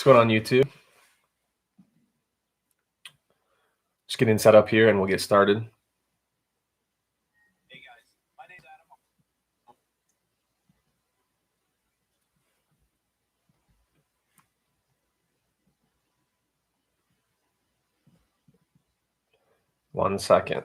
What's going on YouTube? Just getting set up here and we'll get started. Hey guys, my name's Adam. One second.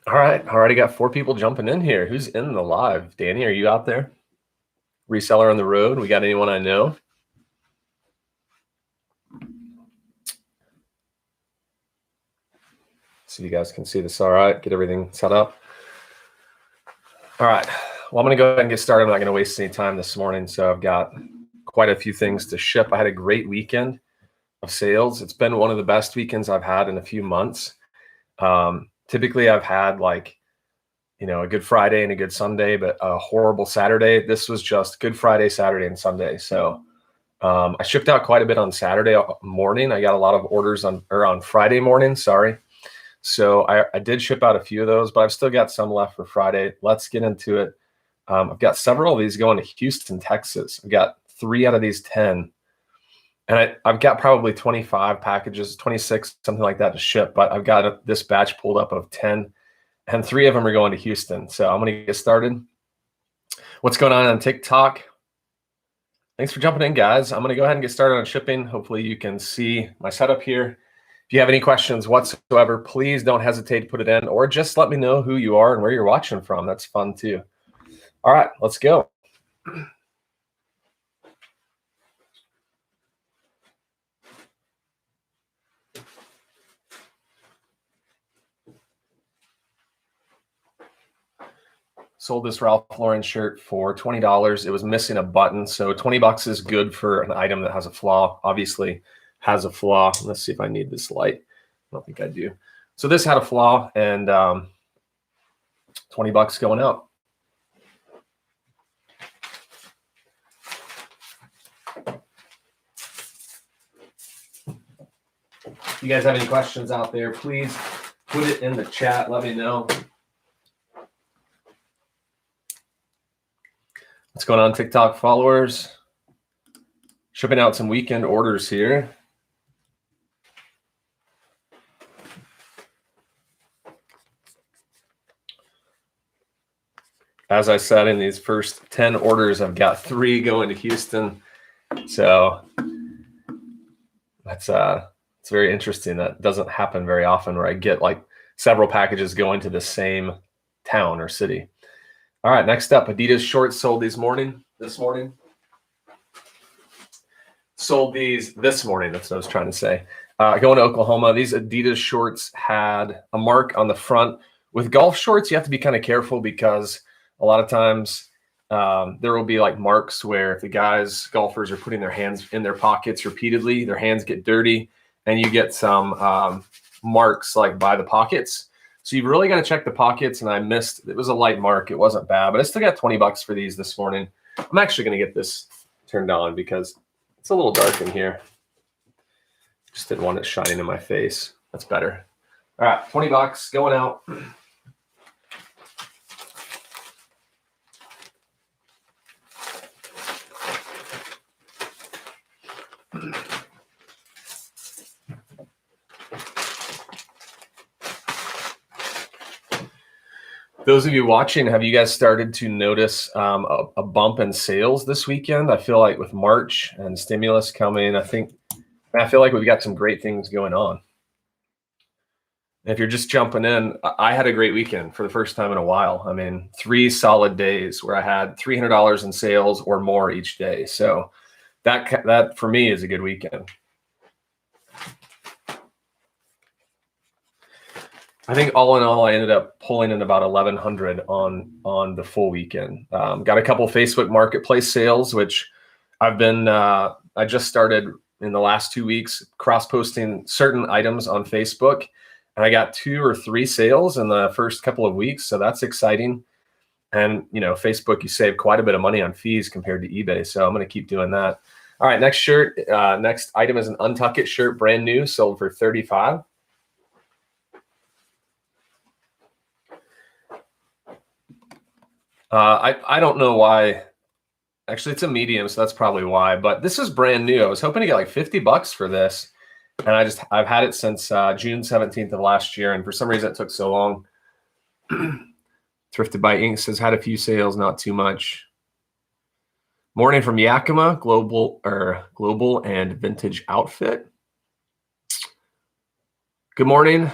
All right, already got 4 people jumping in here. Who's in the live? Danny, are you out there? Reseller on the road. We got anyone I know? So you guys can see this all right. Get everything set up. All right. Well, I'm going to go ahead and get started. I'm not going to waste any time this morning. So I've got quite a few things to ship. I had a great weekend of sales. It's been one of the best weekends I've had in a few months. Typically I've had a good Friday and a good Sunday, but a horrible Saturday. This was just Good Friday, Saturday, and Sunday. So I shipped out quite a bit on Saturday morning. I got a lot of orders on Friday morning, sorry. So I did ship out a few of those, but I've still got some left for Friday. Let's get into it. I've got several of these going to Houston, Texas. I've got 3 out of these 10. And I've got probably 25 packages, 26, something like that to ship, but I've got this batch pulled up of 10. And 3 of them are going to Houston. So I'm going to get started. What's going on TikTok? Thanks for jumping in, guys. I'm going to go ahead and get started on shipping. Hopefully you can see my setup here. If you have any questions whatsoever, please don't hesitate to put it in, or just let me know who you are and where you're watching from. That's fun too. All right, let's go. Sold this Ralph Lauren shirt for $20. It was missing a button, so $20 is good for an item that has a flaw. Obviously has a flaw. Let's see if I need this light. I don't think I do. So this had a flaw, and $20 going out. If you guys have any questions out there, please put it in the chat. Let me know. What's going on, TikTok followers? Shipping out some weekend orders here. As I said, in these first 10 orders, I've got 3 going to Houston. So that's it's very interesting. That doesn't happen very often, where I get like several packages going to the same town or city. All right, next up, Adidas shorts sold this morning. Sold these this morning. That's what I was trying to say. Going to Oklahoma, these Adidas shorts had a mark on the front. With golf shorts, you have to be kind of careful, because a lot of times there will be like marks where if the golfers are putting their hands in their pockets repeatedly, their hands get dirty, and you get some marks like by the pockets. So you've really got to check the pockets, and I missed. It was a light mark. It wasn't bad, but I still got $20 for these this morning. I'm actually going to get this turned on because it's a little dark in here. Just didn't want it shining in my face. That's better. All right, $20 going out. Those of you watching, have you guys started to notice a bump in sales this weekend? I feel like with March and stimulus coming, I feel like we've got some great things going on. If you're just jumping in, I had a great weekend for the first time in a while. I mean, 3 solid days where I had $300 in sales or more each day. So that for me is a good weekend. I think all in all, I ended up pulling in about 1,100 on the full weekend. Got a couple Facebook Marketplace sales, which I just started in the last 2 weeks cross-posting certain items on Facebook, and I got 2 or 3 sales in the first couple of weeks, so that's exciting. And Facebook, you save quite a bit of money on fees compared to eBay, so I'm going to keep doing that. All right, next item is an Untuck It shirt, brand new, sold for $35. I don't know why. Actually, it's a medium, so that's probably why. But this is brand new. I was hoping to get like $50 for this, and I've had it since June 17th of last year, and for some reason it took so long. Thrifted by Ink says had a few sales, not too much. Morning from Yakima, global and vintage outfit. Good morning.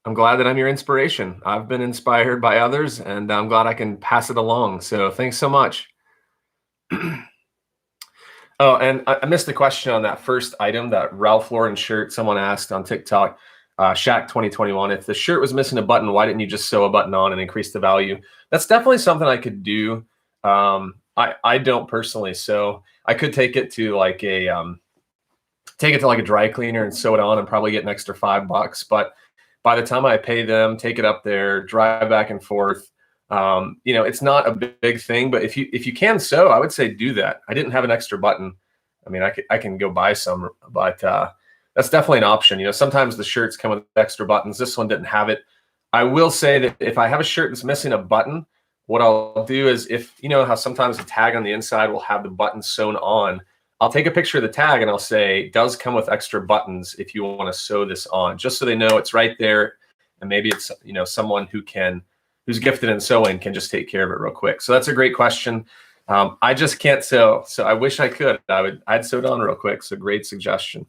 I'm glad that I'm your inspiration. I've been inspired by others, and I'm glad I can pass it along. So thanks so much. Oh, and I missed the question on that first item, that Ralph Lauren shirt. Someone asked on TikTok, Shaq 2021, if the shirt was missing a button, why didn't you just sew a button on and increase the value? That's definitely something I could do. I don't personally sew. I could take it to like a dry cleaner and sew it on and probably get an extra $5. But by the time I pay them, take it up there, drive back and forth, it's not a big thing. But if you can sew, I would say do that. I didn't have an extra button. I mean, I can go buy some, but that's definitely an option. Sometimes the shirts come with extra buttons. This one didn't have it. I will say that if I have a shirt that's missing a button, what I'll do is, if how sometimes the tag on the inside will have the button sewn on, I'll take a picture of the tag and I'll say, does come with extra buttons if you want to sew this on, just so they know it's right there. And maybe it's, someone who's gifted in sewing can just take care of it real quick. So that's a great question. I just can't sew, so I wish I could. I'd sew it on real quick. So great suggestion.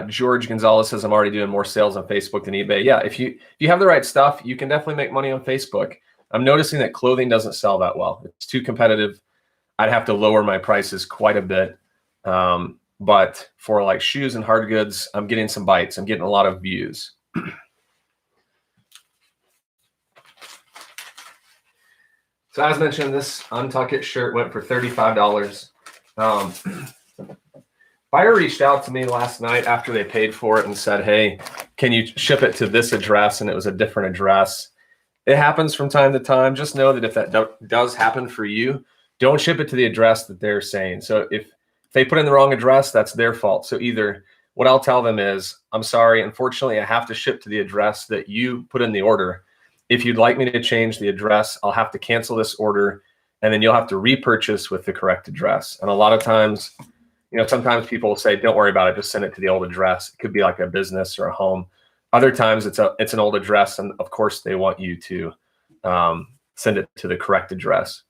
George Gonzalez says, I'm already doing more sales on Facebook than eBay. Yeah, if you have the right stuff, you can definitely make money on Facebook. I'm noticing that clothing doesn't sell that well. It's too competitive. I'd have to lower my prices quite a bit. But for like shoes and hard goods, I'm getting some bites. I'm getting a lot of views. So as mentioned, this Untuck It shirt went for $35. Buyer reached out to me last night after they paid for it and said, hey, can you ship it to this address? And it was a different address. It happens from time to time. Just know that if that does happen for you, don't ship it to the address that they're saying. So if they put in the wrong address, that's their fault. So either what I'll tell them is, I'm sorry, unfortunately, I have to ship to the address that you put in the order. If you'd like me to change the address, I'll have to cancel this order, and then you'll have to repurchase with the correct address. And a lot of times, sometimes people will say, don't worry about it, just send it to the old address. It could be like a business or a home. Other times it's an old address, and of course they want you to send it to the correct address.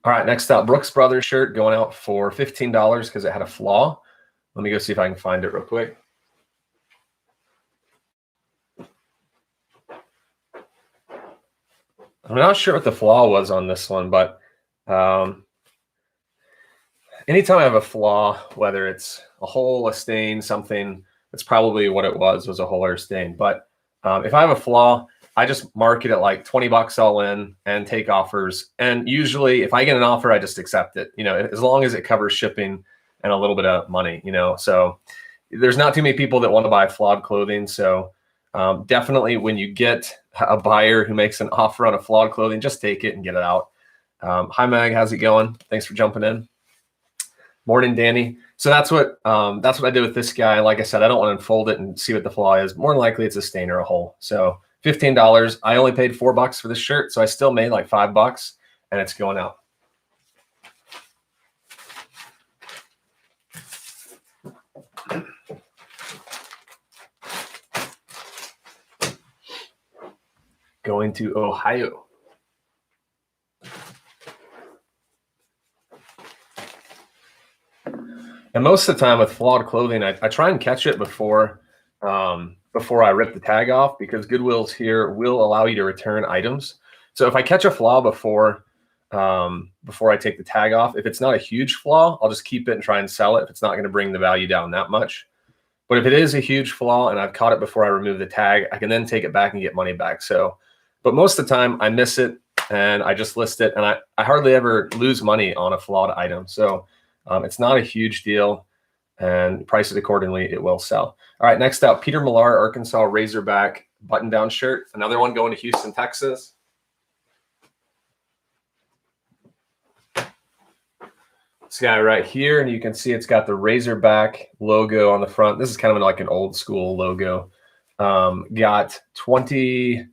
All right, next up, Brooks Brothers shirt going out for $15 because it had a flaw. Let me go see if I can find it real quick. I'm not sure what the flaw was on this one, but anytime I have a flaw, whether it's a hole, a stain, something, that's probably what it was a hole or a stain. But if I have a flaw, I just mark it at like $20 all in and take offers. And usually if I get an offer, I just accept it, as long as it covers shipping and a little bit of money, So there's not too many people that want to buy flawed clothing. So definitely when you get a buyer who makes an offer on a flawed clothing, just take it and get it out. Hi, Mag, how's it going? Thanks for jumping in. Morning, Danny. So that's what I did with this guy. Like I said, I don't want to unfold it and see what the flaw is. More than likely it's a stain or a hole. So $15. I only paid $4 for this shirt, so I still made like $5, and it's going out. Going to Ohio. And most of the time with flawed clothing, I try and catch it before I rip the tag off, because Goodwill's here will allow you to return items. So if I catch a flaw before I take the tag off, if it's not a huge flaw, I'll just keep it and try and sell it if it's not going to bring the value down that much. But if it is a huge flaw and I've caught it before I remove the tag, I can then take it back and get money back. So, but most of the time I miss it and I just list it, and I hardly ever lose money on a flawed item. So it's not a huge deal, and price it accordingly, it will sell. All right, next up, Peter Millar, Arkansas Razorback button-down shirt. Another one going to Houston, Texas. This guy right here, and you can see it's got the Razorback logo on the front. This is kind of like an old school logo. Got 20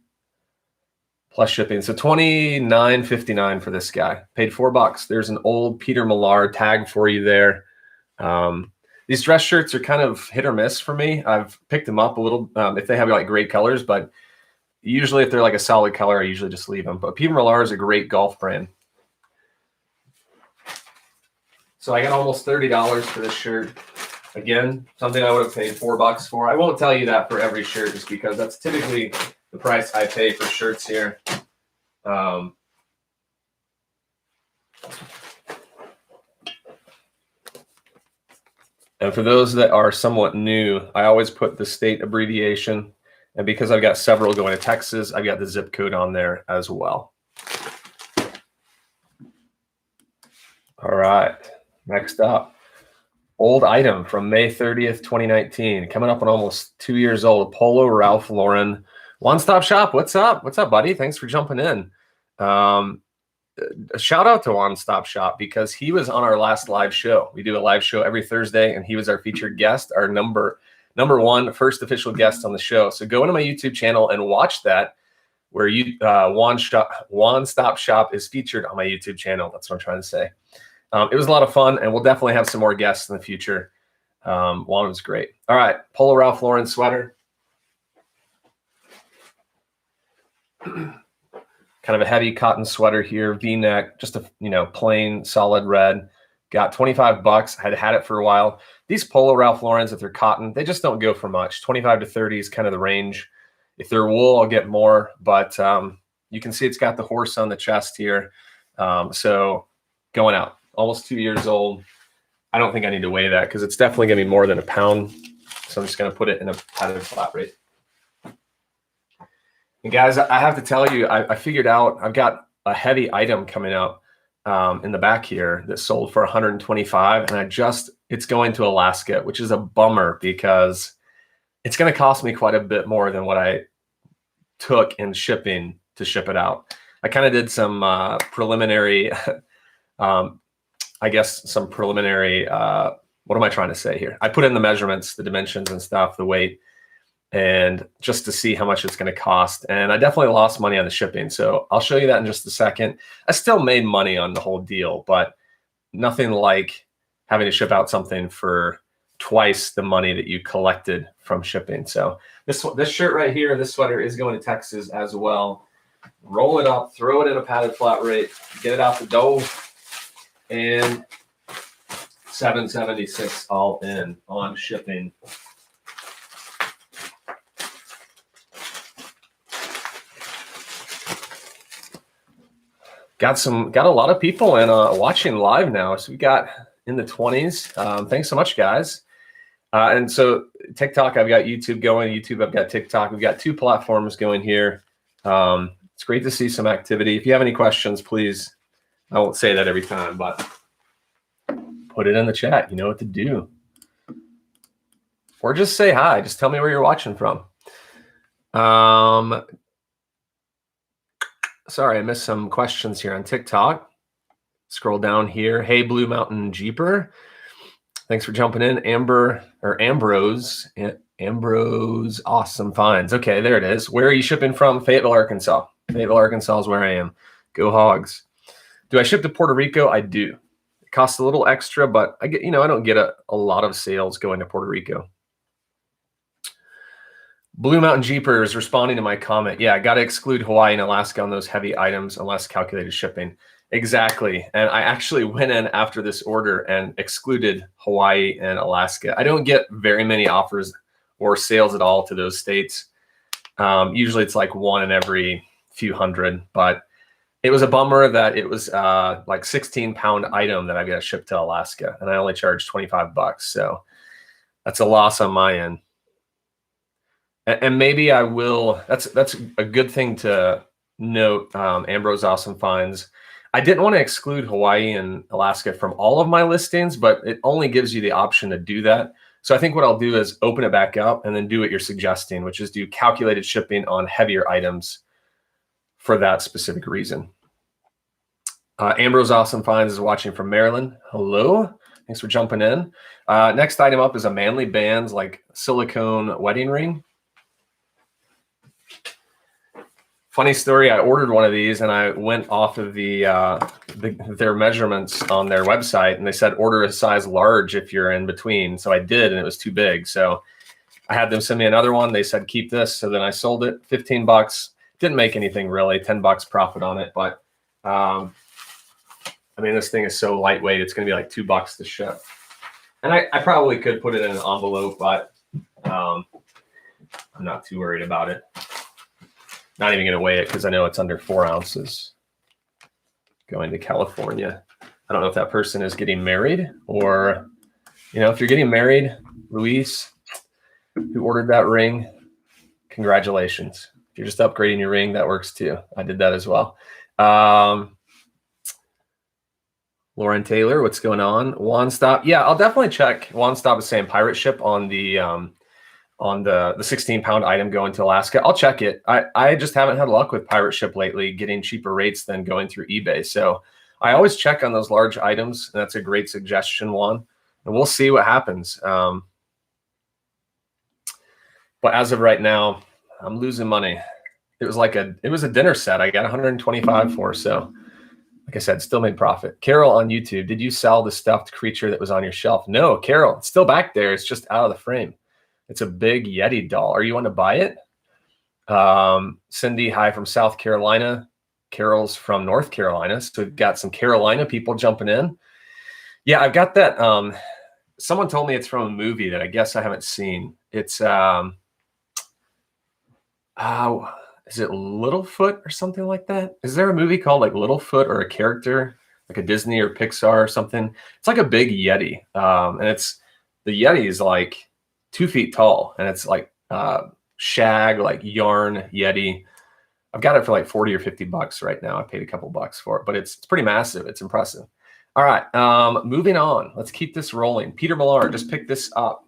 plus shipping. So $29.59 for this guy. Paid $4. There's an old Peter Millar tag for you there. These dress shirts are kind of hit or miss for me. I've picked them up a little if they have like great colors, but usually if they're like a solid color, I usually just leave them. But Peter Millar is a great golf brand. So I got almost $30 for this shirt. Again, something I would have paid $4 for. I won't tell you that for every shirt just because that's typically the price I pay for shirts here. And for those that are somewhat new, I always put the state abbreviation. And because I've got several going to Texas, I've got the zip code on there as well. All right, next up. Old item from May 30th, 2019. Coming up on almost 2 years old. Polo Ralph Lauren. One Stop Shop. What's up? What's up, buddy? Thanks for jumping in. A shout out to One Stop Shop because he was on our last live show. We do a live show every Thursday, and he was our featured guest, our number one first official guest on the show. So go into my YouTube channel and watch that, where you One Stop Shop is featured on my YouTube channel. That's what I'm trying to say. It was a lot of fun, and we'll definitely have some more guests in the future. Juan was great. All right, Polo Ralph Lauren sweater. Kind of a heavy cotton sweater here, V-neck, just a plain solid red. Got $25. Had it for a while. These Polo Ralph Laurens, if they're cotton, they just don't go for much. 25 to 30 is kind of the range. If they're wool, I'll get more, but you can see it's got the horse on the chest here. So going out. Almost 2 years old. I don't think I need to weigh that because it's definitely going to be more than a pound. So I'm just going to put it in a padded flat rate. And guys, I have to tell you, I figured out I've got a heavy item coming up in the back here that sold for $125, and it's going to Alaska, which is a bummer because it's going to cost me quite a bit more than what I took in shipping to ship it out. I kind of did some preliminary some preliminary, what am I trying to say here? I put in the measurements, the dimensions and stuff, the weight, and just to see how much it's going to cost. And I definitely lost money on the shipping. So I'll show you that in just a second. I still made money on the whole deal, but nothing like having to ship out something for twice the money that you collected from shipping. So this shirt right here, this sweater is going to Texas as well. Roll it up, throw it in a padded flat rate, get it out the door. And $776 all in on shipping. Got a lot of people in watching live now. So we got in the 20s. Thanks so much, guys. And so TikTok, I've got YouTube going. YouTube, I've got TikTok. We've got two platforms going here. It's great to see some activity. If you have any questions, please. I won't say that every time, but put it in the chat. You know what to do. Or just say hi. Just tell me where you're watching from. Sorry, I missed some questions here on TikTok. Scroll down here. Hey, Blue Mountain Jeeper. Thanks for jumping in. Ambrose Awesome Finds. Okay, there it is. Where are you shipping from? Fayetteville, Arkansas. Fayetteville, Arkansas is where I am. Go Hogs. Do I ship to Puerto Rico? I do. It costs a little extra, but I don't get a lot of sales going to Puerto Rico. Blue Mountain Jeeper is responding to my comment. Yeah, I got to exclude Hawaii and Alaska on those heavy items unless calculated shipping. Exactly. And I actually went in after this order and excluded Hawaii and Alaska. I don't get very many offers or sales at all to those states. Usually it's like one in every few hundred, but it was a bummer that it was like 16-pound item that I got to ship to Alaska, and I only charged $25. So that's a loss on my end. And maybe I will. That's a good thing to note. Ambrose Awesome Finds. I didn't want to exclude Hawaii and Alaska from all of my listings, but it only gives you the option to do that. So I think what I'll do is open it back up and then do what you're suggesting, which is do calculated shipping on heavier items for that specific reason. Ambrose Awesome Finds is watching from Maryland. Hello. Thanks for jumping in. Next item up is a Manly Bands like silicone wedding ring. Funny story, I ordered one of these and I went off of their measurements on their website, and they said order a size large if you're in between. So I did, and it was too big. So I had them send me another one. They said keep this. So then I sold it, 15 bucks. Didn't make anything really, 10 bucks profit on it. But I mean, this thing is so lightweight, it's going to be like $2 to ship. And I probably could put it in an envelope, but I'm not too worried about it. Not even going to weigh it because I know it's under 4 ounces. Going to California. I don't know if that person is getting married, or, you know, if you're getting married, Luis, who ordered that ring, congratulations. If you're just upgrading your ring, that works too. I did that as well. Lauren Taylor, what's going on? One Stop. Yeah, I'll definitely check. One Stop is saying pirate ship on the 16-pound item going to Alaska. I'll check it. I just haven't had luck with pirate ship lately, getting cheaper rates than going through eBay. So I always check on those large items. And that's a great suggestion, Juan. And we'll see what happens. But as of right now, I'm losing money. It was a dinner set I got 125 for. So like I said, still made profit. Carol on YouTube, did you sell the stuffed creature that was on your shelf? No, Carol, it's still back there. It's just out of the frame. It's a big Yeti doll. Are you want to buy it? Cindy, hi from South Carolina. Carol's from North Carolina. So we've got some Carolina people jumping in. Yeah, I've got that. Someone told me it's from a movie that I guess I haven't seen. It's, is it Littlefoot or something like that? Is there a movie called like Littlefoot, or a character like a Disney or Pixar or something? It's like a big Yeti. And the Yeti is like 2 feet tall, and it's like shag, like yarn Yeti. I've got it for like 40 or 50 bucks right now. I paid a couple bucks for it, but it's pretty massive. It's impressive. All right, moving on. Let's keep this rolling. Peter Millar, just pick this up.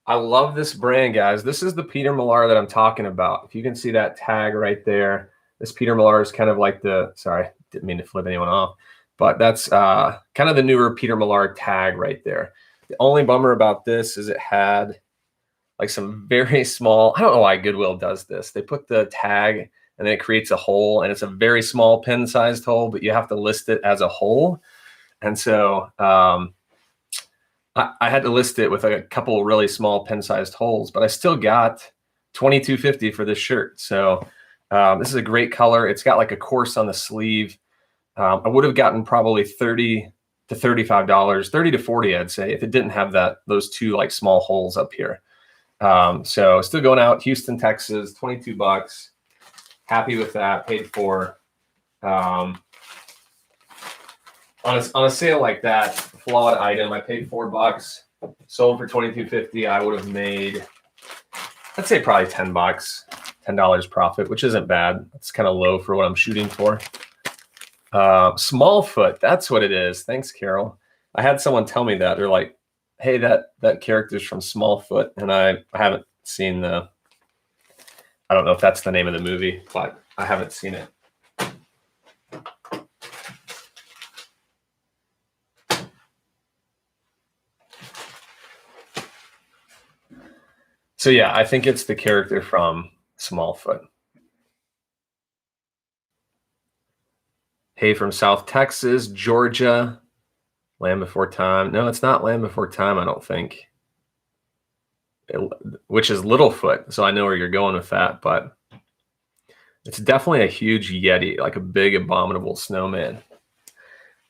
I love this brand, guys. This is the Peter Millar that I'm talking about. If you can see that tag right there, this Peter Millar is kind of like sorry, didn't mean to flip anyone off, but that's kind of the newer Peter Millar tag right there. The only bummer about this is it had like some very small, I don't know why Goodwill does this. They put the tag and then it creates a hole, and it's a very small pen-sized hole, but you have to list it as a hole. And so I had to list it with a couple really small pen-sized holes, but I still got $22.50 for this shirt. So this is a great color. It's got like a course on the sleeve. I would have gotten probably $30 to $35, $30 to $40, I'd say, if it didn't have those two like small holes up here. So still going out, Houston, Texas, 22 bucks. Happy with that. Paid for on a sale like that, flawed item. I paid $4, sold for $22.50. I would have made, I'd say probably 10 bucks, $10 profit, which isn't bad. It's kind of low for what I'm shooting for. Smallfoot, that's what it is. Thanks, Carol. I had someone tell me that. They're like, hey, that character's from Smallfoot, and I haven't seen I don't know if that's the name of the movie, but I haven't seen it. So yeah, I think it's the character from Smallfoot. Hey, from South Texas, Georgia, Land Before Time. No, it's not Land Before Time, I don't think. Which is Littlefoot, so I know where you're going with that, but it's definitely a huge Yeti, like a big abominable snowman.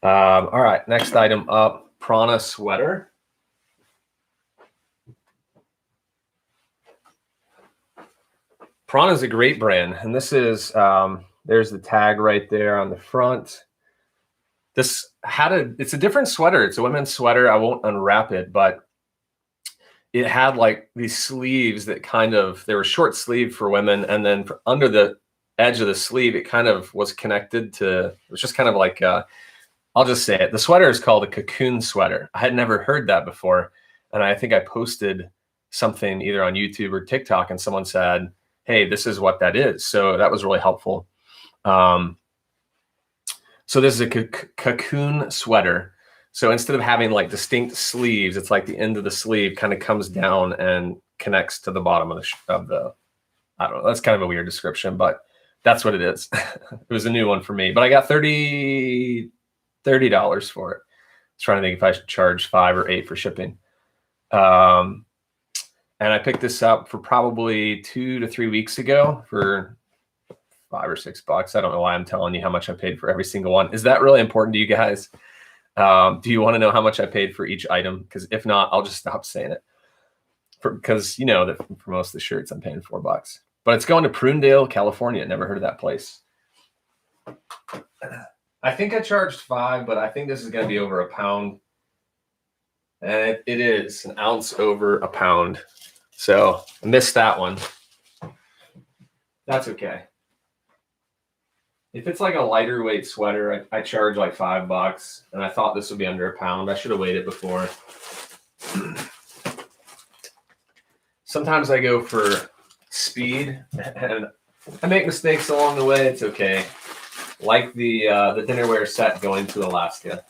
All right, next item up, Prana sweater. Prana is a great brand, and this is there's the tag right there on the front. It's a different sweater. It's a women's sweater. I won't unwrap it, but it had like these sleeves that they were short sleeve for women, and then under the edge of the sleeve, it kind of was connected to, it was just kind of like I'll just say it. The sweater is called a cocoon sweater. I had never heard that before, and I think I posted something either on YouTube or TikTok, and someone said, hey, this is what that is. So that was really helpful. So this is a cocoon sweater. So instead of having like distinct sleeves, it's like the end of the sleeve kind of comes down and connects to the bottom of I don't know. That's kind of a weird description, but that's what it is. It was a new one for me, but I got $30 for it. I was trying to think if I should charge $5 or $8 for shipping. And I picked this up for probably 2 to 3 weeks ago for $5 or $6. I don't know why I'm telling you how much I paid for every single one. Is that really important to you guys? Do you want to know how much I paid for each item? Because if not, I'll just stop saying it. Because you know that for most of the shirts I'm paying $4. But it's going to Prunedale, California. Never heard of that place. I think I charged $5, but I think this is going to be over a pound. And it is an ounce over a pound. So I missed that one. That's okay. If it's like a lighter weight sweater, I charge like $5, and I thought this would be under a pound. I should have weighed it before. Sometimes I go for speed, and I make mistakes along the way. It's okay. Like the dinnerware set going to Alaska.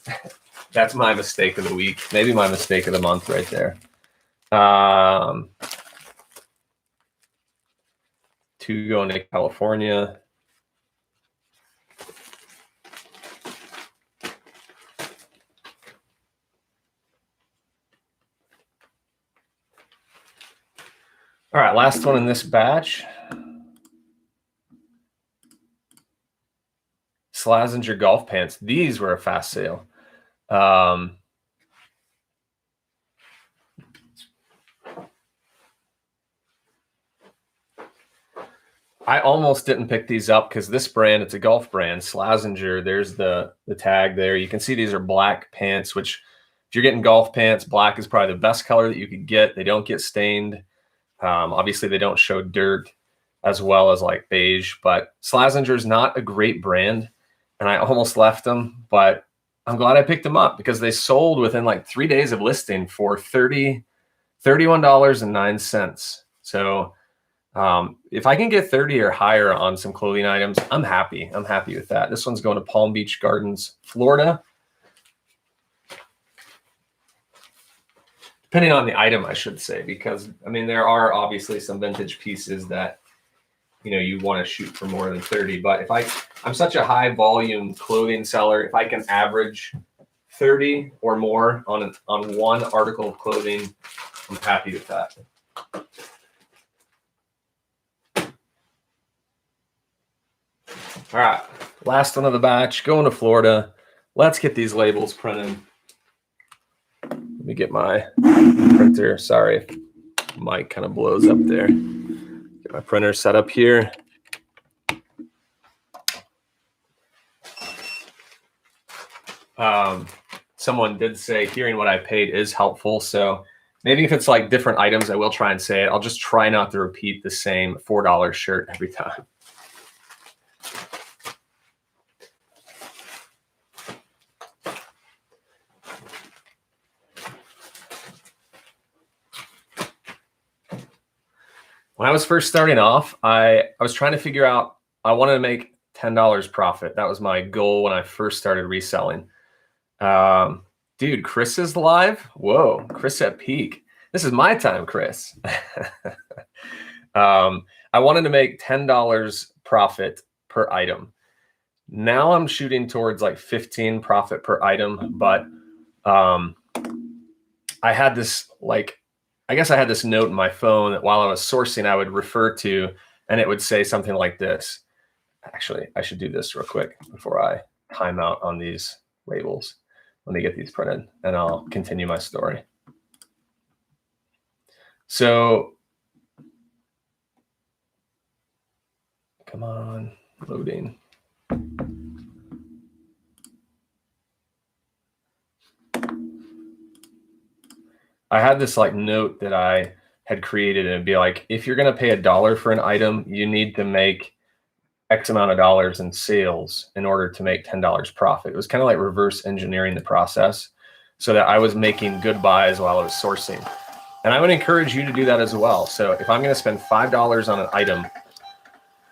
That's my mistake of the week. Maybe my mistake of the month right there. 2 going to California. All right, last one in this batch. Slazenger golf pants. These were a fast sale. I almost didn't pick these up because this brand, it's a golf brand, Slazenger. There's the tag there. You can see these are black pants, which if you're getting golf pants, black is probably the best color that you could get. They don't get stained. Obviously, they don't show dirt as well as like beige, but Slazenger is not a great brand, and I almost left them, but I'm glad I picked them up because they sold within like 3 days of listing for $31.09. So if I can get 30 or higher on some clothing items, I'm happy. I'm happy with that. This one's going to Palm Beach Gardens, Florida. Depending on the item, I should say, because I mean, there are obviously some vintage pieces that, you know, you want to shoot for more than 30. But if I'm such a high volume clothing seller, if I can average 30 or more on one article of clothing, I'm happy with that. All right, last one of the batch, going to Florida. Let's get these labels printed. Let me get my printer. Sorry if mic kind of blows up there. Get my printer set up here. Someone did say hearing what I paid is helpful. So maybe if it's like different items, I will try and say it. I'll just try not to repeat the same $4 shirt every time. When I was first starting off, I was trying to figure out, I wanted to make $10 profit. That was my goal when I first started reselling. Dude, Chris is live. Whoa, Chris at peak. This is my time, Chris. I wanted to make $10 profit per item. Now I'm shooting towards like 15 profit per item, but I had this I guess I had this note in my phone that while I was sourcing, I would refer to, and it would say something like this. Actually, I should do this real quick before I time out on these labels. Let me get these printed and I'll continue my story. So, come on, loading. I had this like note that I had created, and it'd be like, if you're going to pay $1 for an item, you need to make X amount of dollars in sales in order to make $10 profit. It was kind of like reverse engineering the process so that I was making good buys while I was sourcing. And I would encourage you to do that as well. So if I'm going to spend $5 on an item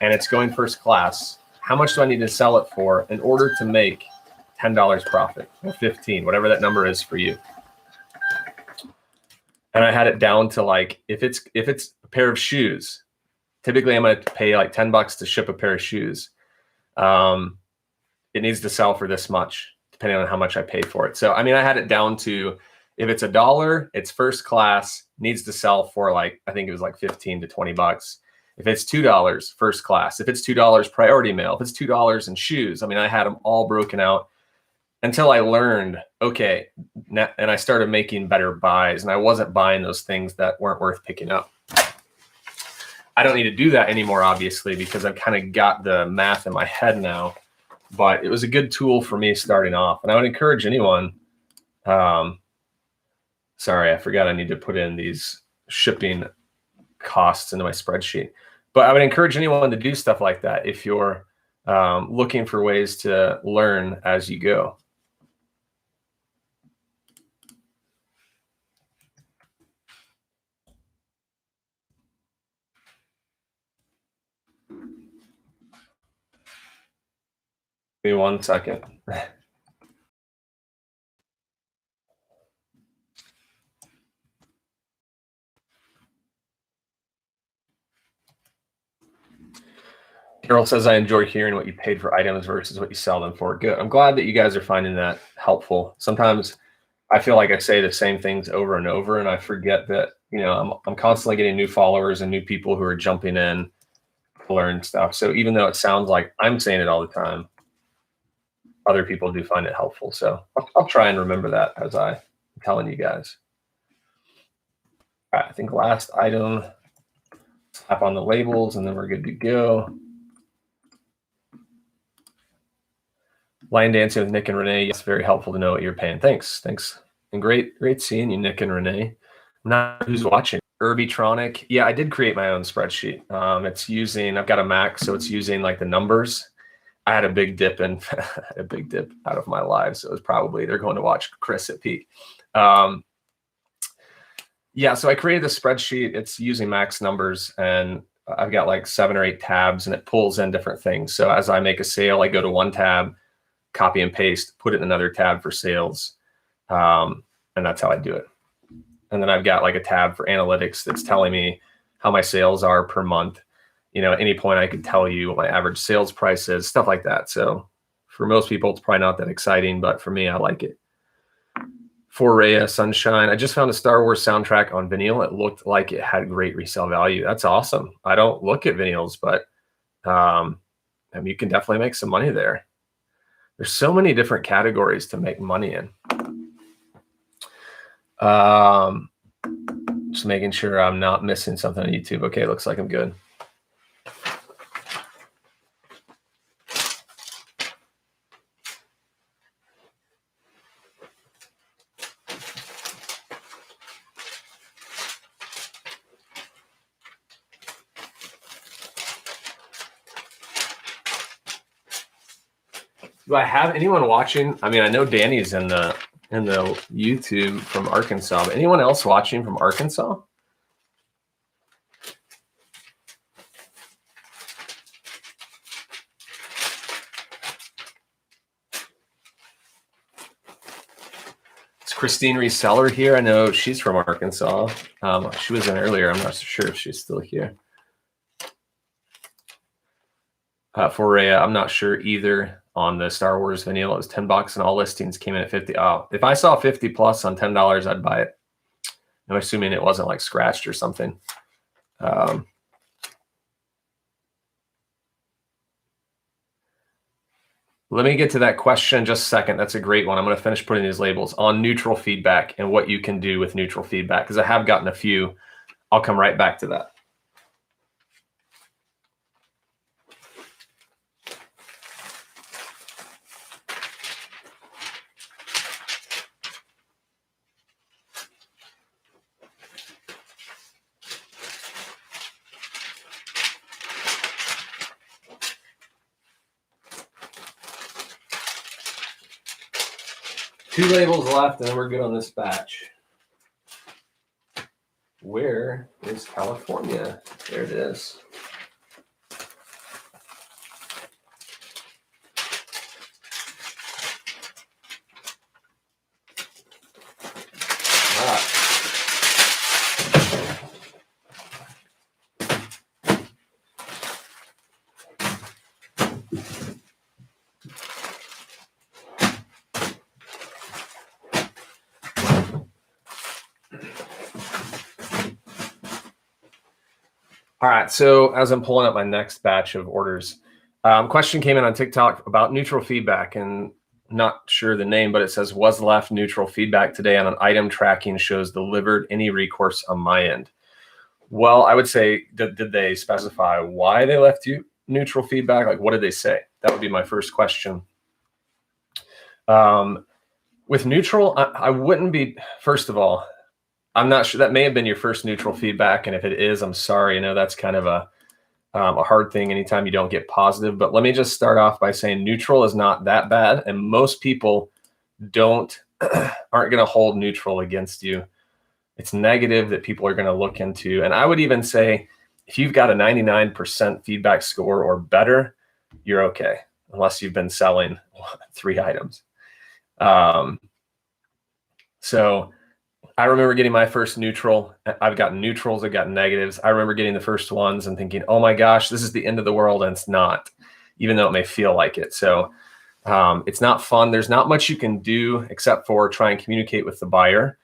and it's going first class, how much do I need to sell it for in order to make $10 profit, or 15, whatever that number is for you? And I had it down to like, if it's a pair of shoes, typically I'm going to pay like $10 to ship a pair of shoes. It needs to sell for this much, depending on how much I pay for it. So, I mean, I had it down to, if it's $1, it's first class, needs to sell for like, I think it was like 15 to 20 bucks. If it's $2, first class. If it's $2, priority mail. If it's $2 in shoes. I mean, I had them all broken out until I learned, okay, and I started making better buys, and I wasn't buying those things that weren't worth picking up. I don't need to do that anymore, obviously, because I've kind of got the math in my head now. But it was a good tool for me starting off. And I would encourage anyone, sorry, I forgot I need to put in these shipping costs into my spreadsheet. But I would encourage anyone to do stuff like that if you're looking for ways to learn as you go. Give me 1 second. Carol says, I enjoy hearing what you paid for items versus what you sell them for. Good. I'm glad that you guys are finding that helpful. Sometimes I feel like I say the same things over and over, and I forget that, I'm constantly getting new followers and new people who are jumping in to learn stuff. So even though it sounds like I'm saying it all the time, other people do find it helpful. So I'll try and remember that as I'm telling you guys. All right, I think last item, slap on the labels, and then we're good to go. Line dancing with Nick and Renee. Yes, very helpful to know what you're paying. Thanks. And great seeing you, Nick and Renee. Not who's watching. Irbytronic. Yeah, I did create my own spreadsheet. It's using, I've got a Mac, so it's using like the numbers. I had a big dip out of my live. So it was probably, they're going to watch Chris at peak. Yeah, so I created a spreadsheet. It's using Mac's numbers, and I've got like 7 or 8 tabs, and it pulls in different things. So as I make a sale, I go to one tab, copy and paste, put it in another tab for sales. And that's how I do it. And then I've got like a tab for analytics that's telling me how my sales are per month. At any point I could tell you what my average sales price is, stuff like that. So for most people, it's probably not that exciting, but for me, I like it. For Rhea Sunshine, I just found a Star Wars soundtrack on vinyl. It looked like it had great resale value. That's awesome. I don't look at vinyls, but you can definitely make some money there. There's so many different categories to make money in. Just making sure I'm not missing something on YouTube. Okay, looks like I'm good. Do I have anyone watching? I mean, I know Danny's in the YouTube from Arkansas, but anyone else watching from Arkansas? Is Christine Reseller here? I know she's from Arkansas. She was in earlier. I'm not sure if she's still here. For Rhea, I'm not sure either. On the Star Wars vinyl, it was $10 and all listings came in at 50. Oh, if I saw 50 plus on $10, I'd buy it. I'm assuming it wasn't like scratched or something. Let me get to that question in just a second. That's a great one. I'm going to finish putting these labels on neutral feedback and what you can do with neutral feedback, because I have gotten a few. I'll come right back to that. Two labels left, and then we're good on this batch. Where is California? There it is. All right, so as I'm pulling up my next batch of orders, question came in on TikTok about neutral feedback, and not sure the name, but it says was left neutral feedback today on an item tracking shows delivered, any recourse on my end. Well, I would say, did they specify why they left you neutral feedback? Like, what did they say? That would be my first question. With neutral, I wouldn't be, first of all, I'm not sure, that may have been your first neutral feedback. And if it is, I'm sorry. I know that's kind of a hard thing anytime you don't get positive, but let me just start off by saying neutral is not that bad. And most people aren't going to hold neutral against you. It's negative that people are going to look into. And I would even say if you've got a 99% feedback score or better, you're okay, unless you've been selling 3 items. So I remember getting my first neutral. I've gotten neutrals, I've gotten negatives. I remember getting the first ones and thinking, oh my gosh, this is the end of the world. And it's not, even though it may feel like it. So it's not fun. There's not much you can do except for try and communicate with the buyer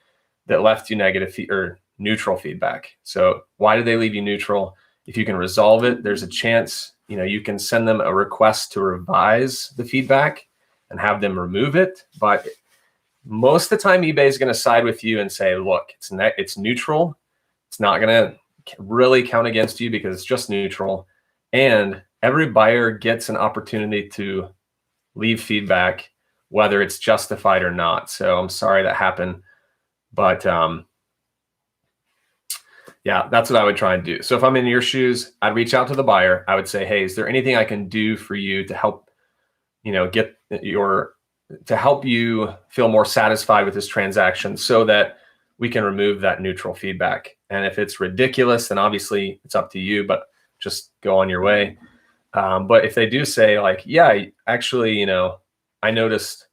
that left you negative or neutral feedback. So why did they leave you neutral? If you can resolve it, there's a chance, you can send them a request to revise the feedback and have them remove it. But most of the time, eBay is going to side with you and say, look, it's neutral. It's not going to really count against you because it's just neutral. And every buyer gets an opportunity to leave feedback, whether it's justified or not. So I'm sorry that happened. But yeah, that's what I would try and do. So if I'm in your shoes, I'd reach out to the buyer. I would say, hey, is there anything I can do for you to help, to help you feel more satisfied with this transaction so that we can remove that neutral feedback? And if it's ridiculous, then obviously it's up to you, but just go on your way. But if they do say like, yeah, actually, I noticed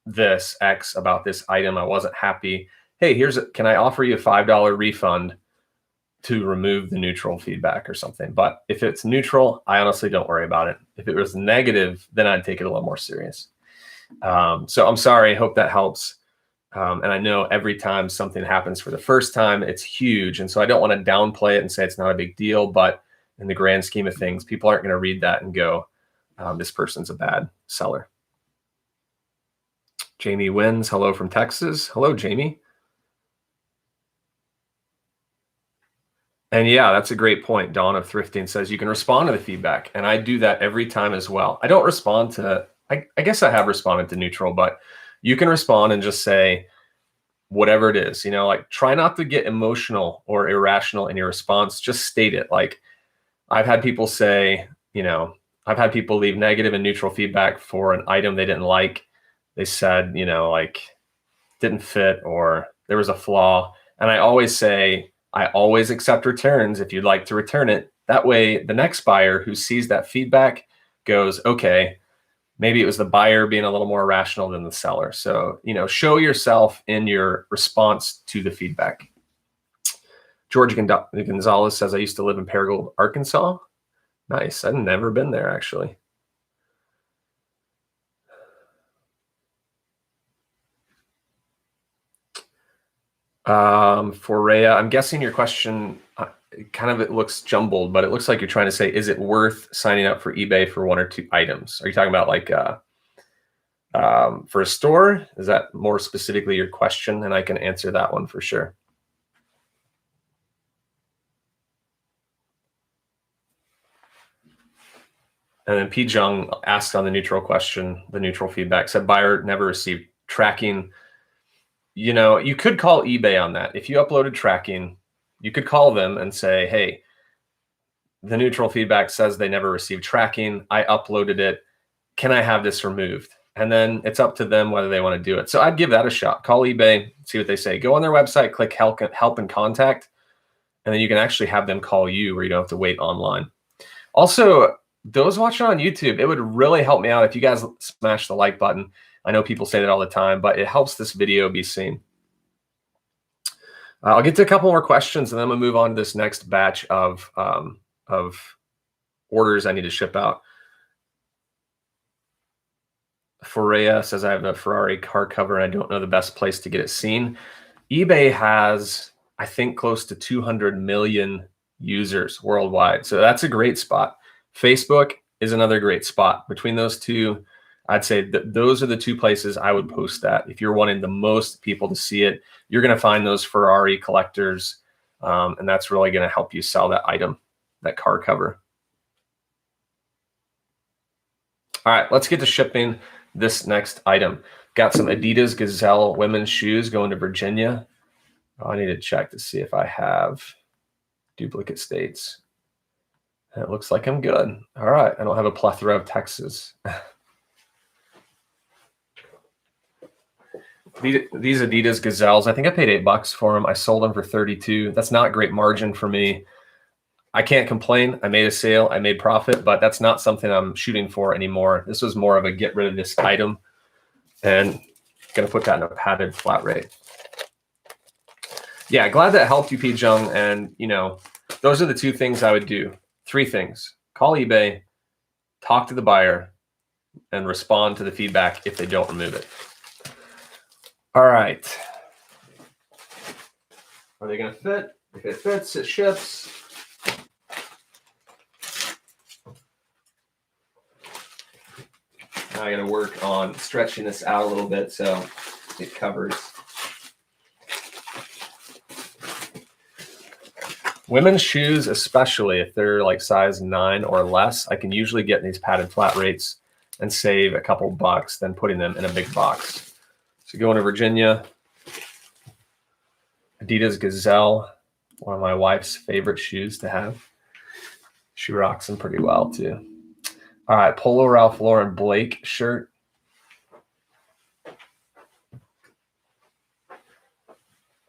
this X about this item, I wasn't happy. Hey, can I offer you a $5 refund to remove the neutral feedback or something? But if it's neutral, I honestly don't worry about it. If it was negative, then I'd take it a little more serious. So I'm sorry, I hope that helps. And I know every time something happens for the first time, it's huge. And so I don't want to downplay it and say it's not a big deal, but in the grand scheme of things, people aren't going to read that and go, this person's a bad seller. Jamie Wins, hello from Texas. Hello, Jamie. And yeah, that's a great point. Dawn of Thrifting says you can respond to the feedback. And I do that every time as well. I don't respond to, I guess I have responded to neutral, but you can respond and just say whatever it is, like try not to get emotional or irrational in your response. Just state it. Like I've had people say, I've had people leave negative and neutral feedback for an item they didn't like. They said, like didn't fit or there was a flaw. And I always say, I always accept returns if you'd like to return it. That way, the next buyer who sees that feedback goes, okay, maybe it was the buyer being a little more rational than the seller. So, show yourself in your response to the feedback. George Gonzalez says, I used to live in Paragould, Arkansas. Nice. I've never been there, actually. For Rhea, I'm guessing your question it looks jumbled, but it looks like you're trying to say, is it worth signing up for eBay for 1 or 2 items? Are you talking about like for a store? Is that more specifically your question? And I can answer that one for sure. And then P. Jung asked on the neutral question, the neutral feedback, said buyer never received tracking. You could call eBay on that. If you uploaded tracking, you could call them and say, hey, the neutral feedback says they never received tracking. I uploaded it. Can I have this removed? And then it's up to them whether they want to do it. So I'd give that a shot. Call eBay, see what they say. Go on their website, click help and contact, and then you can actually have them call you where you don't have to wait online. Also, those watching on YouTube, it would really help me out if you guys smash the like button. I know people say that all the time, but it helps this video be seen. I'll get to a couple more questions, and then I'm gonna move on to this next batch of orders I need to ship out. Forea says, I have a Ferrari car cover, and I don't know the best place to get it seen. eBay has, I think, close to 200 million users worldwide. So that's a great spot. Facebook is another great spot. Between those two, I'd say that those are the two places I would post that. If you're wanting the most people to see it, you're going to find those Ferrari collectors, and that's really going to help you sell that item, that car cover. All right, let's get to shipping this next item. Got some Adidas Gazelle women's shoes going to Virginia. I need to check to see if I have duplicate states. It looks like I'm good. All right, I don't have a plethora of Texas. These Adidas Gazelles, I think I paid $8 for them. I sold them for 32. That's not great margin for me. I can't complain. I made a sale, I made profit, but that's not something I'm shooting for anymore. This was more of a get rid of this item, and gonna put that in a padded flat rate. Yeah, glad that helped you, P. Jung. And those are the two things I would do. 3 things: call eBay, talk to the buyer, and respond to the feedback if they don't remove it. All right. Are they going to fit? If it fits, it ships. Now I got to work on stretching this out a little bit so it covers. Women's shoes, especially if they're like size 9 or less, I can usually get in these padded flat rates and save a couple bucks than putting them in a big box. So going to Virginia, Adidas Gazelle, one of my wife's favorite shoes to have. She rocks them pretty well too. All right, Polo Ralph Lauren Blake shirt.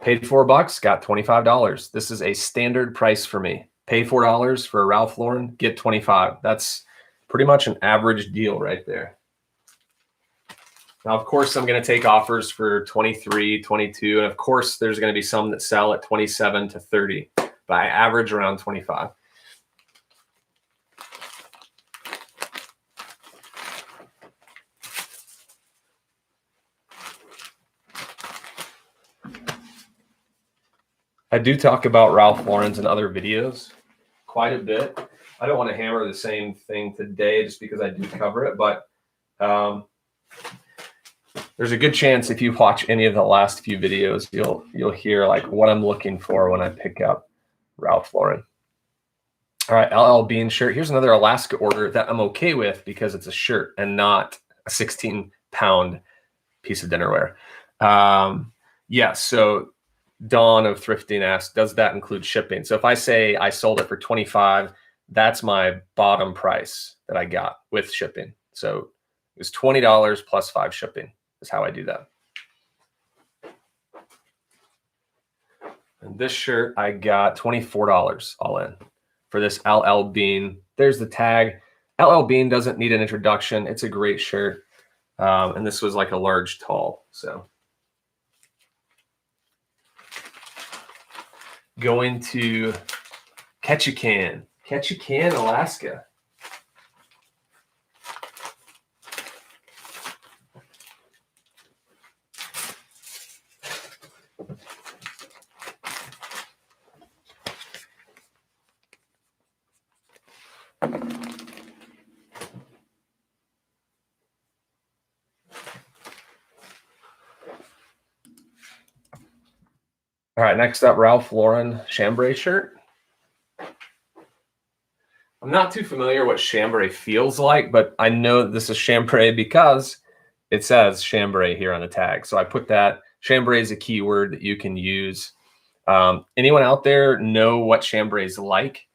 Paid $4, got $25. This is a standard price for me. Pay $4 for a Ralph Lauren, get $25. That's pretty much an average deal right there. Now, of course, I'm going to take offers for 23, 22, and of course, there's going to be some that sell at 27 to 30, but I average around 25. I do talk about Ralph Lauren's in other videos quite a bit. I don't want to hammer the same thing today just because I do cover it, but there's a good chance if you watch any of the last few videos, you'll hear like what I'm looking for when I pick up Ralph Lauren. All right, LL Bean shirt. Here's another Alaska order that I'm okay with because it's a shirt and not a 16-pound piece of dinnerware. Yeah, so Dawn of Thrifting asked, does that include shipping? So if I say I sold it for 25, that's my bottom price that I got with shipping. So it was $20 plus 5 shipping is how I do that. And this shirt, I got $24 all in for this LL Bean. There's the tag. LL Bean doesn't need an introduction. It's a great shirt. And this was like a large tall. So going to Ketchikan, Alaska. All right, next up, Ralph Lauren chambray shirt. I'm not too familiar what chambray feels like, but I know that this is chambray because it says chambray here on the tag. So I put that. Chambray is a keyword that you can use. Anyone out there know what chambray is like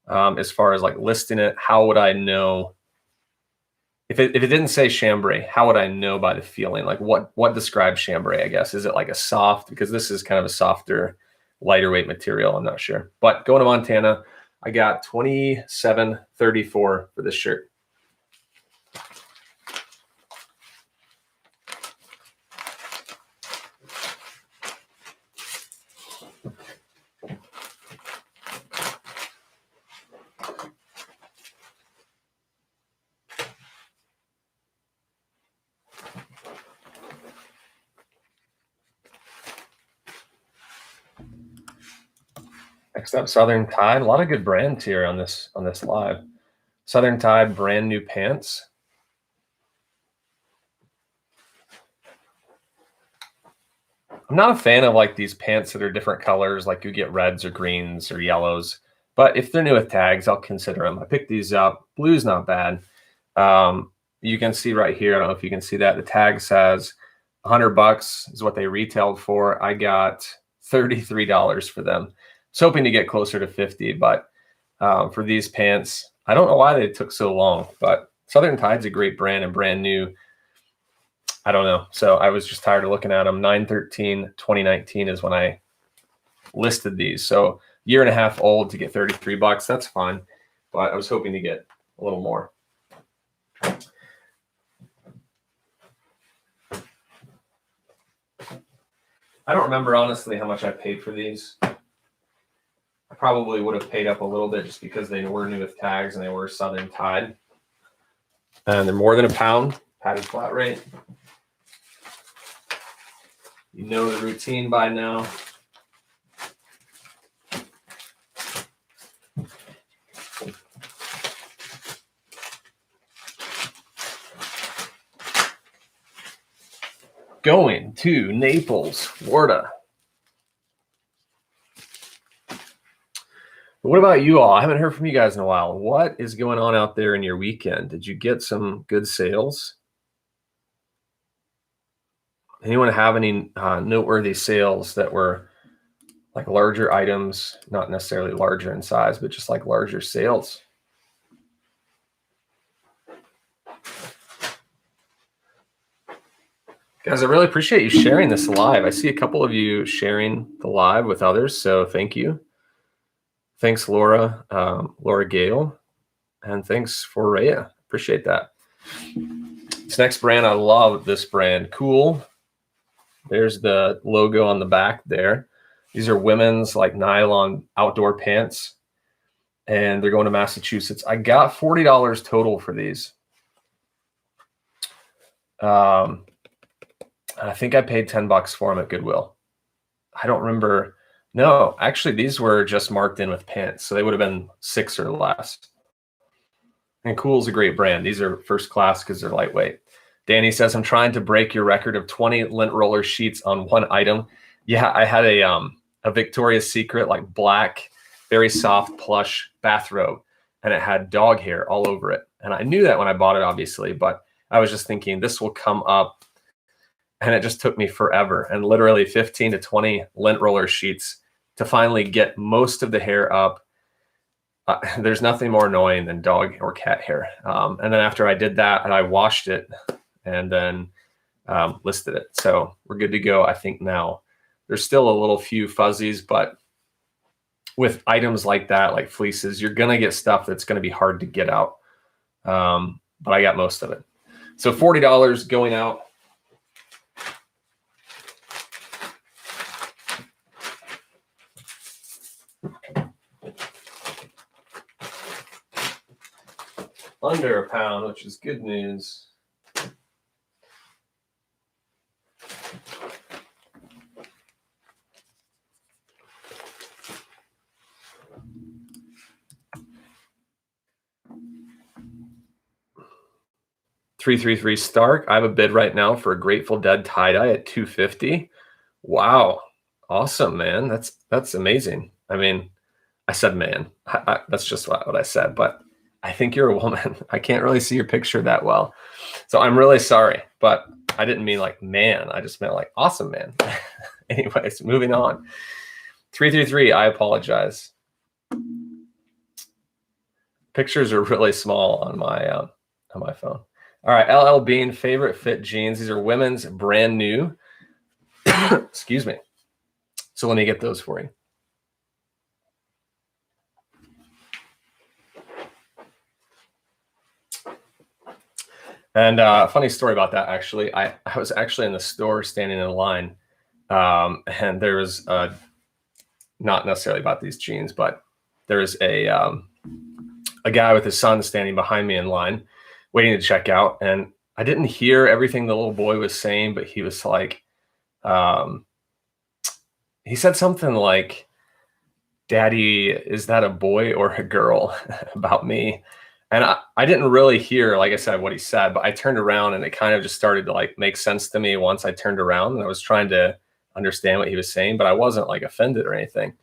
as far as like listing it? How would I know? If it didn't say chambray, how would I know by the feeling? Like what describes chambray, I guess? Is it like a soft? Because this is kind of a softer, lighter weight material. I'm not sure. But going to Montana, I got $27.34 for this shirt. Next up, Southern Tide. A lot of good brands here on this live. Southern Tide brand new pants. I'm not a fan of like these pants that are different colors, like you get reds or greens or yellows. But if they're new with tags, I'll consider them. I picked these up. Blue's not bad. You can see right here. I don't know if you can see that. The tag says $100 is what they retailed for. I got $33 for them. I was hoping to get closer to 50, but for these pants, I don't know why they took so long. But Southern Tide's a great brand and brand new. I don't know. So I was just tired of looking at them. 9/13/2019 is when I listed these. So year and a half old to get $33. That's fine. But I was hoping to get a little more. I don't remember honestly how much I paid for these. I probably would have paid up a little bit just because they were new with tags and they were Southern Tide. And they're more than a pound, padded flat rate. You know the routine by now. Going to Naples, Florida. But what about you all? I haven't heard from you guys in a while. What is going on out there in your weekend? Did you get some good sales? Anyone have any noteworthy sales that were like larger items, not necessarily larger in size, but just like larger sales? Guys, I really appreciate you sharing this live. I see a couple of you sharing the live with others, so thank you. Thanks, Laura, Laura Gale, and thanks for Rhea. Appreciate that. This next brand, I love this brand. Cool. There's the logo on the back there. These are women's like nylon outdoor pants, and they're going to Massachusetts. I got $40 total for these. I think I paid $10 for them at Goodwill. I don't remember. No, actually, these were just marked in with pants, so they would have been $6 or less. And Cool is a great brand. These are first class because they're lightweight. Danny says, I'm trying to break your record of 20 lint roller sheets on one item. Yeah, I had a Victoria's Secret, like black, very soft plush bathrobe, and it had dog hair all over it. And I knew that when I bought it, obviously, but I was just thinking this will come up. And it just took me forever, and literally 15 to 20 lint roller sheets to finally get most of the hair up. There's nothing more annoying than dog or cat hair. And then after I did that, and I washed it and then listed it. So we're good to go, I think now. There's still a little few fuzzies, but with items like that, like fleeces, you're going to get stuff that's going to be hard to get out. But I got most of it. So $40 going out. Under a pound, which is good news. $333 Stark. I have a bid right now for a Grateful Dead tie-dye at $250. Wow, awesome, man. That's amazing. I mean, I said man. That's just what I said, but I think you're a woman. I can't really see your picture that well. So I'm really sorry, but I didn't mean like man. I just meant like awesome, man. Anyways, moving on. 333, I apologize. Pictures are really small on my phone. All right, LL Bean, favorite fit jeans. These are women's, brand new. Excuse me. So let me get those for you. And funny story about that, actually. I was actually in the store standing in line, and there was not necessarily about these jeans, but there's a guy with his son standing behind me in line, waiting to check out. And I didn't hear everything the little boy was saying, but he was like, he said something like, Daddy, is that a boy or a girl about me? And I didn't really hear, like I said, what he said, but I turned around and it kind of just started to like make sense to me once I turned around and I was trying to understand what he was saying, but I wasn't like offended or anything.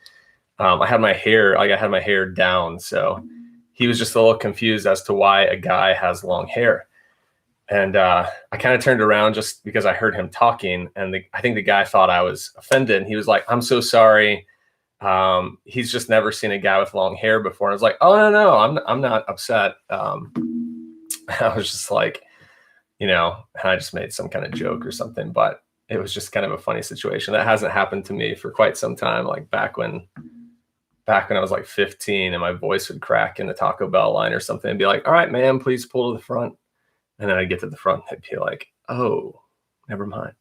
I had my hair, like I had my hair down. So he was just a little confused as to why a guy has long hair. And I kind of turned around just because I heard him talking. And I think the guy thought I was offended. And he was like, I'm so sorry. He's just never seen a guy with long hair before. And I was like, oh, no, I'm not upset. I was just like, and I just made some kind of joke or something, but it was just kind of a funny situation. That hasn't happened to me for quite some time. Like back when I was like 15 and my voice would crack in the Taco Bell line or something and be like, all right, ma'am, please pull to the front. And then I'd get to the front and I'd be like, oh, never mind.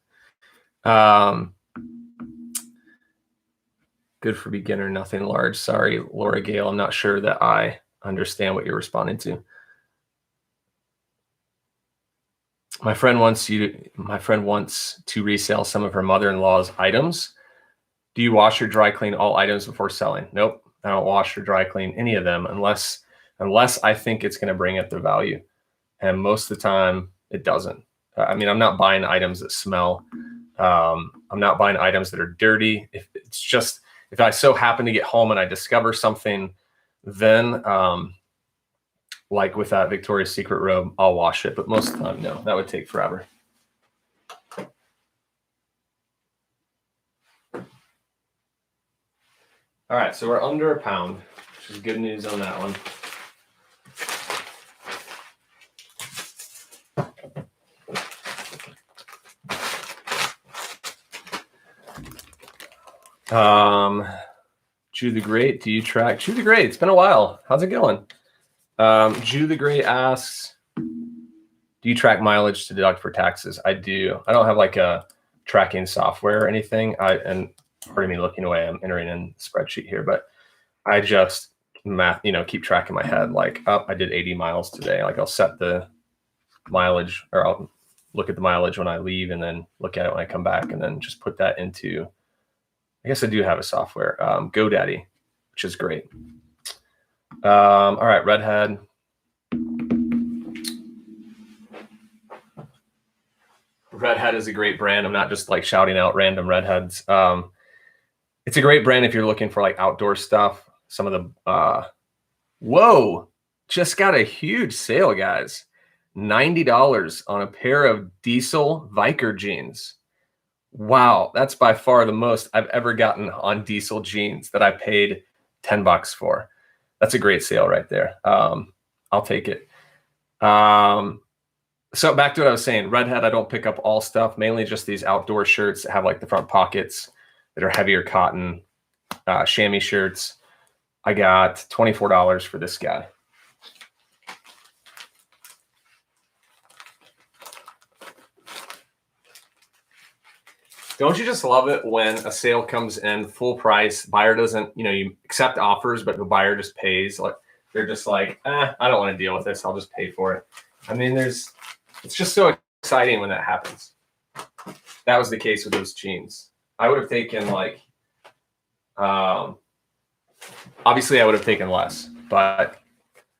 Good for beginner, nothing large. Sorry, Laura Gale. I'm not sure that I understand what you're responding to. My friend wants to resell some of her mother-in-law's items. Do you wash or dry clean all items before selling? Nope. I don't wash or dry clean any of them unless I think it's going to bring up the value. And most of the time it doesn't. I mean, I'm not buying items that smell. I'm not buying items that are dirty. If I so happen to get home and I discover something, then like with that Victoria's Secret robe, I'll wash it. But most of the time, no, that would take forever. All right, so we're under a pound, which is good news on that one. Jew the Great, do you track? Jew the Great, it's been a while. How's it going? Jew the Great asks, do you track mileage to deduct for taxes? I do. I don't have like a tracking software or anything. And pardon me looking away, I'm entering in the spreadsheet here, but I just keep track in my head. Like, I did 80 miles today. Like I'll set the mileage, or I'll look at the mileage when I leave and then look at it when I come back and then just put that into, I guess I do have a software, GoDaddy, which is great. All right, Redhead. Redhead is a great brand. I'm not just like shouting out random redheads. It's a great brand if you're looking for like outdoor stuff. Some of the, whoa, just got a huge sale, guys. $90 on a pair of Diesel Viker jeans. Wow, that's by far the most I've ever gotten on Diesel jeans that I paid $10 for. That's a great sale right there. I'll take it. So back to what I was saying, Redhead, I don't pick up all stuff, mainly just these outdoor shirts that have like the front pockets that are heavier cotton, chamois shirts. I got $24 for this guy. Don't you just love it when a sale comes in full price, buyer doesn't, you accept offers, but the buyer just pays. Like they're just like, I don't want to deal with this. I'll just pay for it. I mean, it's just so exciting when that happens. That was the case with those jeans. I would have taken like, obviously I would have taken less, but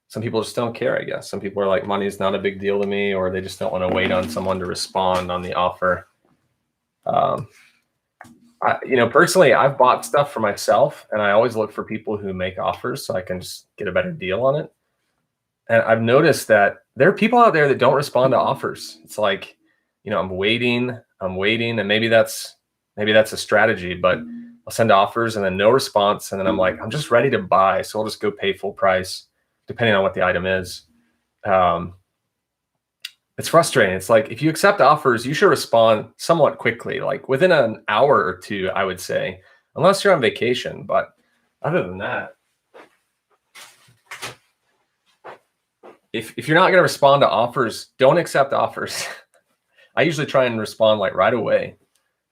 some people just don't care, I guess. Some people are like, money's not a big deal to me, or they just don't want to wait on someone to respond on the offer. Personally, I've bought stuff for myself and I always look for people who make offers so I can just get a better deal on it. And I've noticed that there are people out there that don't respond to offers. It's like, I'm waiting, and maybe that's a strategy, but I'll send offers and then no response. And then I'm like, I'm just ready to buy. So I'll just go pay full price, depending on what the item is. It's frustrating. It's like, if you accept offers, you should respond somewhat quickly, like within an hour or two, I would say, unless you're on vacation. But other than that, if you're not going to respond to offers, don't accept offers. I usually try and respond like right away,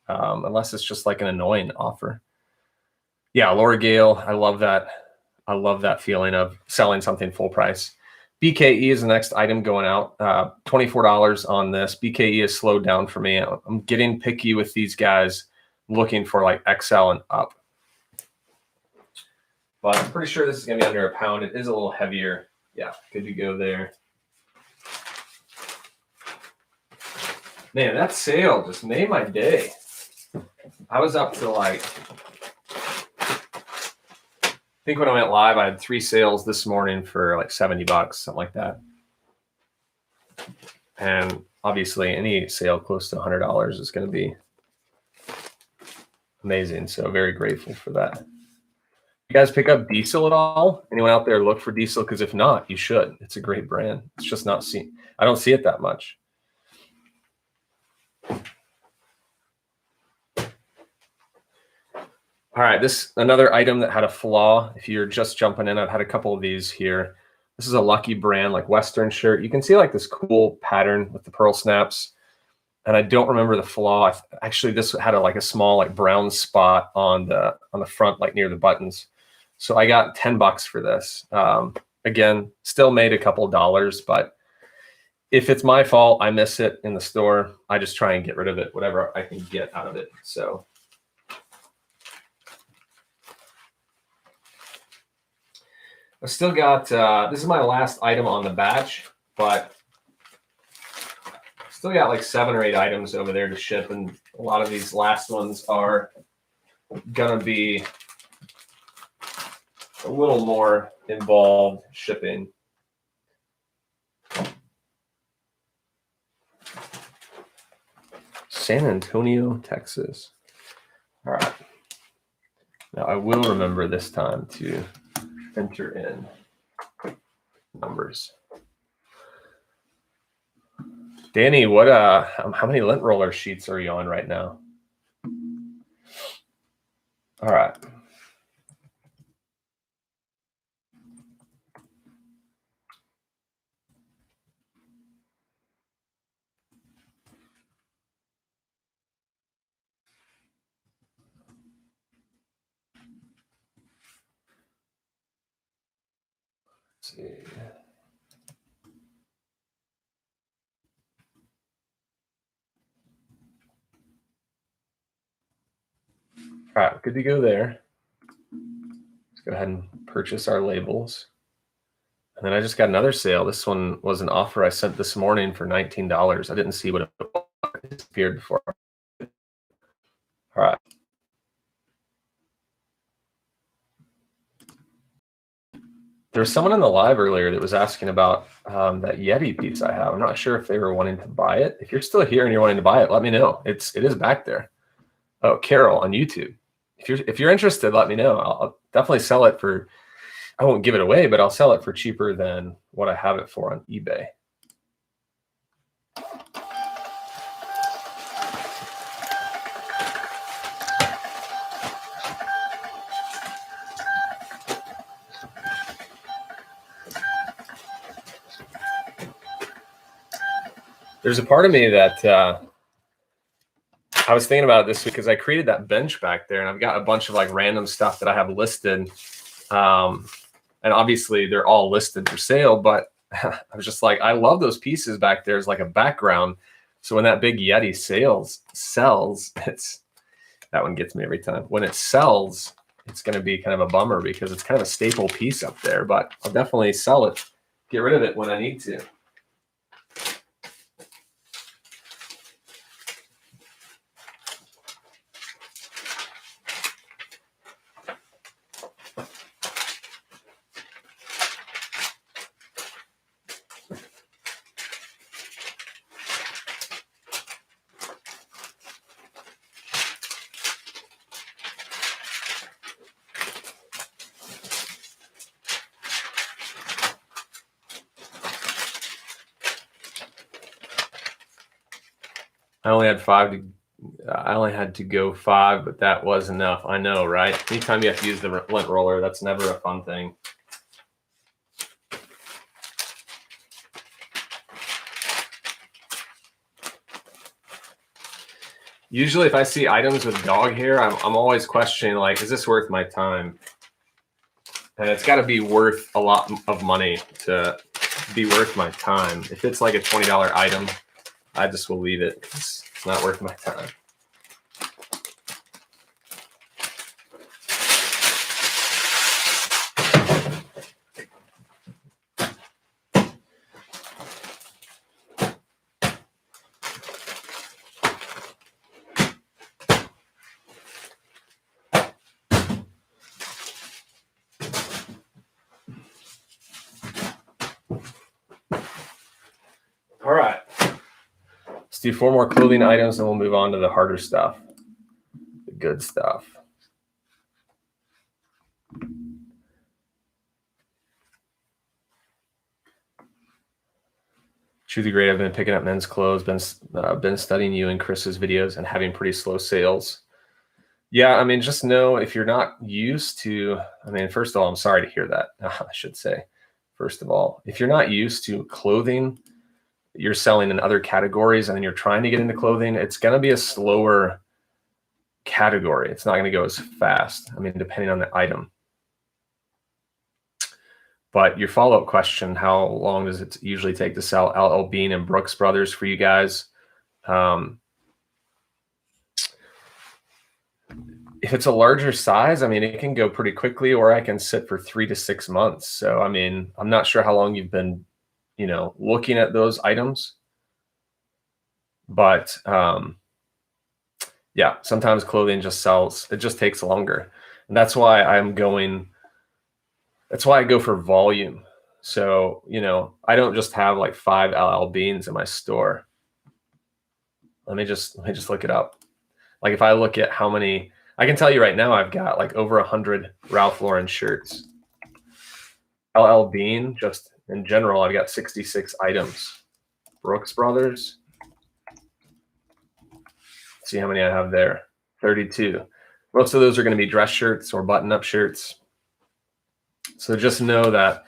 unless it's just like an annoying offer. Yeah, Laura Gale, I love that. I love that feeling of selling something full price. BKE is the next item going out. $24 on this. BKE has slowed down for me. I'm getting picky with these guys, looking for like XL and up. but I'm pretty sure this is going to be under a pound. It is a little heavier. Yeah, good to go there. Man, that sale just made my day. I was up to like, I think when I went live, I had 3 sales this morning for like $70, something like that. And obviously any sale close to $100 is going to be amazing. So very grateful for that. You guys pick up Diesel at all? Anyone out there look for Diesel? Because if not, you should. It's a great brand. It's just not seen. I don't see it that much. All right, this another item that had a flaw. If you're just jumping in, I've had a couple of these here. This is a Lucky brand, like Western shirt. You can see like this cool pattern with the pearl snaps. And I don't remember the flaw. Actually, this had like a small like brown spot on the front, like near the buttons. So I got $10 for this. Again, still made a couple dollars, but if it's my fault, I miss it in the store, I just try and get rid of it, whatever I can get out of it. So I've still got, this is my last item on the batch, but still got like 7 or 8 items over there to ship. And a lot of these last ones are gonna be a little more involved shipping. San Antonio, Texas. All right. Now I will remember this time to enter in numbers. Danny, what how many lint roller sheets are you on right now? All right. Let's see. All right, good to go there. Let's go ahead and purchase our labels. And then I just got another sale. This one was an offer I sent this morning for $19. I didn't see what it was. It disappeared before. All right. There was someone in the live earlier that was asking about that Yeti piece I have. I'm not sure if they were wanting to buy it. If you're still here and you're wanting to buy it, let me know. It is back there. Oh, Carol on YouTube. If you're interested, let me know. I'll definitely sell it for, I won't give it away, but I'll sell it for cheaper than what I have it for on eBay. There's a part of me that I was thinking about this week because I created that bench back there and I've got a bunch of like random stuff that I have listed. And obviously they're all listed for sale, but I was just like, I love those pieces back there as like a background. So when that big Yeti sells, that one gets me every time. When it sells, it's going to be kind of a bummer because it's kind of a staple piece up there, but I'll definitely sell it, get rid of it when I need to. I only had to go 5, but that was enough. I know, right? Anytime you have to use the lint roller, that's never a fun thing. Usually if I see items with dog hair, I'm always questioning, like, is this worth my time? And it's got to be worth a lot of money to be worth my time. If it's like a $20 item, I just will leave it. It's not worth my time. do 4 more clothing items, and we'll move on to the harder stuff, the good stuff. Truly great. I've been picking up men's clothes, been studying you and Chris's videos and having pretty slow sales. Yeah, I mean, just know if you're not used to, I mean, first of all, I'm sorry to hear that. I should say, first of all, if you're not used to clothing, you're selling in other categories and then you're trying to get into clothing, it's going to be a slower category. It's not going to go as fast. I mean, depending on the item. But your follow-up question, how long does it usually take to sell LL Bean and Brooks Brothers for you guys? If it's a larger size, I mean, it can go pretty quickly, or I can sit for 3 to 6 months. So, I mean, I'm not sure how long you've been, looking at those items. But yeah, sometimes clothing just sells. It just takes longer. And that's why I go for volume. So, I don't just have like 5 LL Beans in my store. Let me just look it up. Like if I look at how many, I can tell you right now, I've got like over 100 Ralph Lauren shirts. LL Bean, just in general, I've got 66 items. Brooks Brothers. Let's see how many I have there. 32. Most of those are going to be dress shirts or button-up shirts. So just know that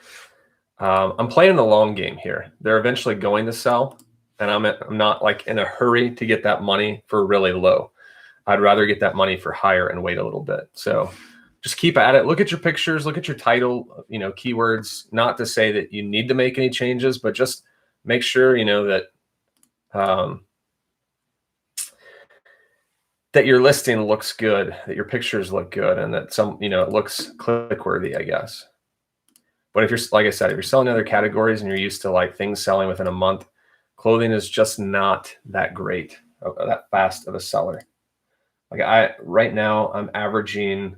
I'm playing the long game here. They're eventually going to sell, and I'm not like in a hurry to get that money for really low. I'd rather get that money for higher and wait a little bit. So just keep at it. Look at your pictures, look at your title, keywords, not to say that you need to make any changes, but just make sure, that that your listing looks good, that your pictures look good, and that it looks click worthy, I guess. But if you're, like I said, if you're selling other categories and you're used to like things selling within a month, clothing is just not that great, that fast of a seller. Like right now I'm averaging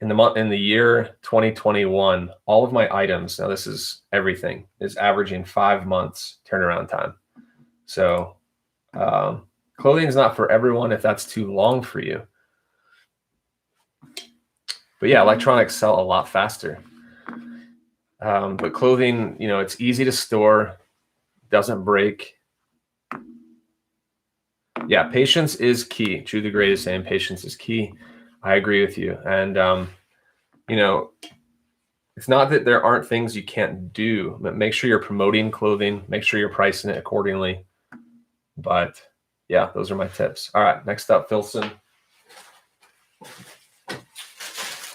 in the year 2021, all of my items, now this is everything, is averaging 5 months turnaround time. So clothing is not for everyone if that's too long for you. But yeah, electronics sell a lot faster. But clothing, it's easy to store, doesn't break. Yeah, patience is key. True the Great is saying patience is key. I agree with you. And, it's not that there aren't things you can't do, but make sure you're promoting clothing, make sure you're pricing it accordingly. But yeah, those are my tips. All right, next up, Philson.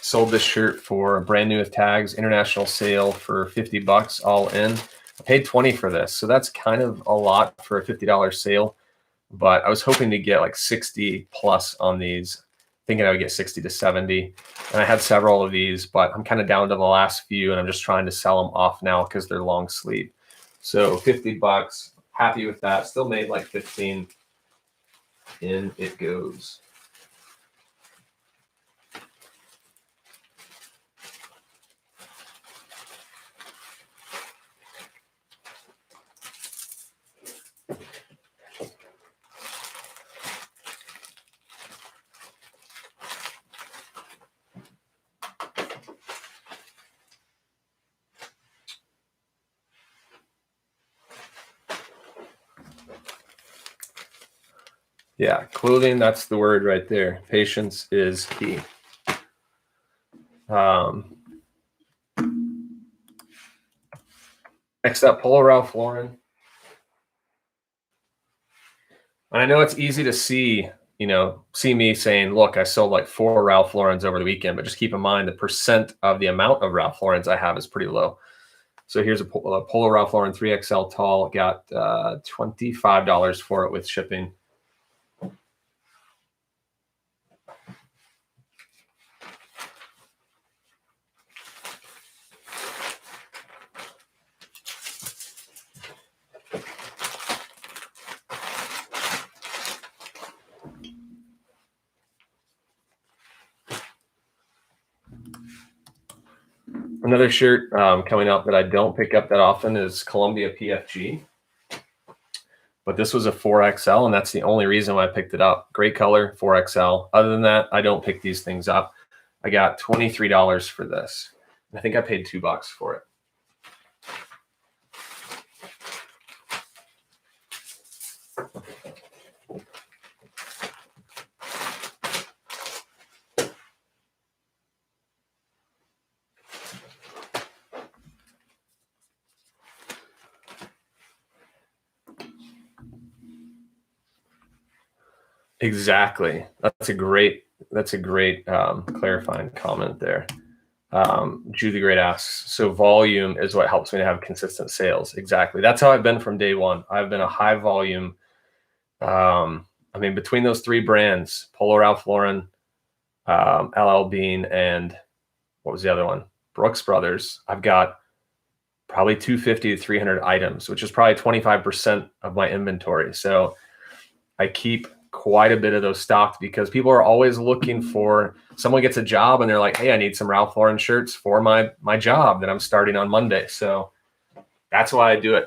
Sold this shirt for brand new with tags, international sale for $50 all in. I paid $20 for this. So that's kind of a lot for a $50 sale, but I was hoping to get like 60 plus on these, thinking I would get 60 to 70. And I had several of these, but I'm kind of down to the last few and I'm just trying to sell them off now because they're long sleeve. So $50, happy with that. Still made like 15. In it goes. Yeah, clothing, that's the word right there. Patience is key. Next up, Polo Ralph Lauren. And I know it's easy to see me saying, look, I sold like 4 Ralph Laurens over the weekend, but just keep in mind the percent of the amount of Ralph Laurens I have is pretty low. So here's a Polo Ralph Lauren 3XL tall, got $25 for it with shipping. Another shirt coming up that I don't pick up that often is Columbia PFG. but this was a 4XL, and that's the only reason why I picked it up. Great color, 4XL. Other than that, I don't pick these things up. I got $23 for this. I think I paid $2 for it. Exactly. That's a great clarifying comment there. Jude the Great asks, so volume is what helps me to have consistent sales. Exactly. That's how I've been from day one. I've been a high volume. I mean, between those three brands, Polo Ralph Lauren, LL Bean, and what was the other one? Brooks Brothers. I've got probably 250 to 300 items, which is probably 25% of my inventory. So I keep quite a bit of those stocked because people are always looking for, someone gets a job and they're like, hey, I need some Ralph Lauren shirts for my job that I'm starting on Monday. So that's why I do it.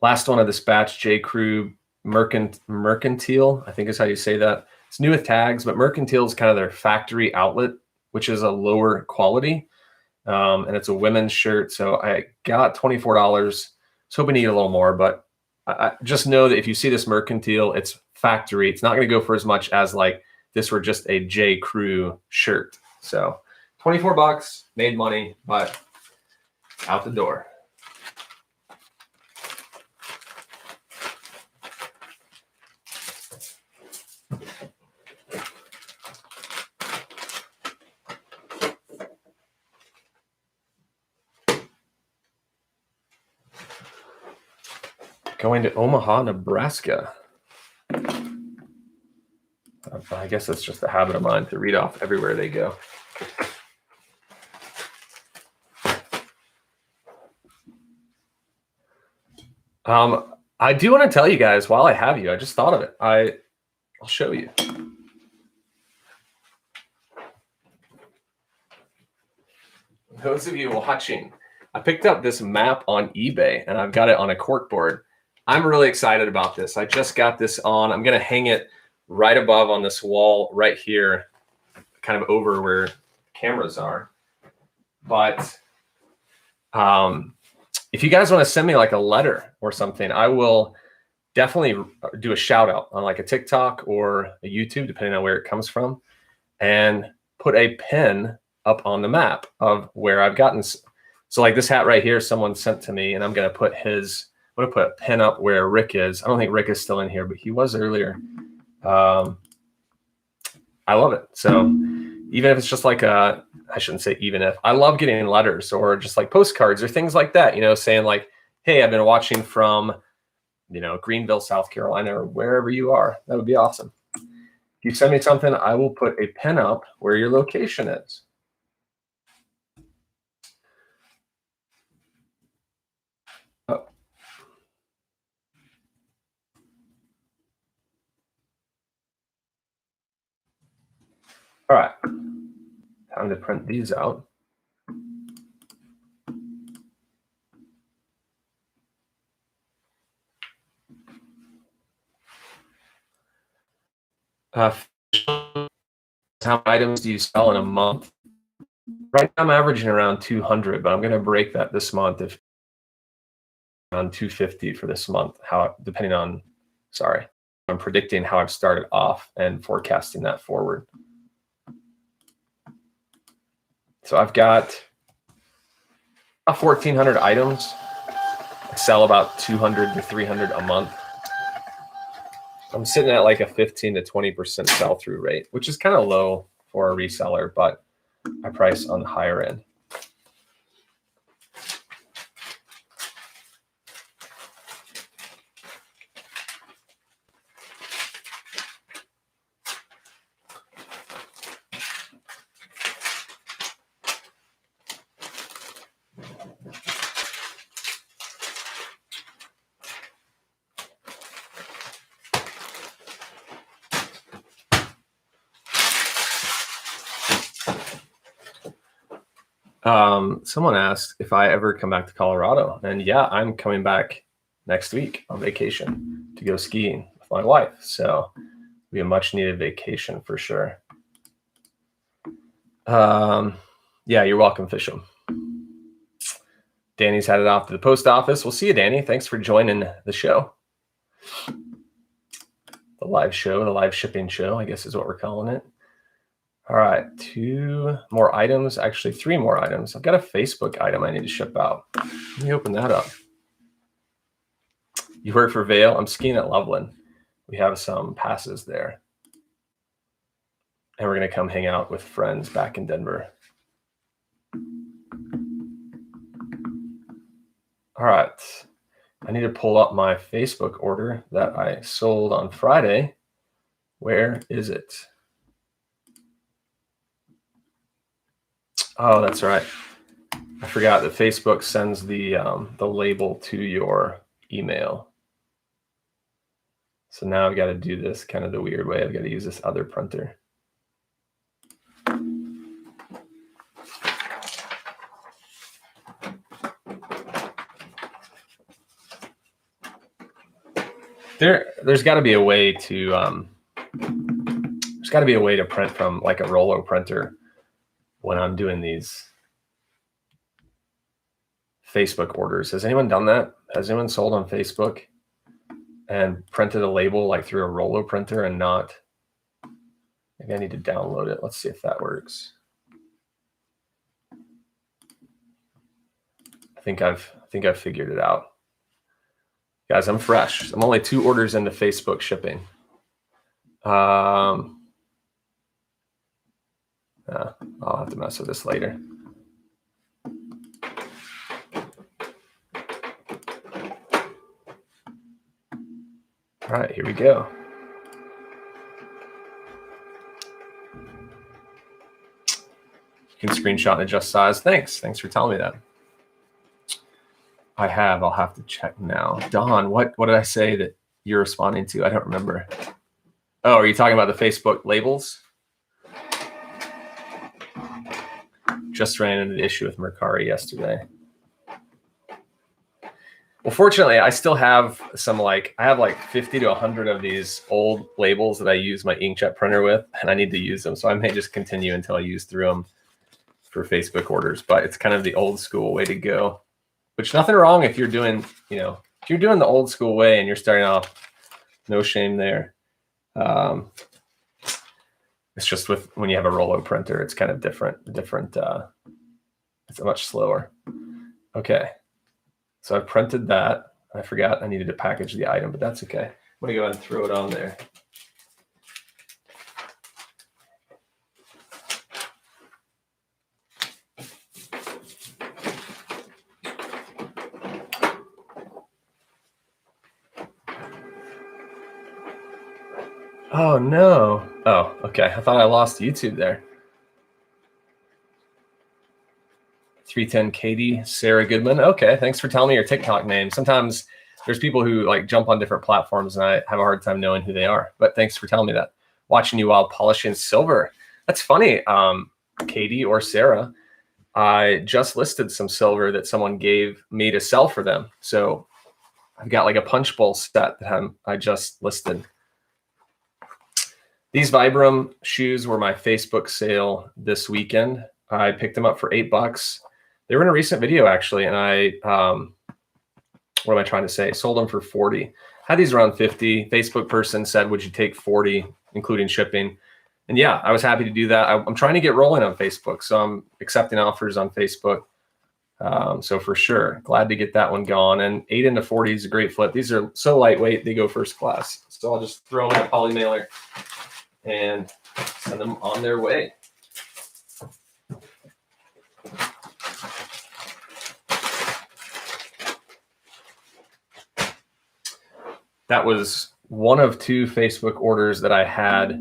Last one of this batch, J. Crew Mercantile, I think is how you say that. It's new with tags, but Mercantile is kind of their factory outlet, which is a lower quality. And it's a women's shirt. So I got $24. I was hoping to get a little more, but I just know that if you see this Mercantile, it's factory. It's not going to go for as much as like this were just a J. Crew shirt. So $24, made money, but out the door. Going to Omaha, Nebraska. I guess it's just a habit of mine to read off everywhere they go. I do want to tell you guys while I have you, I just thought of it. I'll show you. Those of you watching, I picked up this map on eBay and I've got it on a cork board. I'm really excited about this. I just got this on. I'm going to hang it right above on this wall right here, kind of over where cameras are. But if you guys want to send me like a letter or something, I will definitely do a shout out on like a TikTok or a YouTube, depending on where it comes from, and put a pin up on the map of where I've gotten. So like this hat right here, someone sent to me, and I'm going to put a pin up where Rick is. I don't think Rick is still in here, but he was earlier. I love it. So even if it's just like I shouldn't say even if, I love getting letters or just like postcards or things like that, saying like, hey, I've been watching from, Greenville, South Carolina, or wherever you are. That would be awesome. If you send me something, I will put a pin up where your location is. Oh. All right. Time to print these out. How many items do you sell in a month? Right now I'm averaging around 200, but I'm going to break that this month if around 250 for this month. I'm predicting how I've started off and forecasting that forward. So I've got 1,400 items. I sell about 200 to 300 a month. I'm sitting at like a 15 to 20% sell-through rate, which is kind of low for a reseller, but I price on the higher end. Someone asked if I ever come back to Colorado, and yeah, I'm coming back next week on vacation to go skiing with my wife. So it'll be a much needed vacation for sure. Yeah, you're welcome, Fisham. Danny's headed off to the post office. We'll see you, Danny. Thanks for joining the show. The live show, the live shipping show, I guess is what we're calling it. All right, 2 more items, actually 3 more items. I've got a Facebook item I need to ship out. Let me open that up. You work for Vail? I'm skiing at Loveland. We have some passes there. And we're going to come hang out with friends back in Denver. All right. I need to pull up my Facebook order that I sold on Friday. Where is it? Oh, that's right. I forgot that Facebook sends the label to your email. So now I've got to do this kind of the weird way. I've got to use this other printer. There's got to be a way to print from like a Rollo printer when I'm doing these Facebook orders. Has anyone done that? Has anyone sold on Facebook and printed a label like through a Rollo printer and not? Maybe I need to download it. Let's see if that works. I think I've figured it out. Guys, I'm fresh. I'm only 2 orders into Facebook shipping. I'll have to mess with this later. All right, here we go. You can screenshot and adjust size. Thanks for telling me that. I'll have to check now. Don, what did I say that you're responding to? I don't remember. Oh, are you talking about the Facebook labels? Just ran into the issue with Mercari yesterday. Well, fortunately, I still have some I have like 50 to 100 of these old labels that I use my inkjet printer with, and I need to use them. So I may just continue until I use through them for Facebook orders, but it's kind of the old school way to go. Which nothing wrong if you're doing, if you're doing the old school way and you're starting off, no shame there. It's just when you have a Rollo printer, it's kind of different. It's much slower. Okay. So I printed that. I forgot I needed to package the item, but that's okay. I'm going to go ahead and throw it on there. Oh, no. Oh, okay. I thought I lost YouTube there. 310 Katie, Sarah Goodman. Okay, thanks for telling me your TikTok name. Sometimes there's people who jump on different platforms and I have a hard time knowing who they are. But thanks for telling me that. Watching you while polishing silver. That's funny, Katie or Sarah. I just listed some silver that someone gave me to sell for them. So I've got like a punch bowl set that I just listed. These Vibram shoes were my Facebook sale this weekend. I picked them up for $8. They were in a recent video actually, and I, what am I trying to say? Sold them for 40. Had these around 50. Facebook person said, would you take 40, including shipping? And yeah, I was happy to do that. I'm trying to get rolling on Facebook, so I'm accepting offers on Facebook. So for sure, glad to get that one gone. And 8 into 40 is a great flip. These are so lightweight, they go first class. So I'll just throw them in a poly mailer and send them on their way. That was one of 2 Facebook orders that I had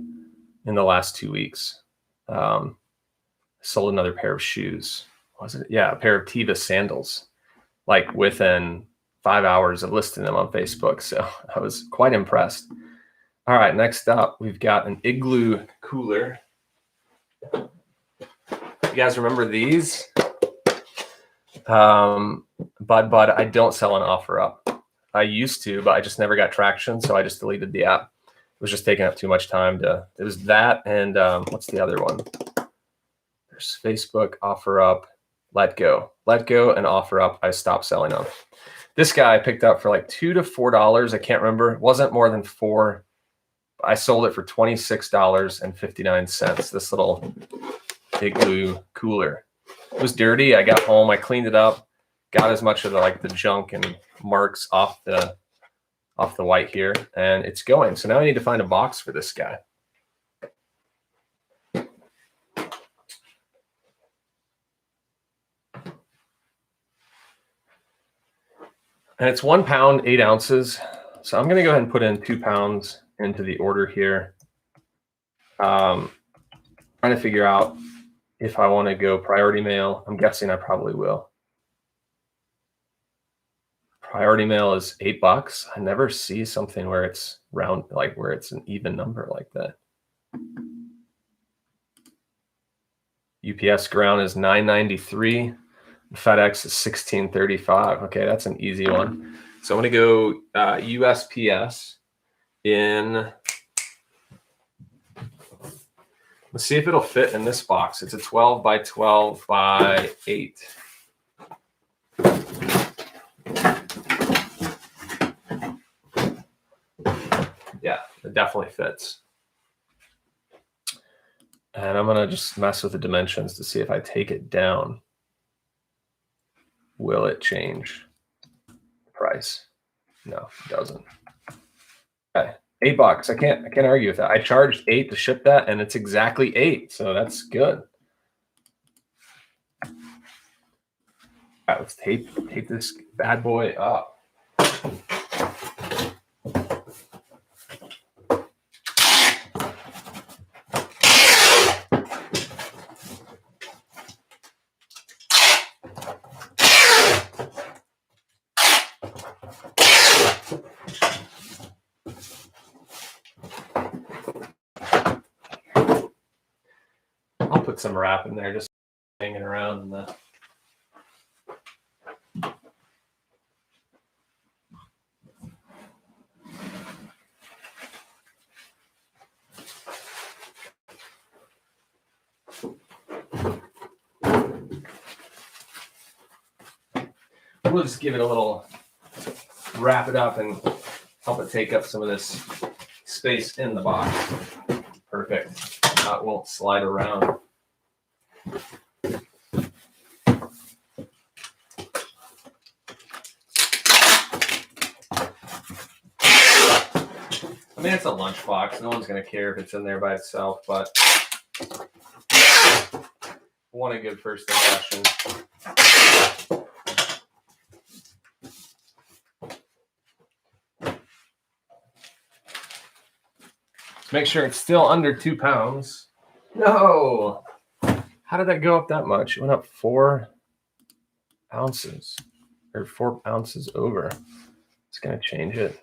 in the last 2 weeks. Sold another pair of shoes. Was it? Yeah, a pair of Teva sandals, like within 5 hours of listing them on Facebook. So I was quite impressed. All right, next up, we've got an Igloo cooler. You guys remember these? Bud, I don't sell an offer up. I used to, but I just never got traction, so I just deleted the app. It was just taking up too much time to. It was that, and what's the other one? There's Facebook, OfferUp, Let Go, and OfferUp. I stopped selling on. This guy I picked up for like $2 to $4. I can't remember. It wasn't more than $4. I sold it for $26.59. This little Igloo cooler. It was dirty. I got home, I cleaned it up, got as much of the junk and marks off the white here, and it's going. So now I need to find a box for this guy. And it's 1 pound, 8 ounces. So I'm going to go ahead and put in 2 pounds into the order here. Trying to figure out if I want to go priority mail. I'm guessing I probably will. Priority mail is $8. I never see something where it's round, like where it's an even number like that. UPS ground is $9.93. FedEx is $16.35. Okay, that's an easy one. So I'm going to go USPS in. Let's see if it'll fit in this box. It's a 12 by 12 by 8. Yeah, it definitely fits. And I'm going to just mess with the dimensions to see if I take it down. Will it change the price? No, it doesn't. Okay, $8. I can't argue with that. I charged $8 to ship that, and it's exactly $8, so that's good. All right, let's tape this bad boy up. I'll put some wrap in there, just hanging around in the. We'll just give it a little, wrap it up and help it take up some of this space in the box. Perfect. It won't slide around. I mean, it's a lunchbox. No one's going to care if it's in there by itself, but I want a good first impression. Make sure it's still under 2 pounds. No. How did that go up that much? It went up 4 ounces, or 4 ounces over. It's going to change it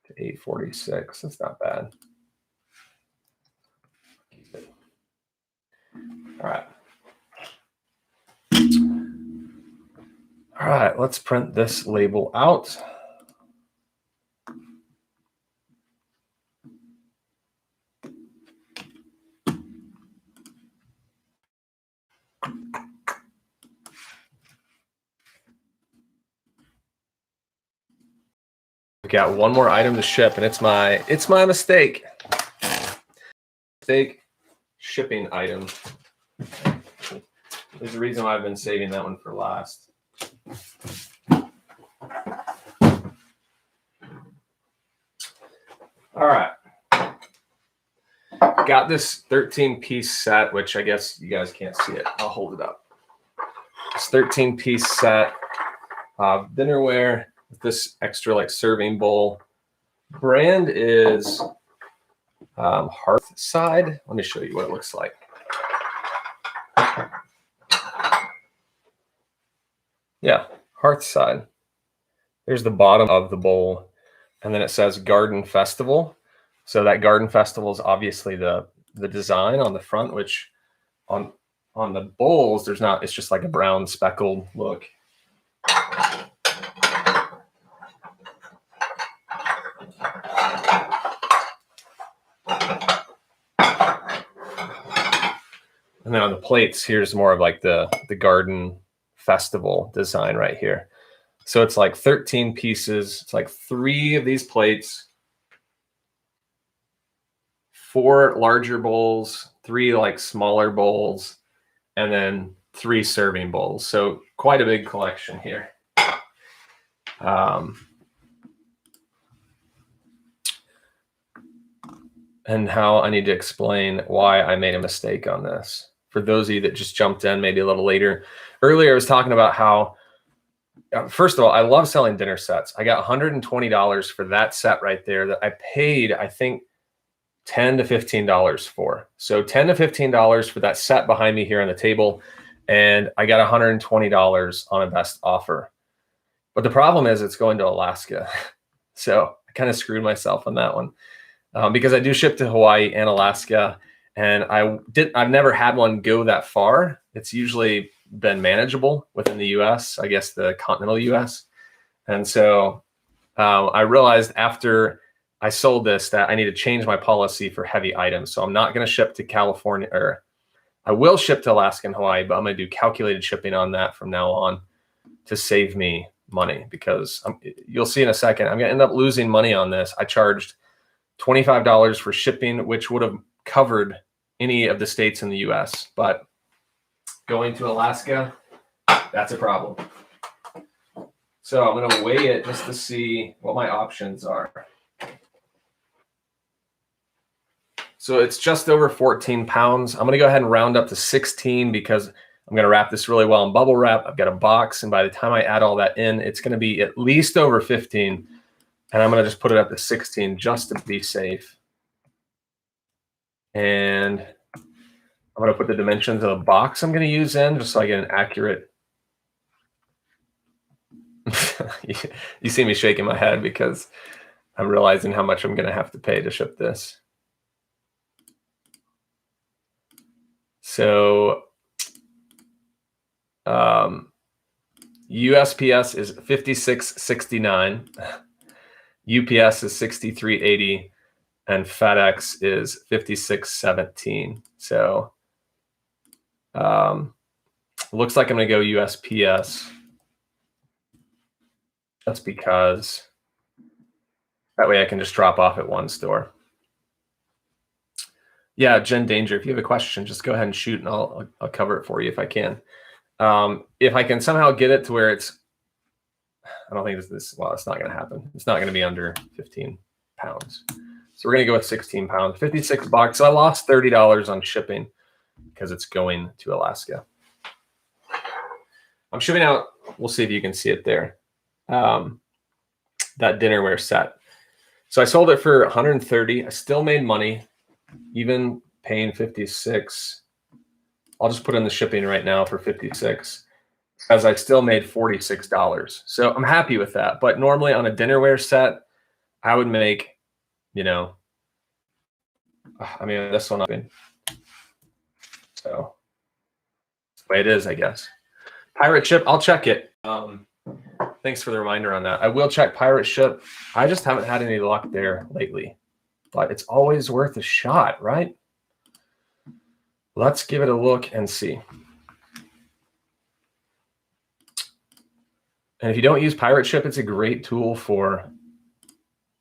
to 846. That's not bad. All right. All right, let's print this label out. We got one more item to ship, and it's my mistake. Shipping item. There's a reason why I've been saving that one for last. All right. Got this 13-piece set, which I guess you guys can't see it. I'll hold it up. This 13-piece set of dinnerware with this extra serving bowl. Brand is Hearthside. Let me show you what it looks like. Yeah, Hearthside. There's the bottom of the bowl, and then it says Garden Festival. So that Garden Festival is obviously the design on the front, which on the bowls there's not. It's just like a brown speckled look. And then on the plates, here's more of like the garden festival design right here. So it's like 13 pieces. It's like 3 of these plates, 4 larger bowls, 3 like smaller bowls, and then 3 serving bowls. So quite a big collection here. And how I need to explain why I made a mistake on this. For those of you that just jumped in maybe a little later. Earlier I was talking about how, first of all, I love selling dinner sets. I got $120 for that set right there that I paid, I think, $10 to $15 for. So $10 to $15 for that set behind me here on the table. And I got $120 on a best offer. But the problem is it's going to Alaska. So I kind of screwed myself on that one. Because I do ship to Hawaii and Alaska, and I've never had one go that far. It's usually been manageable within the US, I guess the continental US. And so I realized after I sold this that I need to change my policy for heavy items. So I'm not going to ship to California, or I will ship to Alaska and Hawaii, but I'm going to do calculated shipping on that from now on to save me money, because you'll see in a second, I'm going to end up losing money on this. I charged $25 for shipping, which would have covered any of the states in the US, but going to Alaska, that's a problem. So I'm going to weigh it just to see what my options are. So it's just over 14 pounds. I'm going to go ahead and round up to 16 because I'm going to wrap this really well in bubble wrap. I've got a box, and by the time I add all that in, it's going to be at least over 15. And I'm going to just put it up to 16 just to be safe. And I'm going to put the dimensions of the box I'm going to use in just so I get an accurate. You see me shaking my head because I'm realizing how much I'm going to have to pay to ship this. So USPS is $56.69. UPS is $63.80, and FedEx is $56.17. So looks like I'm going to go USPS. That's because that way I can just drop off at one store. Yeah, Jen Danger, if you have a question, just go ahead and shoot, and I'll cover it for you if I can. If I can somehow get it to where it's, I don't think well, it's not going to happen. It's not going to be under 15 pounds. So we're going to go with 16 pounds, $56. So I lost $30 on shipping because it's going to Alaska. I'm shipping out, we'll see if you can see it there, that dinnerware set. So I sold it for $130. I still made money, even paying $56. I'll just put in the shipping right now for $56. As I still made $46. So I'm happy with that. But normally on a dinnerware set, I would make, I mean, this one up in. So that's the way it is, I guess. Pirate Ship, I'll check it. Thanks for the reminder on that. I will check Pirate Ship. I just haven't had any luck there lately, but it's always worth a shot, right? Let's give it a look and see. And if you don't use Pirate Ship, it's a great tool for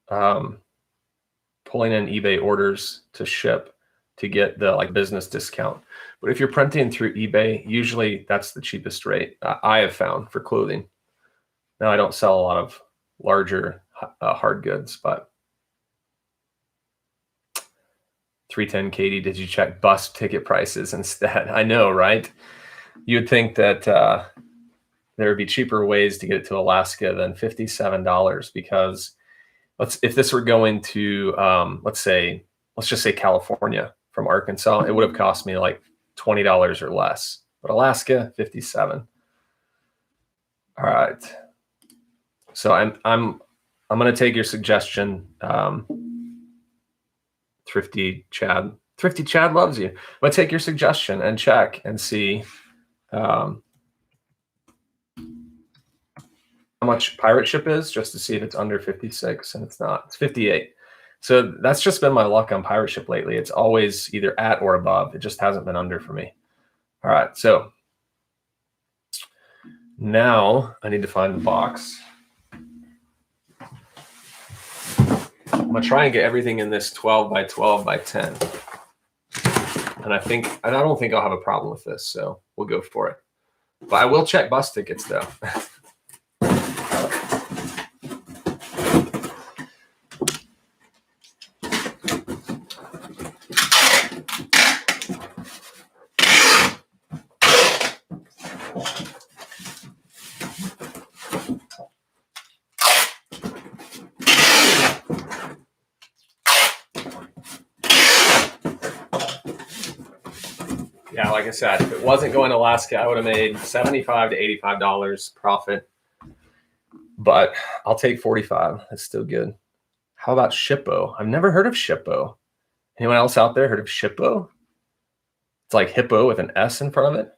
pulling in eBay orders to ship to get the business discount. But if you're printing through eBay, usually that's the cheapest rate I have found for clothing. Now, I don't sell a lot of larger hard goods, but 310 Katie, did you check bus ticket prices instead? I know, right? You would think that there would be cheaper ways to get it to Alaska than $57, because if this were going to let's just say California from Arkansas, it would have cost me like $20 or less. But Alaska, $57. All right. So I'm going to take your suggestion. Thrifty Chad loves you. But take your suggestion and check and see how much Pirate Ship is, just to see if it's under 56, and it's not. It's 58. So that's just been my luck on Pirate Ship lately. It's always either at or above. It just hasn't been under for me. All right, so now I need to find the box. I'm gonna try and get everything in this 12 by 12 by 10. And I don't think I'll have a problem with this, so we'll go for it. But I will check bus tickets though. Yeah, like I said, if it wasn't going to Alaska, I would have made $75 to $85 profit. But I'll take 45. That's still good. How about Shippo? I've never heard of Shippo. Anyone else out there heard of Shippo? It's like hippo with an S in front of it.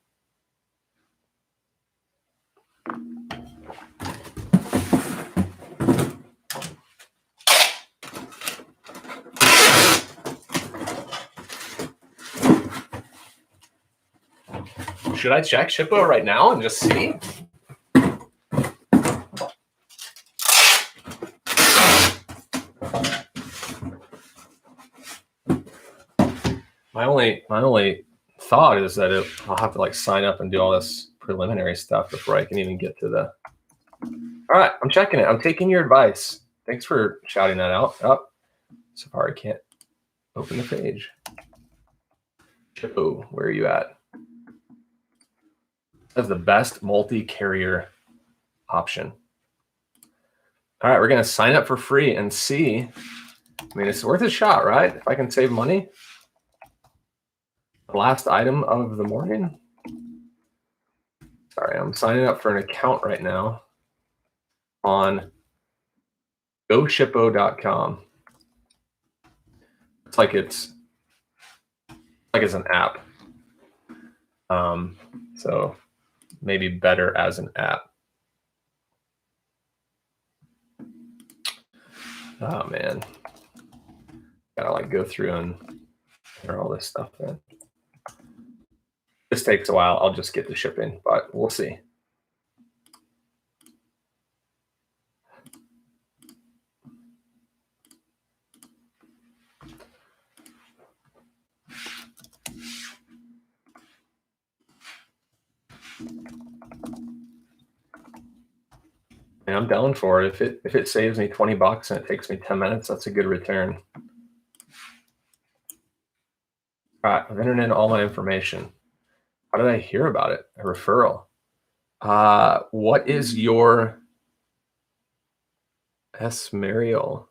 Should I check Shippo right now and just see? My only thought is that I'll have to like sign up and do all this preliminary stuff before I can even get to the. All right, I'm checking it. I'm taking your advice. Thanks for shouting that out. Oh, Safari can't open the page. Shippo, where are you at? That's the best multi-carrier option. All right, we're gonna sign up for free and see. I mean, it's worth a shot, right? If I can save money. Last item of the morning. Sorry, I'm signing up for an account right now on goshippo.com. It's like it's an app. So maybe better as an app. Oh man, gotta like go through and enter all this stuff in. This takes a while. I'll just get the shipping, but we'll see. And I'm down for it. If it saves me $20 and it takes me 10 minutes, that's a good return. All right, I've entered in all my information. How did I hear about it? A referral. What is your Smariel?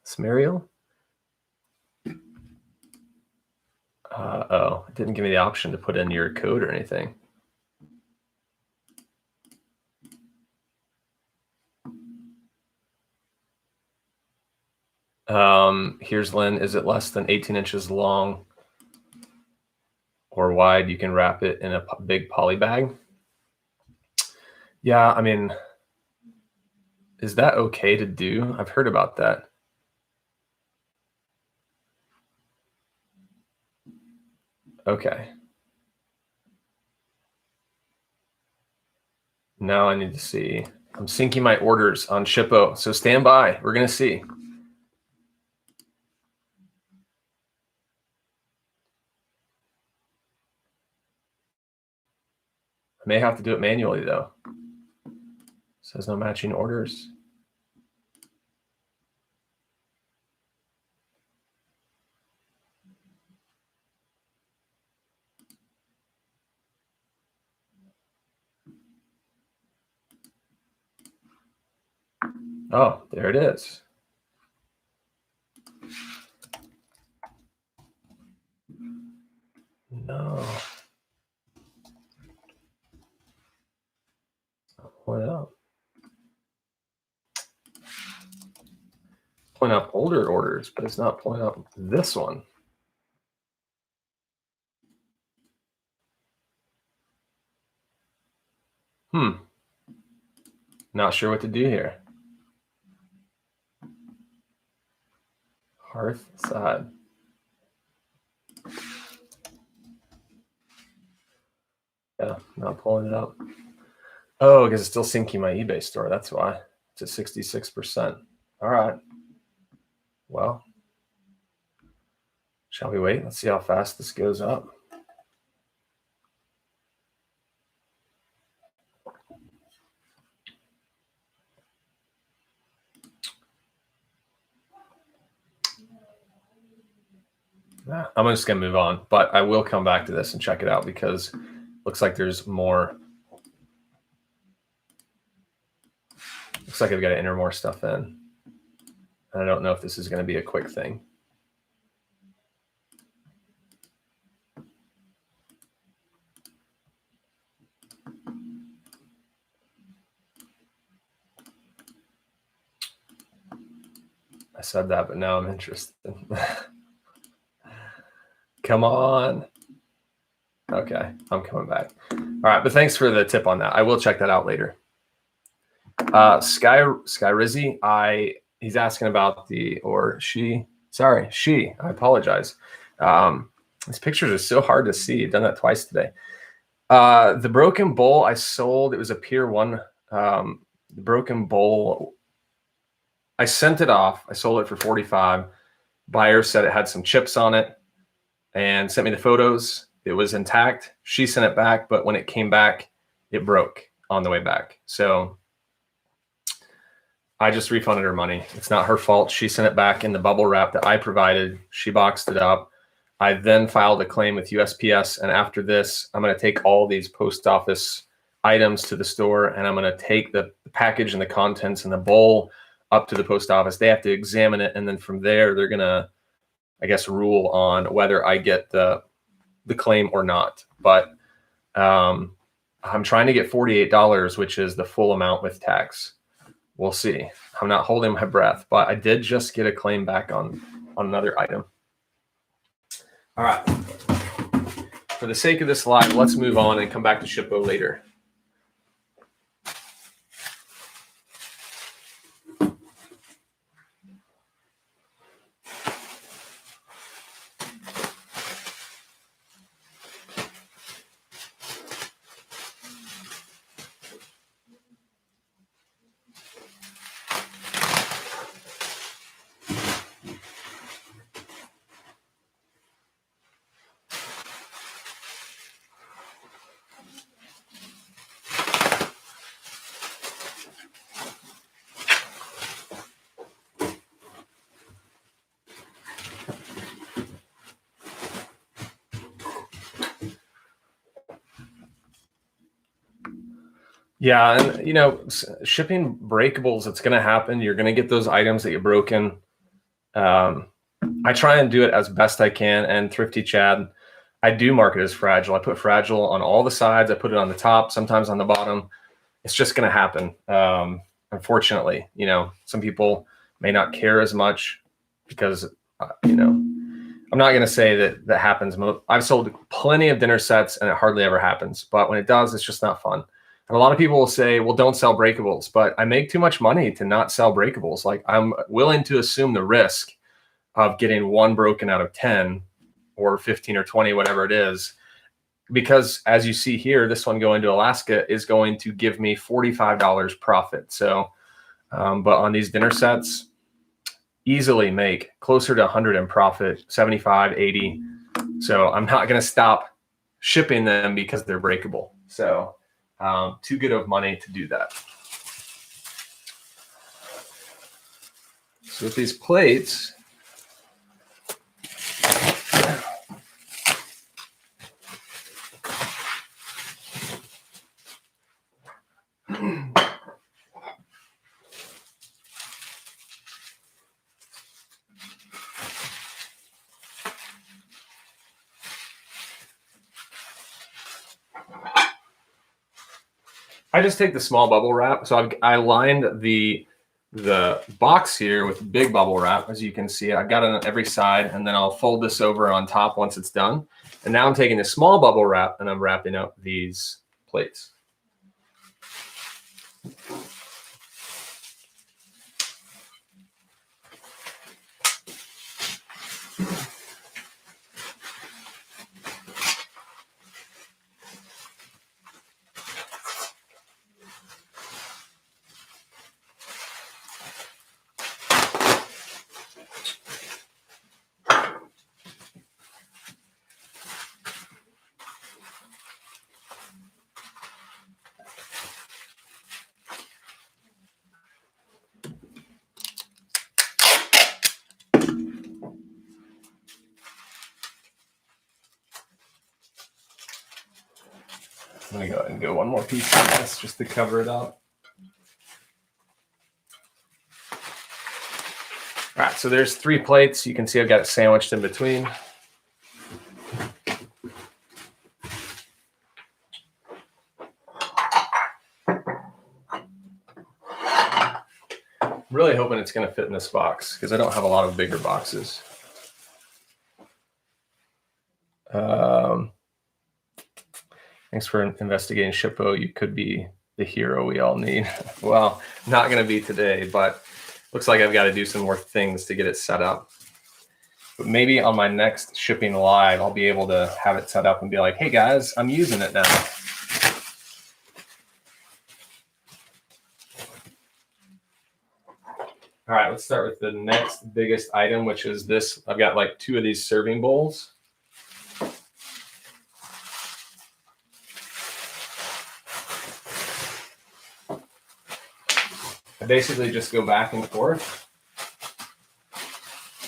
Oh, it didn't give me the option to put in your code or anything. Here's Lynn. Is it less than 18 inches long or wide? You can wrap it in a big poly bag. Yeah, I mean, is that okay to do? I've heard about that. Okay. Now I need to see. I'm syncing my orders on Shippo, so stand by. We're going to see. I may have to do it manually, though. It says no matching orders. Oh, there it is. No. Point out. Point up older orders, but it's not pulling up this one. Not sure what to do here. Hearth side. Yeah, not pulling it up. Oh, because it's still syncing my eBay store. That's why. It's at 66%. All right. Well, shall we wait? Let's see how fast this goes up. I'm just going to move on, but I will come back to this and check it out because it looks like there's more. Looks like I've got to enter more stuff in. And I don't know if this is going to be a quick thing. I said that, but now I'm interested. Come on. Okay, I'm coming back. All right, but thanks for the tip on that. I will check that out later. Sky Rizzy, he's asking about she. I apologize. These pictures are so hard to see. I've done that twice today. The broken bowl I sold. It was a Pier 1. The broken bowl. I sent it off. I sold it for $45. Buyer said it had some chips on it and sent me the photos. It was intact. She sent it back, but when it came back, it broke on the way back. So I just refunded her money. It's not her fault. She sent it back in the bubble wrap that I provided. She boxed it up. I then filed a claim with USPS. And after this, I'm going to take all these post office items to the store, and I'm going to take the package and the contents and the bowl up to the post office. They have to examine it. And then from there, they're going to, I guess, rule on whether I get the claim or not. But I'm trying to get $48, which is the full amount with tax. We'll see. I'm not holding my breath, but I did just get a claim back on another item. All right. For the sake of this live, let's move on and come back to Shippo later. Yeah, and shipping breakables, it's going to happen. You're going to get those items that get broken. I try and do it as best I can. And Thrifty Chad, I do mark it as fragile. I put fragile on all the sides. I put it on the top, sometimes on the bottom. It's just going to happen. Unfortunately, some people may not care as much because, I'm not going to say that happens. I've sold plenty of dinner sets and it hardly ever happens. But when it does, it's just not fun. And a lot of people will say, well, don't sell breakables. But I make too much money to not sell breakables. Like, I'm willing to assume the risk of getting one broken out of 10 or 15 or 20, whatever it is. Because as you see here, this one going to Alaska is going to give me $45 profit. So, but on these dinner sets, easily make closer to 100 in profit, 75, 80. So I'm not going to stop shipping them because they're breakable. So too good of money to do that. So with these plates, I just take the small bubble wrap. So I lined the box here with big bubble wrap. As you can see, I've got it on every side, and then I'll fold this over on top once it's done. And now I'm taking the small bubble wrap and I'm wrapping up these plates. I'm gonna go ahead and go one more piece on this just to cover it up. All right, so there's 3 plates. You can see I've got it sandwiched in between. Really hoping it's going to fit in this box because I don't have a lot of bigger boxes. Thanks for investigating Shippo. You could be the hero we all need. Well, not going to be today, but looks like I've got to do some more things to get it set up. But maybe on my next shipping live, I'll be able to have it set up and be like, hey guys, I'm using it now. All right, let's start with the next biggest item, which is this. I've got like 2 of these serving bowls. I basically just go back and forth.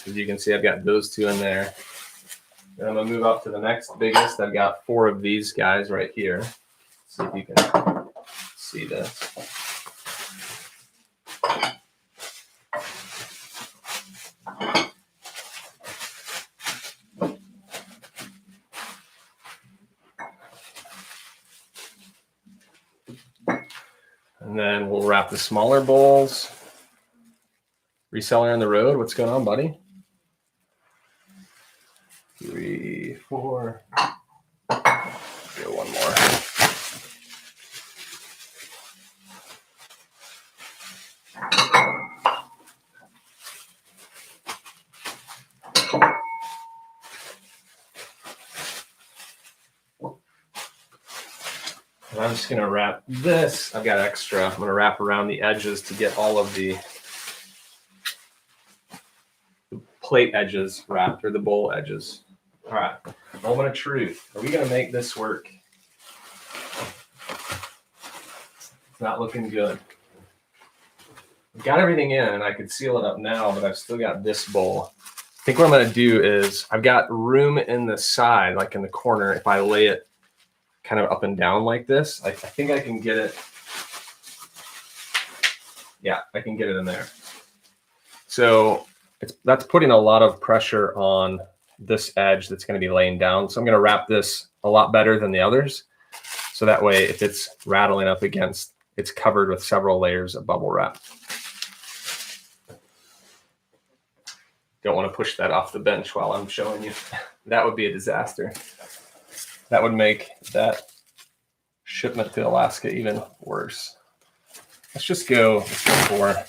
As you can see, I've got those 2 in there. Then I'm gonna move up to the next biggest. I've got 4 of these guys right here. See if you can see this. And then we'll wrap the smaller bowls. Reseller on the road. What's going on, buddy? 3, 4. Go one more. And I'm just going to wrap this. I've got extra. I'm going to wrap around the edges to get all of the plate edges wrapped, or the bowl edges. All right, moment of truth. Are we going to make this work? It's not looking good. I've got everything in and I could seal it up now, but I've still got this bowl. I think what I'm going to do is I've got room in the side, like in the corner. If I lay it kind of up and down like this, I think I can get it. Yeah, I can get it in there. So that's putting a lot of pressure on this edge that's going to be laying down. So I'm going to wrap this a lot better than the others. So that way, if it's rattling up against, it's covered with several layers of bubble wrap. Don't want to push that off the bench while I'm showing you. That would be a disaster. That would make that shipment to Alaska even worse. Let's just go 4.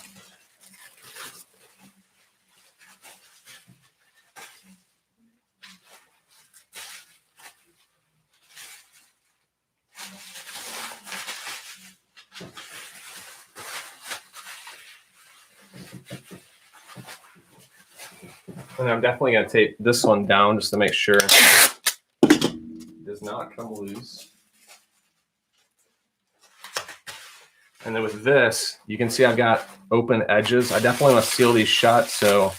And I'm definitely going to tape this one down just to make sure it does not come loose. And then with this, you can see I've got open edges. I definitely want to seal these shut so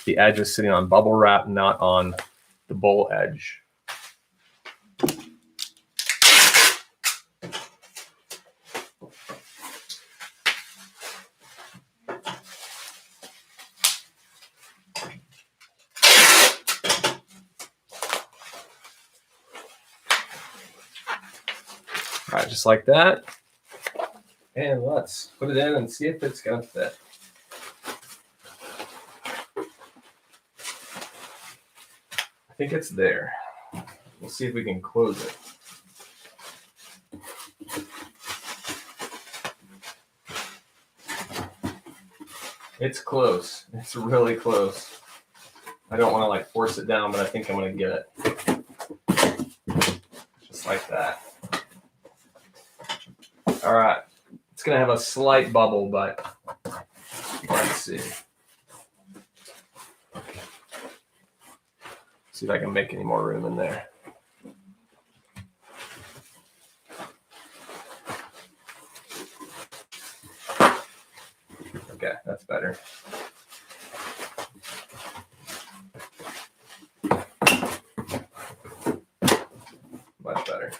the edge is sitting on bubble wrap, not on the bowl edge. All right, just like that. And let's put it in and see if it's going to fit. I think it's there. We'll see if we can close it. It's close. It's really close. I don't want to like force it down, but I think I'm going to get it. Just like that. All right. It's going to have a slight bubble, but let's see. See if I can make any more room in there. Okay, that's better. Much better.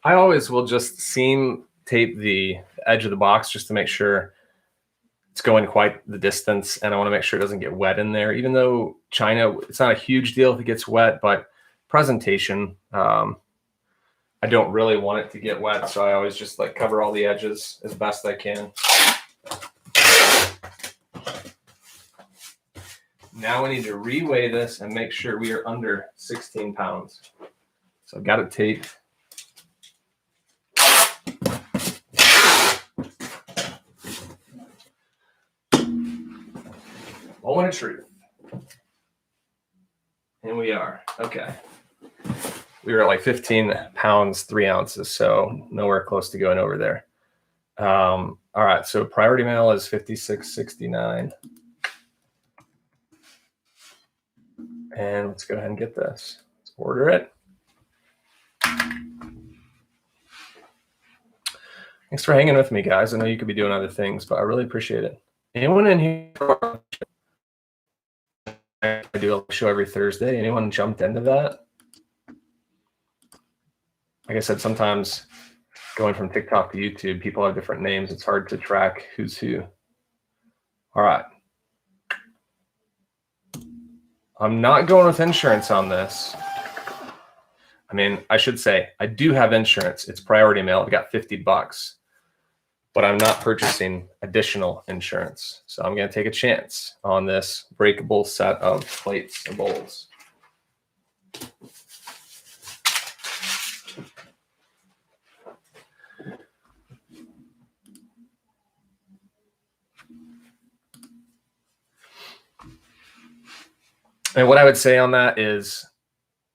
I always will just seam tape the edge of the box just to make sure it's going quite the distance, and I want to make sure it doesn't get wet in there. Even though China, it's not a huge deal if it gets wet, but presentation, I don't really want it to get wet, so I always just like cover all the edges as best I can. Now we need to reweigh this and make sure we are under 16 pounds. So I've got it taped. Moment of truth. And we are. Okay. We were at like 15 pounds, 3 ounces. So nowhere close to going over there. All right. So priority mail is 56.69. And let's go ahead and get this. Let's order it. Thanks for hanging with me, guys. I know you could be doing other things, but I really appreciate it. Anyone in here? I do a show every Thursday. Anyone jumped into that? Like I said, sometimes going from TikTok to YouTube, people have different names. It's hard to track who's who. All right. I'm not going with insurance on this. I mean, I should say I do have insurance. It's priority mail. I've got $50, but I'm not purchasing additional insurance. So I'm going to take a chance on this breakable set of plates and bowls. And what I would say on that is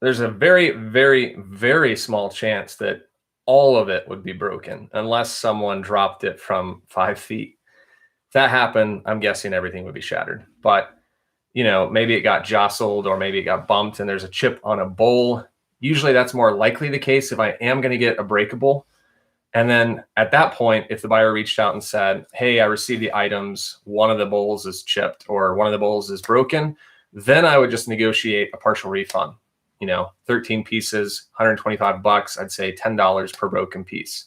there's a very, very, very small chance that all of it would be broken unless someone dropped it from 5 feet. If that happened, I'm guessing everything would be shattered. But, you know, maybe it got jostled or maybe it got bumped and there's a chip on a bowl. Usually that's more likely the case if I am going to get a breakable. And then at that point, if the buyer reached out and said, hey, I received the items, one of the bowls is chipped or one of the bowls is broken, then I would just negotiate a partial refund. You know, 13 pieces, $125. I'd say $10 per broken piece.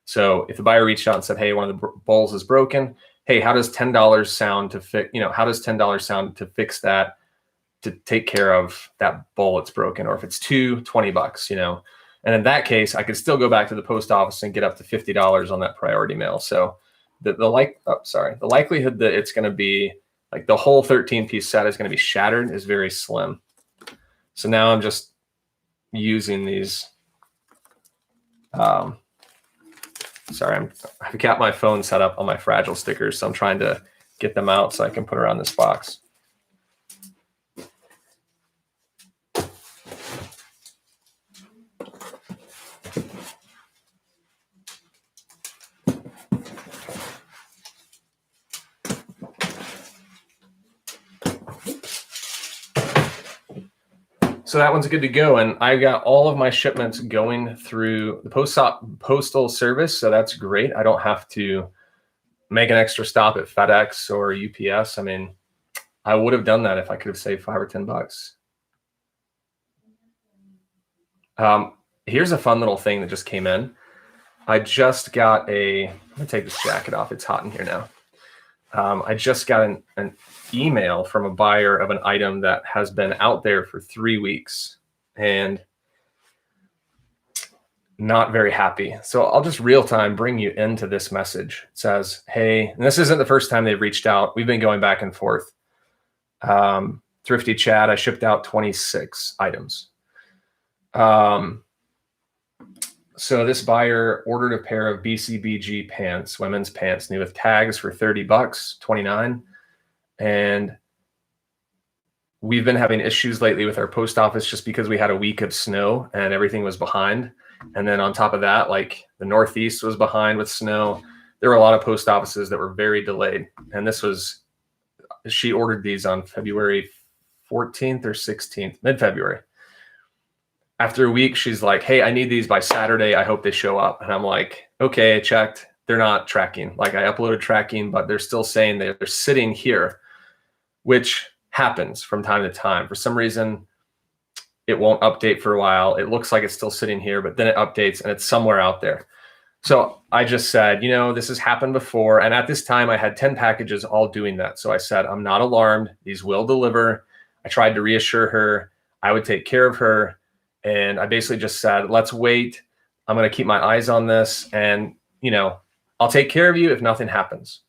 So if the buyer reached out and said, hey, one of the bowls is broken, hey, how does $10 sound to fix, you know, how does $10 sound to fix that, to take care of that bowl that's broken? Or if it's $20, you know, and in that case, I could still go back to the post office and get up to $50 on that priority mail. So the likelihood that it's going to be like the whole 13-piece set is going to be shattered is very slim. So now I'm just using these. I've got my phone set up on my fragile stickers, so I'm trying to get them out so I can put around this box. So that one's good to go. And I've got all of my shipments going through the postal service. So that's great. I don't have to make an extra stop at FedEx or UPS. I mean, I would have done that if I could have saved $5 or $10. Here's a fun little thing that just came in. I just got I'm gonna take this jacket off. It's hot in here now. I just got an email from a buyer of an item that has been out there for 3 weeks and not very happy. So I'll just real time bring you into this message. It says, hey, and this isn't the first time they've reached out. We've been going back and forth. Thrifty Chad, I shipped out 26 items. So this buyer ordered a pair of BCBG pants, women's pants, new with tags for $30, $29. And we've been having issues lately with our post office just because we had a week of snow and everything was behind. And then on top of that, like the Northeast was behind with snow. There were a lot of post offices that were very delayed. And she ordered these on February 14th or 16th, mid-February. After a week, she's like, hey, I need these by Saturday. I hope they show up. And I'm like, okay, I checked. They're not tracking. Like I uploaded tracking, but they're still saying they're sitting here, which happens from time to time. For some reason, it won't update for a while. It looks like it's still sitting here, but then it updates and it's somewhere out there. So I just said, this has happened before. And at this time, I had 10 packages all doing that. So I said, I'm not alarmed. These will deliver. I tried to reassure her I would take care of her. And I basically just said, let's wait. I'm going to keep my eyes on this. And, I'll take care of you if nothing happens.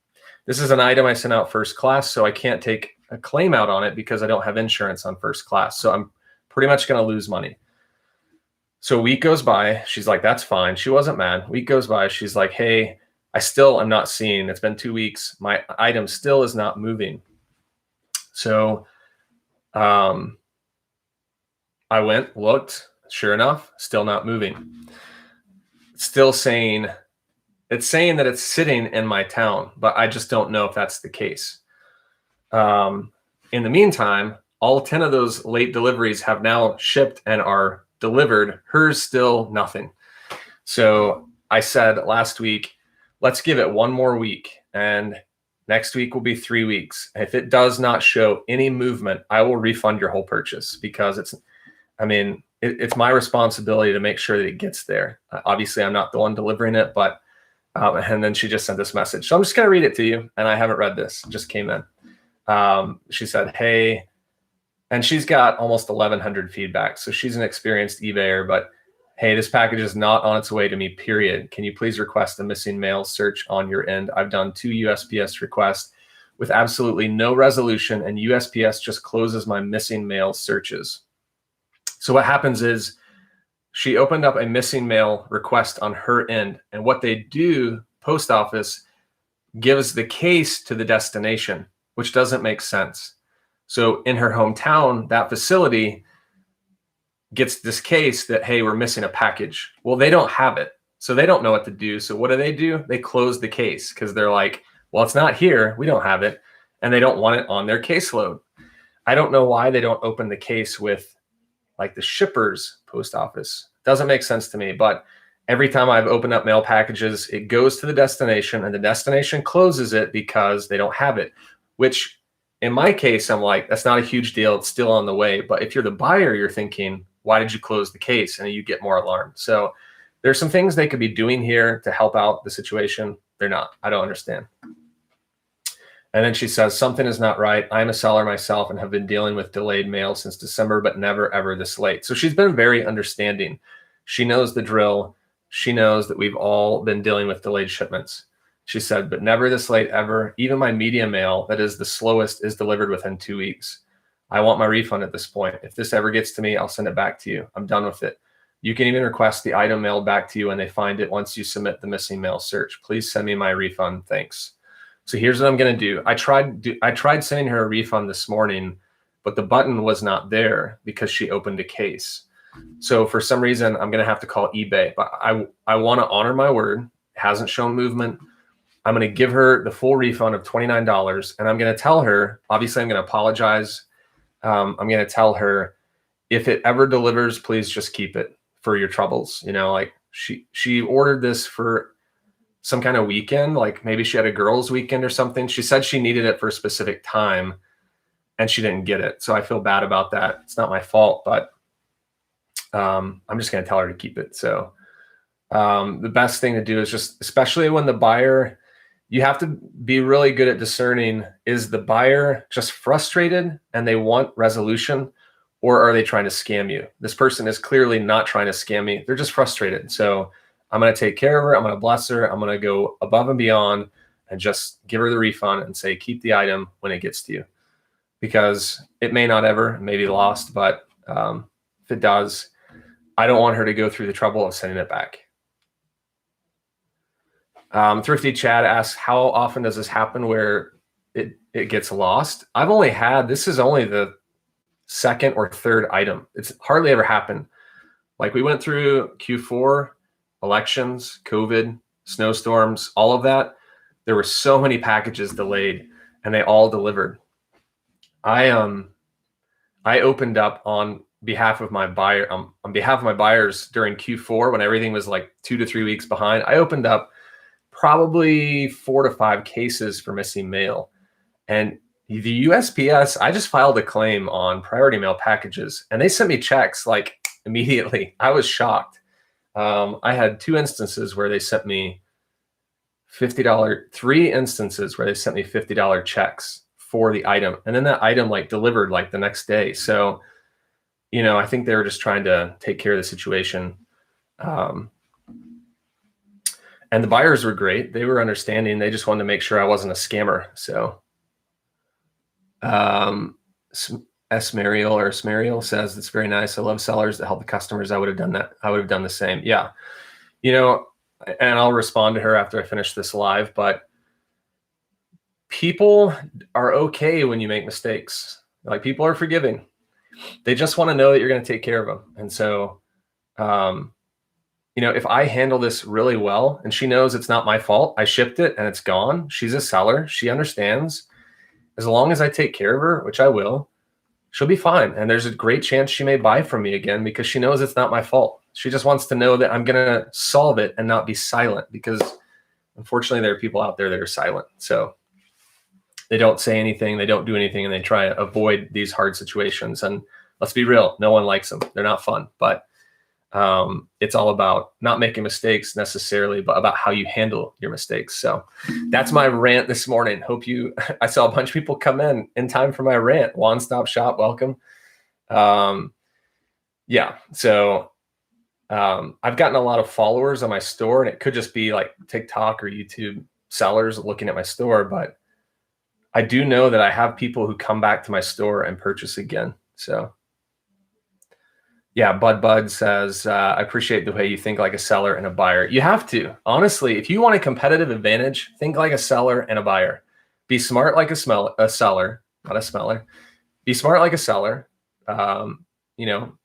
This is an item I sent out first class, so I can't take a claim out on it because I don't have insurance on first class. So I'm pretty much going to lose money. So a week goes by. She's like, that's fine. She wasn't mad. Week goes by. She's like, hey, I still am not seeing. It's been 2 weeks. My item still is not moving. So I went, looked, sure enough, still not moving. Still saying, it's saying that it's sitting in my town, but I just don't know if that's the case. In the meantime, all 10 of those late deliveries have now shipped and are delivered. Hers still nothing. So I said last week, let's give it one more week, and next week will be 3 weeks. If it does not show any movement, I will refund your whole purchase, because it's my responsibility to make sure that it gets there. Obviously, I'm not the one delivering it, but and then she just sent this message. So I'm just going to read it to you, and I haven't read this. It just came in. She said, hey, and she's got almost 1,100 feedback. So she's an experienced eBayer, but hey, this package is not on its way to me, period. Can you please request a missing mail search on your end? I've done 2 USPS requests with absolutely no resolution, and USPS just closes my missing mail searches. So what happens is she opened up a missing mail request on her end. And what they do, post office gives the case to the destination, which doesn't make sense. So in her hometown, that facility gets this case that, hey, we're missing a package. Well, they don't have it. So they don't know what to do. So what do? They close the case because they're like, well, it's not here. We don't have it. And they don't want it on their caseload. I don't know why they don't open the case with like the shipper's post office. Doesn't make sense to me. But every time I've opened up mail packages, it goes to the destination and the destination closes it because they don't have it, which in my case, I'm like, that's not a huge deal. It's still on the way. But if you're the buyer, you're thinking, why did you close the case? And you get more alarmed. So there's some things they could be doing here to help out the situation. They're not. I don't understand. And then she says, something is not right. I'm a seller myself and have been dealing with delayed mail since December, but never, ever this late. So she's been very understanding. She knows the drill. She knows that we've all been dealing with delayed shipments. She said, but never this late ever. Even my media mail, that is the slowest, is delivered within 2 weeks. I want my refund at this point. If this ever gets to me, I'll send it back to you. I'm done with it. You can even request the item mailed back to you when they find it once you submit the missing mail search. Please send me my refund. Thanks. So here's what I'm going to do. I tried sending her a refund this morning, but the button was not there because she opened a case. So for some reason, I'm going to have to call eBay. But I want to honor my word. It hasn't shown movement. I'm going to give her the full refund of $29, and I'm going to tell her, obviously I'm going to apologize. I'm going to tell her, if it ever delivers, please just keep it for your troubles. Like she ordered this for some kind of weekend, like maybe she had a girls' weekend or something. She said she needed it for a specific time and she didn't get it. So I feel bad about that. It's not my fault, but I'm just going to tell her to keep it. So the best thing to do is just, especially when the buyer, you have to be really good at discerning, is the buyer just frustrated and they want resolution, or are they trying to scam you? This person is clearly not trying to scam me. They're just frustrated. So I'm going to take care of her. I'm going to bless her. I'm going to go above and beyond and just give her the refund and say, keep the item when it gets to you, because it may not ever, it may be lost. But if it does, I don't want her to go through the trouble of sending it back. Thrifty Chad asks, how often does this happen where it gets lost? This is only the second or third item. It's hardly ever happened. Like we went through Q4, elections, COVID, snowstorms, all of that. There were so many packages delayed and they all delivered. I opened up on behalf of my buyer, on behalf of my buyers during Q4, when everything was like 2 to 3 weeks behind. I opened up probably 4 to 5 cases for missing mail. And The USPS, I just filed a claim on priority mail packages and they sent me checks like immediately. I was shocked. I had 2 instances where they sent me $50, 3 instances where they sent me $50 checks for the item. And then that item like delivered like the next day. So, I think they were just trying to take care of the situation. And the buyers were great. They were understanding. They just wanted to make sure I wasn't a scammer. So, Smariel says, it's very nice. I love sellers that help the customers. I would have done that. I would have done the same. Yeah. And I'll respond to her after I finish this live, but people are okay when you make mistakes. Like, people are forgiving. They just want to know that you're going to take care of them. And so, if I handle this really well and she knows it's not my fault, I shipped it and it's gone. She's a seller. She understands. As long as I take care of her, which I will, she'll be fine. And there's a great chance she may buy from me again because she knows it's not my fault. She just wants to know that I'm going to solve it and not be silent, because unfortunately there are people out there that are silent. So they don't say anything, they don't do anything, and they try to avoid these hard situations. And let's be real, no one likes them. They're not fun, but it's all about not making mistakes necessarily, but about how you handle your mistakes. So that's my rant this morning. I saw a bunch of people come in time for my rant. One Stop Shop, welcome. Yeah. So I've gotten a lot of followers on my store, and it could just be like TikTok or YouTube sellers looking at my store, but I do know that I have people who come back to my store and purchase again. So yeah, Bud says, I appreciate the way you think like a seller and a buyer. You have to. Honestly, if you want a competitive advantage, think like a seller and a buyer. Be smart like a seller, not a smeller. Be smart like a seller.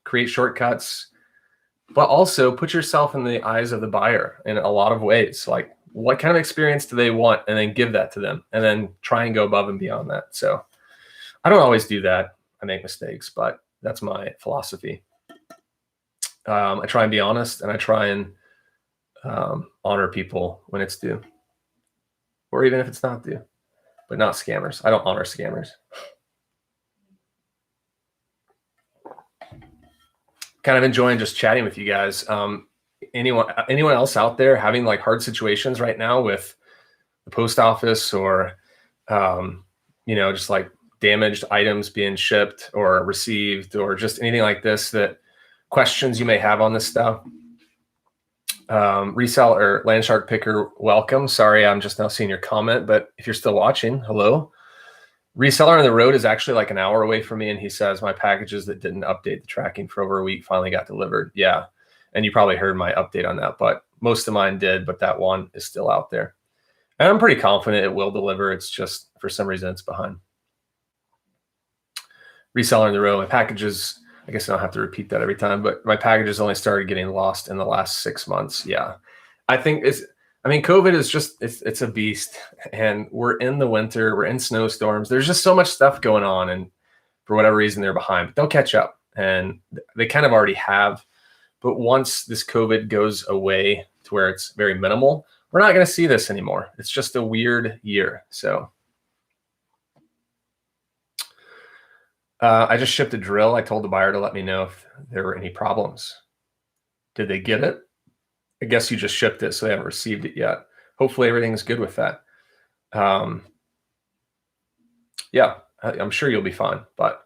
Create shortcuts, but also put yourself in the eyes of the buyer in a lot of ways. Like, what kind of experience do they want? And then give that to them, and then try and go above and beyond that. So I don't always do that. I make mistakes, but that's my philosophy. I try and be honest, and I try and honor people when it's due, or even if it's not due, but not scammers. I don't honor scammers. Kind of enjoying just chatting with you guys. Anyone else out there having like hard situations right now with the post office, or just like damaged items being shipped or received, or just anything like this, that questions you may have on this stuff? Reseller, Landshark Picker, welcome. Sorry, I'm just now seeing your comment, but if you're still watching, hello. Reseller on the road is actually like an hour away from me, and he says my packages that didn't update the tracking for over a week finally got delivered. Yeah, and you probably heard my update on that, but most of mine did, but that one is still out there. And I'm pretty confident it will deliver. It's just, for some reason, it's behind. Reseller on the road, my packages, I guess I don't have to repeat that every time, but my packages only started getting lost in the last 6 months. Yeah. I think COVID is just, it's a beast, and we're in the winter, we're in snowstorms. There's just so much stuff going on, and for whatever reason they're behind, but they'll catch up, and they kind of already have. But once this COVID goes away to where it's very minimal, we're not going to see this anymore. It's just a weird year. So I just shipped a drill. I told the buyer to let me know if there were any problems. Did they get it? I guess you just shipped it, so they haven't received it yet. Hopefully everything's good with that. Yeah, I'm sure you'll be fine, but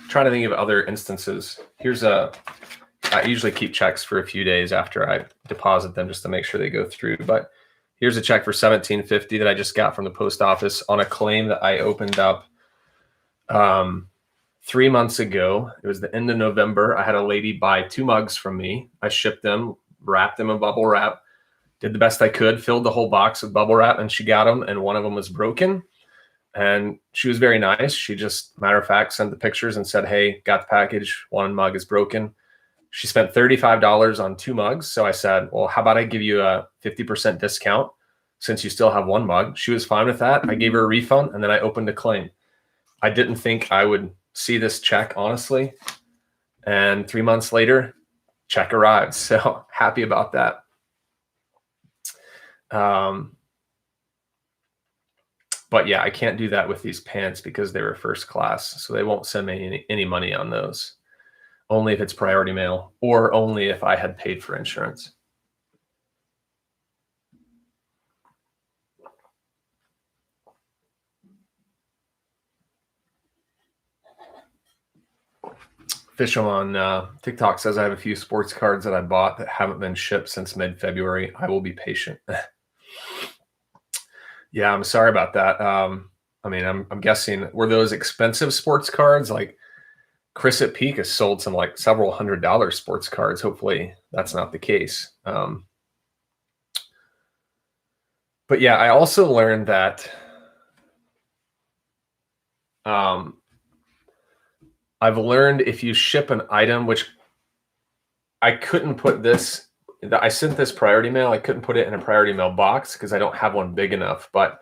trying to think of other instances. I usually keep checks for a few days after I deposit them just to make sure they go through, but here's a check for $17.50 that I just got from the post office on a claim that I opened up 3 months ago. It was the end of November. I had a lady buy 2 mugs from me. I shipped them, wrapped them in bubble wrap, did the best I could, filled the whole box with bubble wrap, and she got them, and one of them was broken. And she was very nice. She just, matter of fact, sent the pictures and said, hey, got the package, one mug is broken. She spent $35 on 2 mugs. So I said, well, how about I give you a 50% discount since you still have 1 mug? She was fine with that. I gave her a refund, and then I opened a claim. I didn't think I would see this check, honestly. And 3 months later, check arrived. So happy about that. But yeah, I can't do that with these pants because they were first class. So they won't send me any money on those. Only if it's priority mail or only if I had paid for insurance. Fishel on TikTok says I have a few sports cards that I bought that haven't been shipped since mid-February. I will be patient. Yeah, I'm sorry about that. I mean, I'm guessing, were those expensive sports cards? Like Chris at Peak has sold some like several $100 sports cards. Hopefully that's not the case. But yeah, I also learned that I've learned if you ship an item, which I couldn't put this, I sent this priority mail. I couldn't put it in a priority mail box because I don't have one big enough. But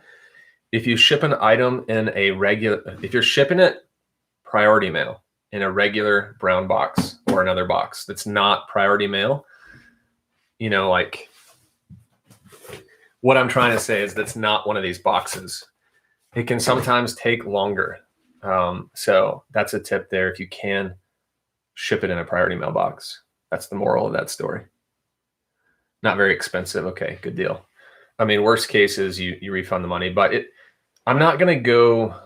if you ship an item in a regular, if you're shipping it priority mail in a regular brown box or another box that's not priority mail, you know, like what I'm trying to say is that's not one of these boxes. It can sometimes take longer. So that's a tip there. If you can ship it in a priority mail box, that's the moral of that story. Not very expensive. Okay, good deal. I mean, worst case is you refund the money, but I'm not going to go,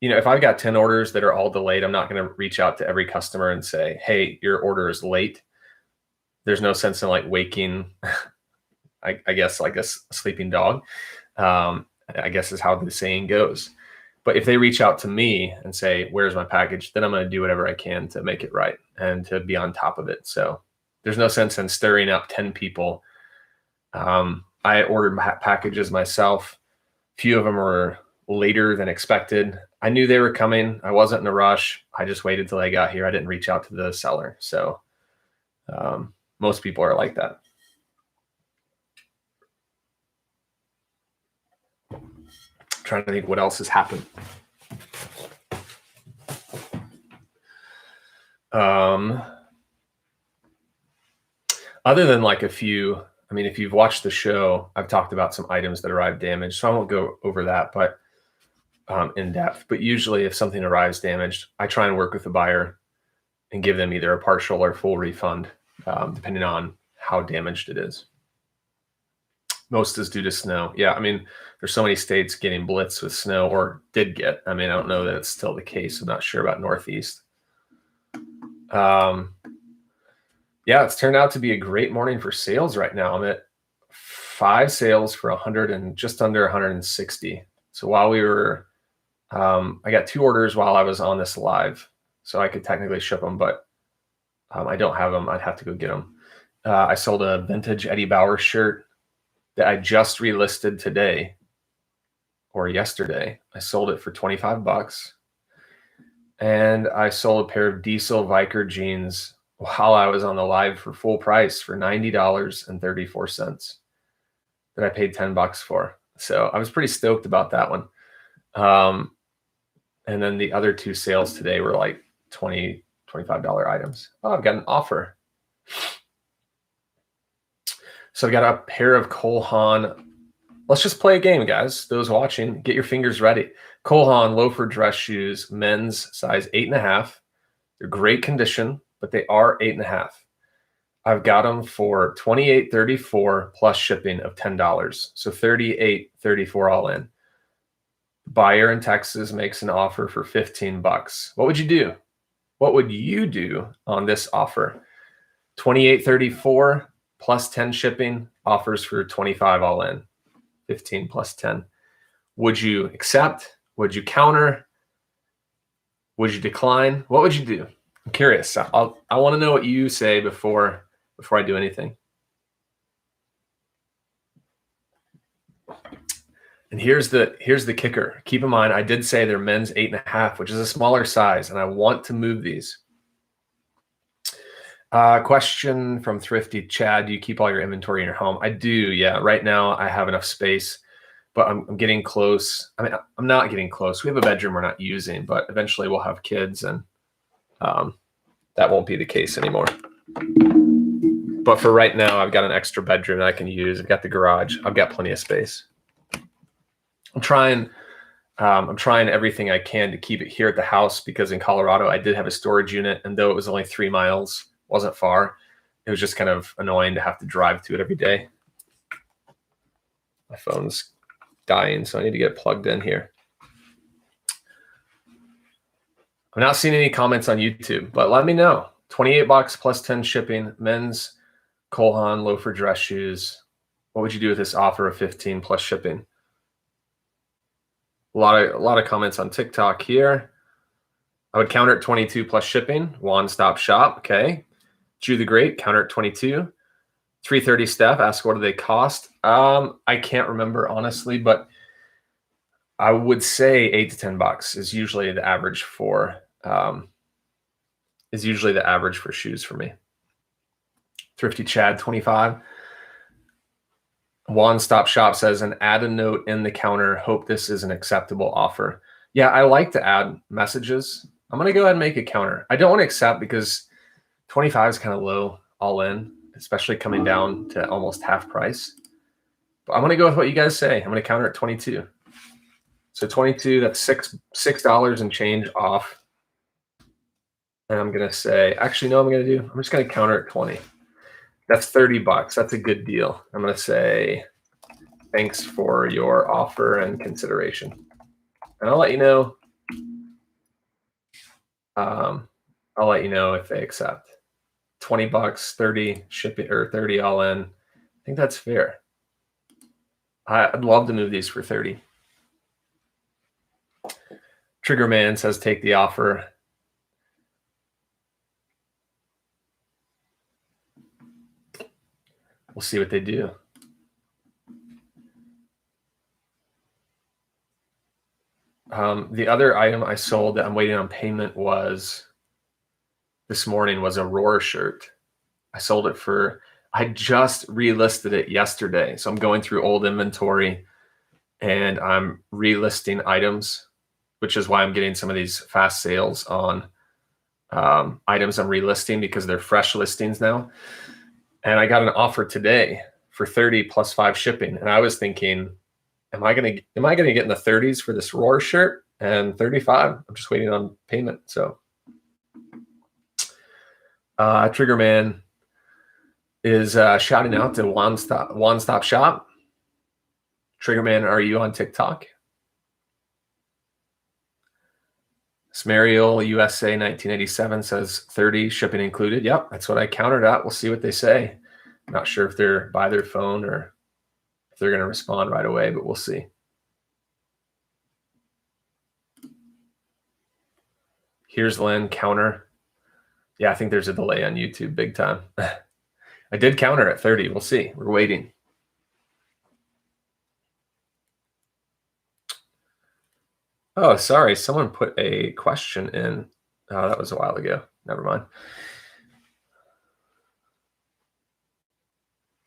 you know, if I've got 10 orders that are all delayed, I'm not going to reach out to every customer and say, hey, your order is late. There's no sense in like waking, I guess, like a sleeping dog, I guess is how the saying goes. But if they reach out to me and say, where's my package, then I'm going to do whatever I can to make it right and to be on top of it. So there's no sense in stirring up 10 people. I ordered packages myself. Few of them were later than expected. I knew they were coming. I wasn't in a rush. I just waited till they got here. I didn't reach out to the seller. So most people are like that. Trying to think what else has happened. Other than like a few, I mean, if you've watched the show, I've talked about some items that arrived damaged, so I won't go over that, but in depth. But usually if something arrives damaged, I try and work with the buyer and give them either a partial or full refund, depending on how damaged it is. Most is due to snow. Yeah, I mean, there's so many states getting blitzed with snow, or did get. I mean, I don't know that it's still the case. I'm not sure about Northeast. Yeah, it's turned out to be a great morning for sales right now. I'm at 5 sales for 100 and just under 160. So while we were, I got 2 orders while I was on this live, so I could technically ship them, but I don't have them. I'd have to go get them. I sold a vintage Eddie Bauer shirt that I just relisted today or yesterday. I sold it for 25 bucks. And I sold a pair of Diesel Viker jeans while I was on the live for full price for $90.34 that I paid 10 bucks for. So I was pretty stoked about that one. And then the other 2 sales today were like $20, $25 items. Oh, I've got an offer. So I got a pair of Cole Haan. Let's just play a game, guys. Those watching, get your fingers ready. Cole Haan loafer dress shoes, men's size 8.5. They're great condition, but they are 8.5. I've got them for $28.34 plus shipping of $10. So $38.34 all in. Buyer in Texas makes an offer for 15 bucks. What would you do? What would you do on this offer? $28.34 plus 10 shipping, offers for 25 all in. 15 plus 10. Would you accept? Would you counter? Would you decline? What would you do? I'm curious. I want to know what you say before I do anything. And here's the kicker. Keep in mind, I did say they're men's 8.5, which is a smaller size, and I want to move these. Question from Thrifty Chad: do you keep all your inventory in your home? I do. Yeah. Right now I have enough space, but I'm getting close. I mean, I'm not getting close. We have a bedroom we're not using, but eventually we'll have kids, and that won't be the case anymore. But for right now, I've got an extra bedroom that I can use. I've got the garage. I've got plenty of space. I'm trying everything I can to keep it here at the house, because in Colorado I did have a storage unit, and though it was only 3 miles, wasn't far, it was just kind of annoying to have to drive to it every day. My phone's dying, so I need to get it plugged in here. I'm not seeing any comments on YouTube, but let me know. $28 plus 10 shipping, men's Cole Haan loafer dress shoes. What would you do with this offer of 15 plus shipping? A lot of comments on TikTok here. I would counter at 22 plus shipping. One stop shop. Okay. Chew the Great, counter at 22. 330 Steph ask, what do they cost? I can't remember honestly, but I would say $8 to $10 is usually the average for shoes for me. Thrifty Chad 25. One Stop Shop says, and add a note in the counter. Hope this is an acceptable offer. Yeah, I like to add messages. I'm going to go ahead and make a counter. I don't want to accept because 25 is kind of low all in, especially coming down to almost half price. But I'm going to go with what you guys say. I'm going to counter at 22. So 22, that's $6 and change off. And I'm going to say, actually, no, I'm just going to counter at 20. That's $30. That's a good deal. I'm going to say, thanks for your offer and consideration. And I'll let you know. I'll let you know if they accept. $20, 30 shipping, or 30 all in. I think that's fair. I'd love to move these for 30. Triggerman says, take the offer. We'll see what they do. The other item I sold that I'm waiting on payment this morning was a Roar shirt. I sold it I just relisted it yesterday. So I'm going through old inventory and I'm relisting items, which is why I'm getting some of these fast sales on items I'm relisting, because they're fresh listings now. And I got an offer today for 30 plus 5 shipping. And I was thinking, am I gonna get in the 30s for this Roar shirt? And 35, I'm just waiting on payment. So Triggerman is shouting out to One Stop Shop. Triggerman, are you on TikTok? Smariel USA 1987 says 30 shipping included. Yep, that's what I countered at. We'll see what they say. I'm not sure if they're by their phone or if they're going to respond right away, but we'll see. Here's Lynn, counter. Yeah, I think there's a delay on YouTube big time. I did counter at 30. We'll see. We're waiting. Oh, sorry. Someone put a question in. Oh, that was a while ago. Never mind.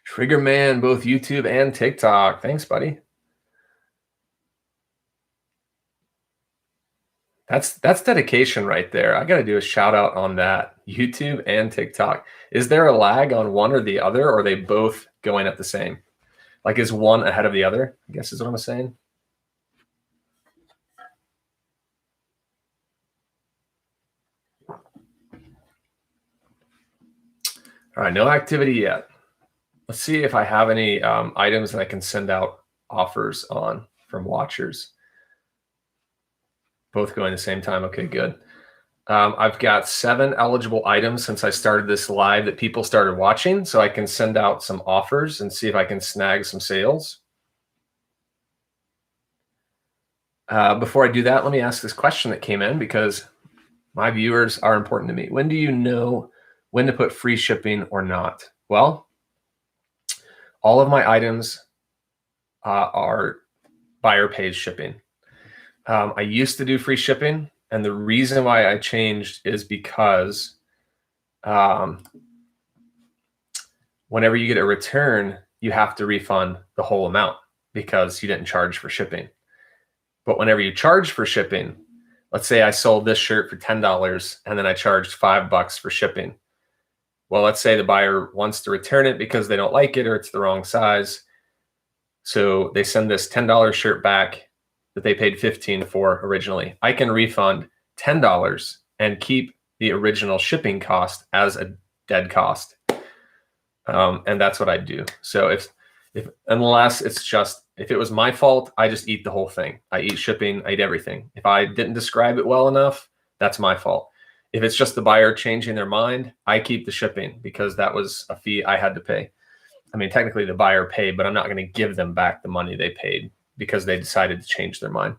Triggerman, both YouTube and TikTok. Thanks, buddy. That's dedication right there. I got to do a shout out on that. YouTube and TikTok. Is there a lag on one or the other, or are they both going at the same? Like, is one ahead of the other? I guess is what I'm saying. All right, no activity yet. Let's see if I have any items that I can send out offers on from watchers. Both going at the same time. Okay, good. I've got 7 eligible items since I started this live that people started watching, so I can send out some offers and see if I can snag some sales. Before I do that, let me ask this question that came in, because my viewers are important to me. When do you know when to put free shipping or not? Well, all of my items are buyer pays shipping. I used to do free shipping, and the reason why I changed is because whenever you get a return, you have to refund the whole amount because you didn't charge for shipping. But whenever you charge for shipping, let's say I sold this shirt for $10 and then I charged $5 for shipping. Well, let's say the buyer wants to return it because they don't like it or it's the wrong size. So they send this $10 shirt back that they paid $15 for originally. I can refund $10 and keep the original shipping cost as a dead cost. And that's what I do. So if unless it's just, if it was my fault, I just eat the whole thing. I eat shipping, I eat everything. If I didn't describe it well enough, that's my fault. If it's just the buyer changing their mind, I keep the shipping because that was a fee I had to pay. I mean, technically the buyer paid, but I'm not going to give them back the money they paid because they decided to change their mind.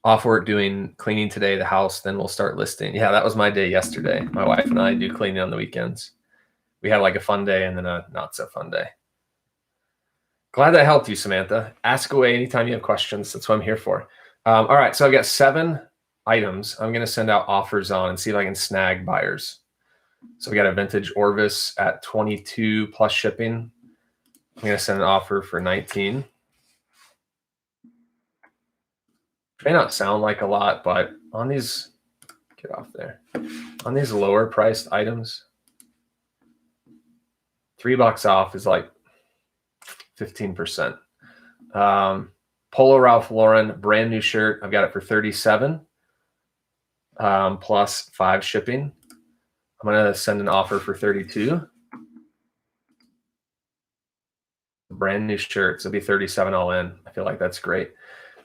Off work doing cleaning today, the house, then we'll start listing. Yeah, that was my day yesterday. My wife and I do cleaning on the weekends. We had like a fun day and then a not so fun day. Glad that helped you, Samantha. Ask away anytime you have questions. That's what I'm here for. All right, so I've got 7 items I'm going to send out offers on and see if I can snag buyers. So we got a vintage Orvis at 22 plus shipping. I'm going to send an offer for 19. May not sound like a lot, but on these, get off there. On these lower priced items, $3 off is like 15%. Polo Ralph Lauren, brand new shirt. I've got it for 37 plus 5 shipping. I'm going to send an offer for 32. Brand new shirt. So it'll be 37 all in. I feel like that's great.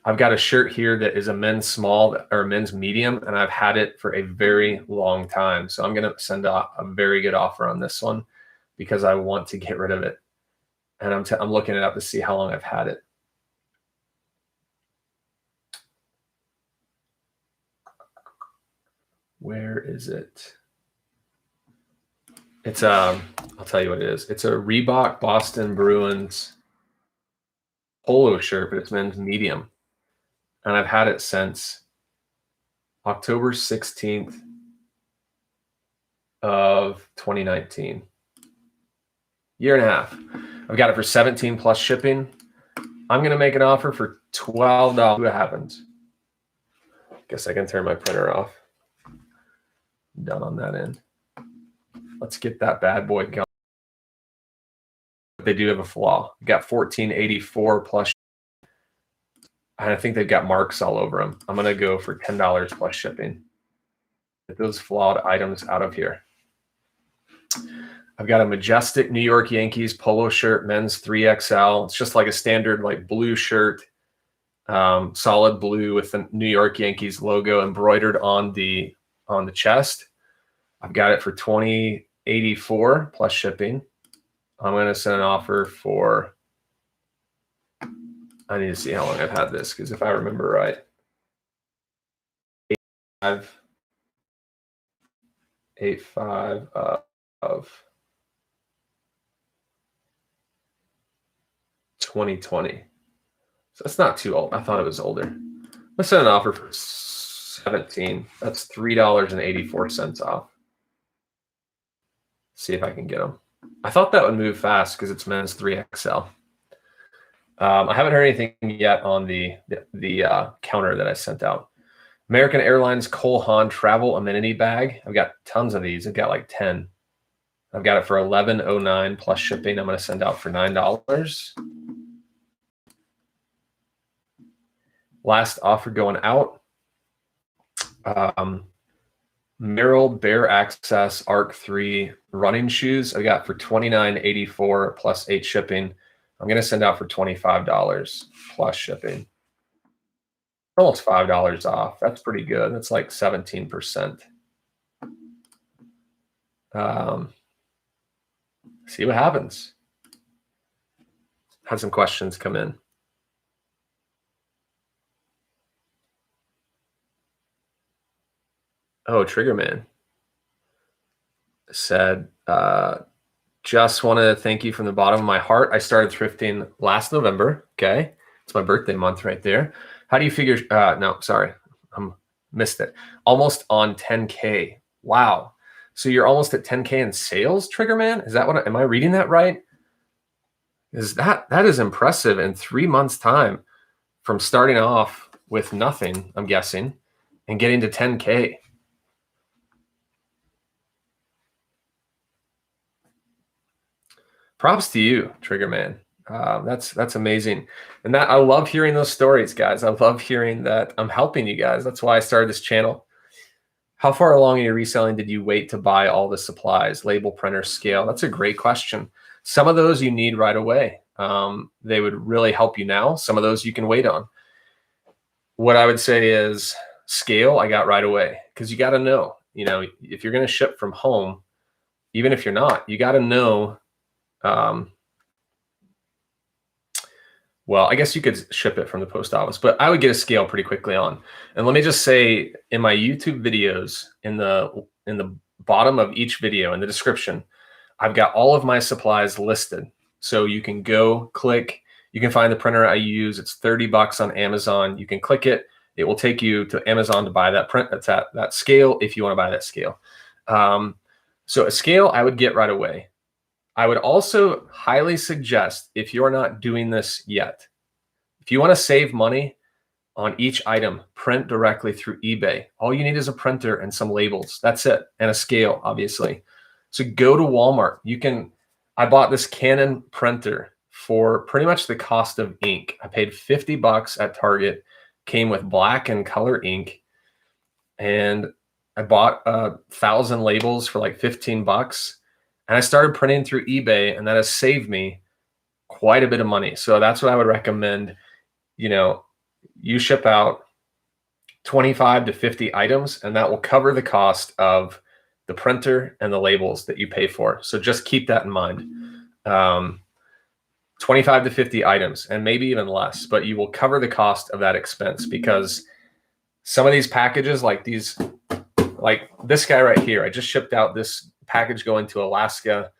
I've got a shirt here that is a men's small or men's medium, and I've had it for a very long time. So I'm going to send a very good offer on this one because I want to get rid of it. And I'm looking it up to see how long I've had it. Where is it? It's I'll tell you what it is. It's a Reebok Boston Bruins polo shirt, but it's men's medium. And I've had it since October 16th of 2019. Year and a half. I've got it for 17 plus shipping. I'm going to make an offer for $12. What happens? Guess I can turn my printer off. Done on that end. Let's get that bad boy going. They do have a flaw. We've got 1484 plus. And I think they've got marks all over them. I'm going to go for $10 plus shipping. Get those flawed items out of here. I've got a majestic New York Yankees polo shirt, men's 3XL. It's just like a standard like blue shirt, solid blue with the New York Yankees logo embroidered on the chest. I've got it for $20.84 plus shipping. I'm going to send an offer for, I need to see how long I've had this because if I remember right, 85 of 2020. So that's not too old. I thought it was older. Let's send an offer for 17. That's $3.84 off. See if I can get them. I thought that would move fast because it's men's 3XL. I haven't heard anything yet on the counter that I sent out. American Airlines Cole Haan travel amenity bag. I've got tons of these. I've got like 10. I've got it for $11.09 plus shipping. I'm going to send out for $9. Last offer going out. Merrill Bare Access Arc 3 running shoes. I got for $29.84 plus 8 shipping. I'm going to send out for $25 plus shipping. Almost $5 off. That's pretty good. That's like 17%. See what happens. Had some questions come in. Oh, Triggerman said, just want to thank you from the bottom of my heart. I started thrifting last November. Okay. It's my birthday month right there. How do you figure? No, sorry. Missed it. Almost on 10K. Wow. So you're almost at 10K in sales, Triggerman? Is that what, am I reading that right? That is impressive in 3 months time from starting off with nothing, I'm guessing, and getting to 10K. Props to you, Triggerman. That's amazing. And that I love hearing those stories, guys. I love hearing that I'm helping you guys. That's why I started this channel. How far along in your reselling did you wait to buy all the supplies, label, printer, scale? That's a great question. Some of those you need right away. They would really help you now. Some of those you can wait on. What I would say is scale, I got right away, because you got to know, if you're going to ship from home, even if you're not, you got to know. Well, I guess you could ship it from the post office, but I would get a scale pretty quickly on. And let me just say, in my YouTube videos, in the bottom of each video, in the description, I've got all of my supplies listed. So you can go click, you can find the printer I use. It's $30 on Amazon. You can click it. It will take you to Amazon to buy that print. That's that scale if you want to buy that scale. So a scale I would get right away. I would also highly suggest, if you're not doing this yet, if you want to save money on each item, print directly through eBay. All you need is a printer and some labels. That's it. And a scale, obviously. So go to Walmart. I bought this Canon printer for pretty much the cost of ink. I paid $50 at Target, came with black and color ink. And I bought 1,000 labels for like $15. And I started printing through eBay, and that has saved me quite a bit of money. So that's what I would recommend. You ship out 25 to 50 items, and that will cover the cost of the printer and the labels that you pay for. So just keep that in mind. 25 to 50 items, and maybe even less, but you will cover the cost of that expense, because some of these packages, like this guy right here, I just shipped out this package going to Alaska.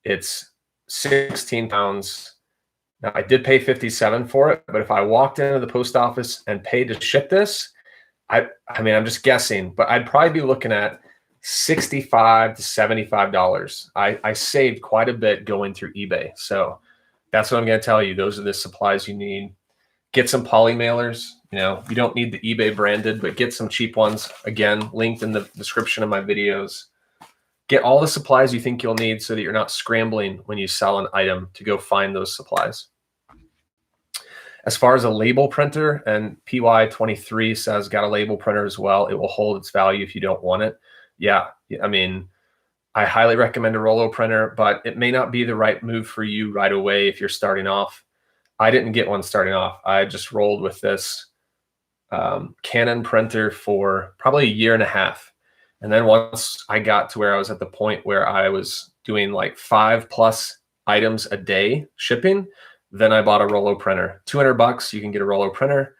It's 16 pounds. Now, I did pay $57 for it, but if I walked into the post office and paid to ship this, I mean, I'm just guessing, but I'd probably be looking at $65 to $75. I saved quite a bit going through eBay. So that's what I'm going to tell you. Those are the supplies you need. Get some poly mailers. You don't need the eBay branded, but get some cheap ones. Again, linked in the description of my videos. Get all the supplies you think you'll need so that you're not scrambling when you sell an item to go find those supplies. As far as a label printer, and PY23 says got a label printer as well, it will hold its value if you don't want it. Yeah, I mean, I highly recommend a Rollo printer, but it may not be the right move for you right away if you're starting off. I didn't get one starting off. I just rolled with this Canon printer for probably a year and a half. And then once I got to where I was at the point where I was doing like 5+ items a day shipping, then I bought a Rollo printer. $200, you can get a Rollo printer.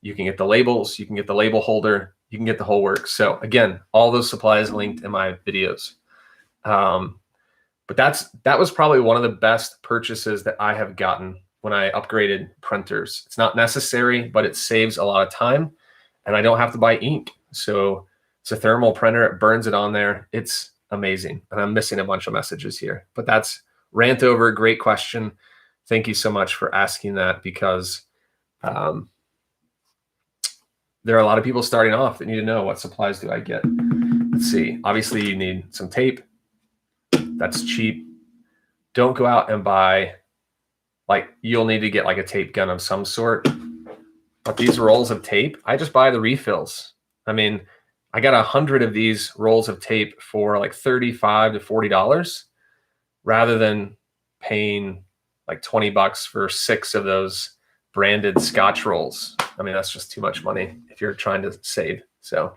You can get the labels. You can get the label holder. You can get the whole works. So again, all those supplies linked in my videos. But that was probably one of the best purchases that I have gotten when I upgraded printers. It's not necessary, but it saves a lot of time, and I don't have to buy ink. So it's a thermal printer. It burns it on there. It's amazing. And I'm missing a bunch of messages here, but that's rant over. Great question. Thank you so much for asking that, because there are a lot of people starting off that need to know, what supplies do I get? Let's see. Obviously, you need some tape. That's cheap. Don't go out and buy, you'll need to get like a tape gun of some sort. But these rolls of tape, I just buy the refills. I mean, I got 100 of these rolls of tape for like $35 to $40, rather than paying like $20 for 6 of those branded Scotch rolls. I mean, that's just too much money if you're trying to save. So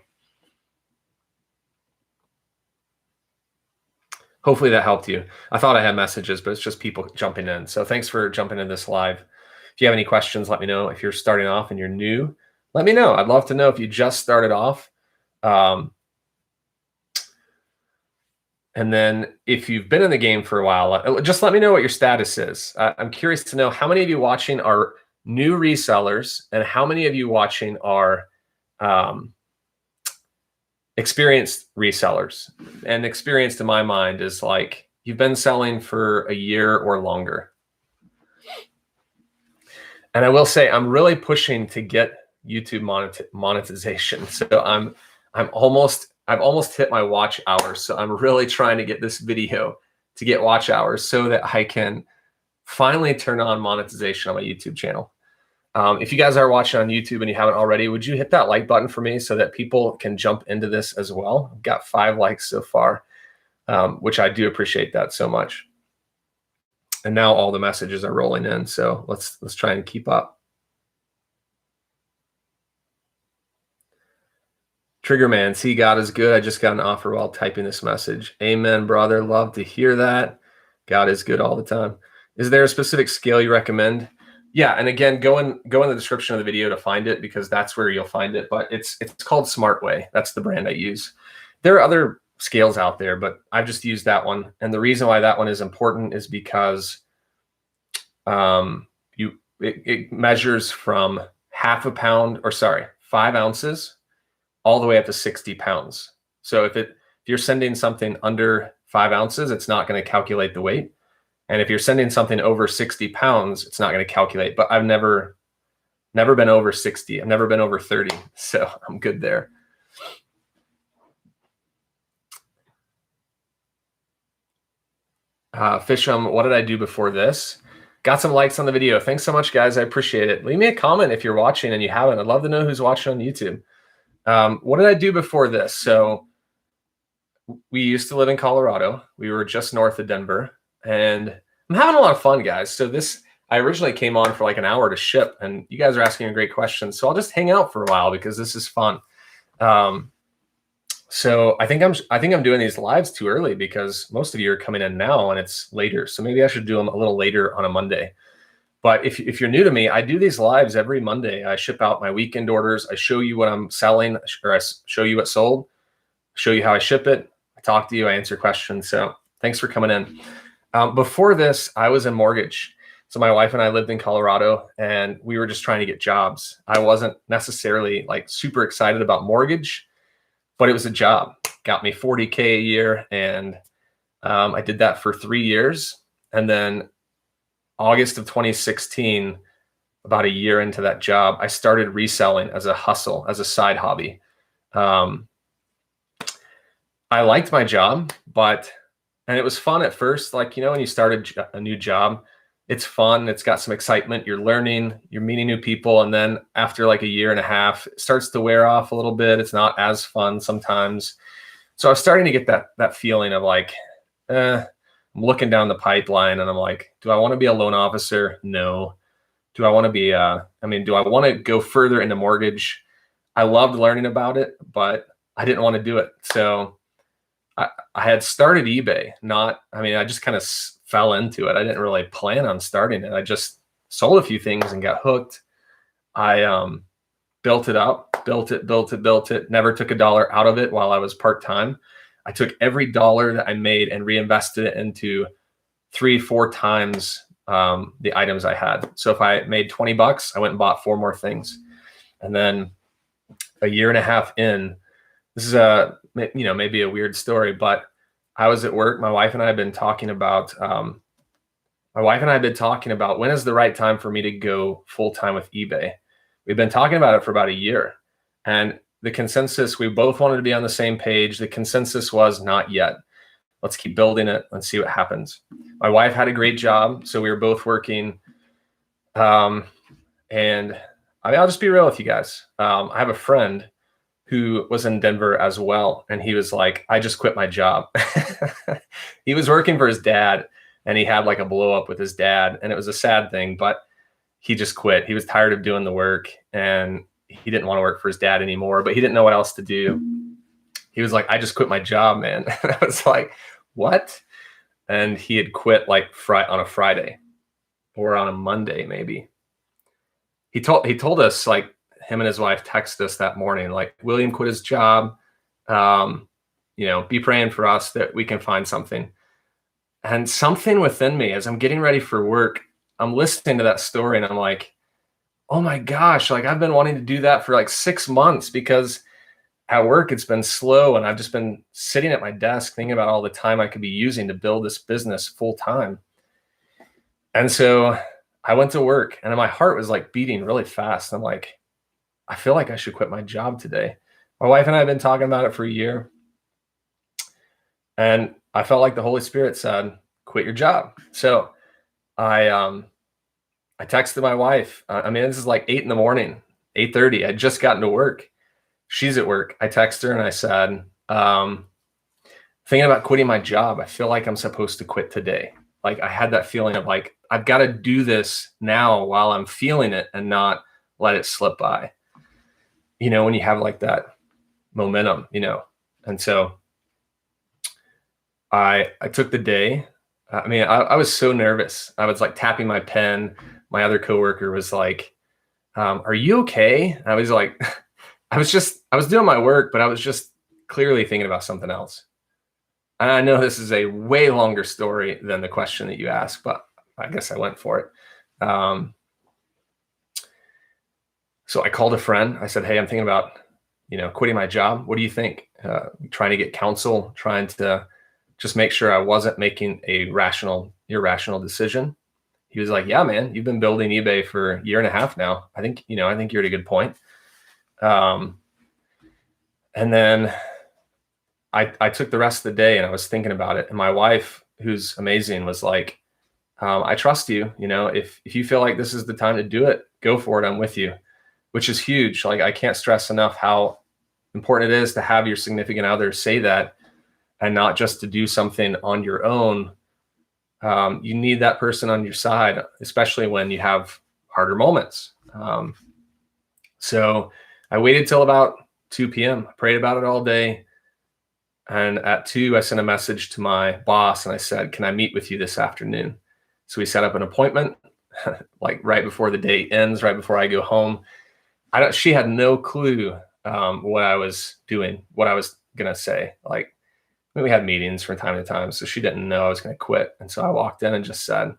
hopefully that helped you. I thought I had messages, but it's just people jumping in. So thanks for jumping in this live. If you have any questions, let me know. If you're starting off and you're new, let me know. I'd love to know if you just started off. And then if you've been in the game for a while, just let me know what your status is. I'm curious to know how many of you watching are new resellers, and how many of you watching are experienced resellers. And experienced, in my mind, is like you've been selling for a year or longer. And I will say, I'm really pushing to get YouTube monetization. So I've almost hit my watch hours. So I'm really trying to get this video to get watch hours so that I can finally turn on monetization on my YouTube channel. If you guys are watching on YouTube and you haven't already, would you hit that like button for me so that people can jump into this as well? I've got 5 likes so far, which I do appreciate that so much. And now all the messages are rolling in, so let's try and keep up. Triggerman, see, God is good. I just got an offer while typing this message. Amen, brother. Love to hear that. God is good all the time. Is there a specific scale you recommend? Yeah, and again, go in the description of the video to find it, because that's where you'll find it. But it's called Smart Way. That's the brand I use. There are other scales out there, but I've just used that one. And the reason why that one is important is because it measures from 5 ounces all the way up to 60 pounds. So if you're sending something under 5 ounces, it's not going to calculate the weight. And if you're sending something over 60 pounds, it's not going to calculate. But I've never been over 60. I've never been over 30. So I'm good there. Fisham, what did I do before this? Got some likes on the video. Thanks so much, guys. I appreciate it. Leave me a comment if you're watching and you haven't. I'd love to know who's watching on YouTube. What did I do before this? So we used to live in Colorado. We were just north of Denver. And I'm having a lot of fun, guys. So I originally came on for like an hour to ship, and you guys are asking a great question. So I'll just hang out for a while because this is fun. So I think I'm doing these lives too early because most of you are coming in now and it's later. So maybe I should do them a little later on a Monday. But if you're new to me, I do these lives every Monday. I ship out my weekend orders. I show you what I'm selling, or I show you what sold, show you how I ship it. I talk to you, I answer questions. So thanks for coming in. Before this, I was in mortgage. So my wife and I lived in Colorado, and we were just trying to get jobs. I wasn't necessarily like super excited about mortgage, but it was a job. Got me $40K a year, and I did that for 3 years. And then August of 2016, about a year into that job, I started reselling as a hustle, as a side hobby. I liked my job, and it was fun at first. Like, when you start a new job, it's fun. It's got some excitement. You're learning, you're meeting new people. And then after like a year and a half, it starts to wear off a little bit. It's not as fun sometimes. So I was starting to get that feeling of like, I'm looking down the pipeline and I'm like, do I want to be a loan officer? No. Do I want to be, do I want to go further into mortgage? I loved learning about it, but I didn't want to do it. So I had started eBay. I just kind of fell into it. I didn't really plan on starting it. I just sold a few things and got hooked. I built it up, built it, never took $1 out of it while I was part-time. I took every dollar that I made and reinvested it into 3-4 times the items I had. So if I made $20, I went and bought 4 more things. And then a year and a half in, this is maybe a weird story, but I was at work. My wife and I have been talking about when is the right time for me to go full-time with eBay. We've been talking about it for about a year, and the consensus, we both wanted to be on the same page. The consensus was not yet. Let's keep building it and see what happens. My wife had a great job, so we were both working. And I'll just be real with you guys. I have a friend who was in Denver as well. And he was like, I just quit my job. He was working for his dad, and he had like a blow up with his dad. And it was a sad thing, but he just quit. He was tired of doing the work, and he didn't want to work for his dad anymore, but he didn't know what else to do. He was like, I just quit my job, man. And I was like, what? And he had quit like on a Friday or on a Monday, maybe. He told us, like, him and his wife texted us that morning, like, William quit his job. Be praying for us that we can find something. And something within me, as I'm getting ready for work, I'm listening to that story and I'm like, oh my gosh, like I've been wanting to do that for like 6 months, because at work it's been slow and I've just been sitting at my desk thinking about all the time I could be using to build this business full time. And so I went to work and my heart was like beating really fast. I'm like, I feel like I should quit my job today. My wife and I have been talking about it for a year. And I felt like the Holy Spirit said, quit your job. So I texted my wife. I mean, this is like 8 in the morning, 8:30. I just gotten to work. She's at work. I text her and I said, thinking about quitting my job. I feel like I'm supposed to quit today. Like I had that feeling of like, I've got to do this now while I'm feeling it and not let it slip by. When you have like that momentum, And so I took the day. I mean, I was so nervous. I was like tapping my pen. My other coworker was like, are you okay? I was like, I was doing my work, but I was just clearly thinking about something else. And I know this is a way longer story than the question that you asked, but I guess I went for it. So I called a friend. I said, hey, I'm thinking about, quitting my job. What do you think? Trying to get counsel, trying to just make sure I wasn't making a irrational decision. He was like, yeah, man, you've been building eBay for a year and a half now. I think you're at a good point. And then I took the rest of the day and I was thinking about it. And my wife, who's amazing, was like, I trust you. If you feel like this is the time to do it, go for it. I'm with you, which is huge. Like I can't stress enough how important it is to have your significant other say that and not just to do something on your own. You need that person on your side, especially when you have harder moments. So I waited till about 2 p.m. I prayed about it all day. And at 2, I sent a message to my boss and I said, can I meet with you this afternoon? So we set up an appointment like right before the day ends, right before I go home. She had no clue what I was doing, what I was going to say. Like, we had meetings from time to time, so she didn't know I was going to quit. And so I walked in and just said,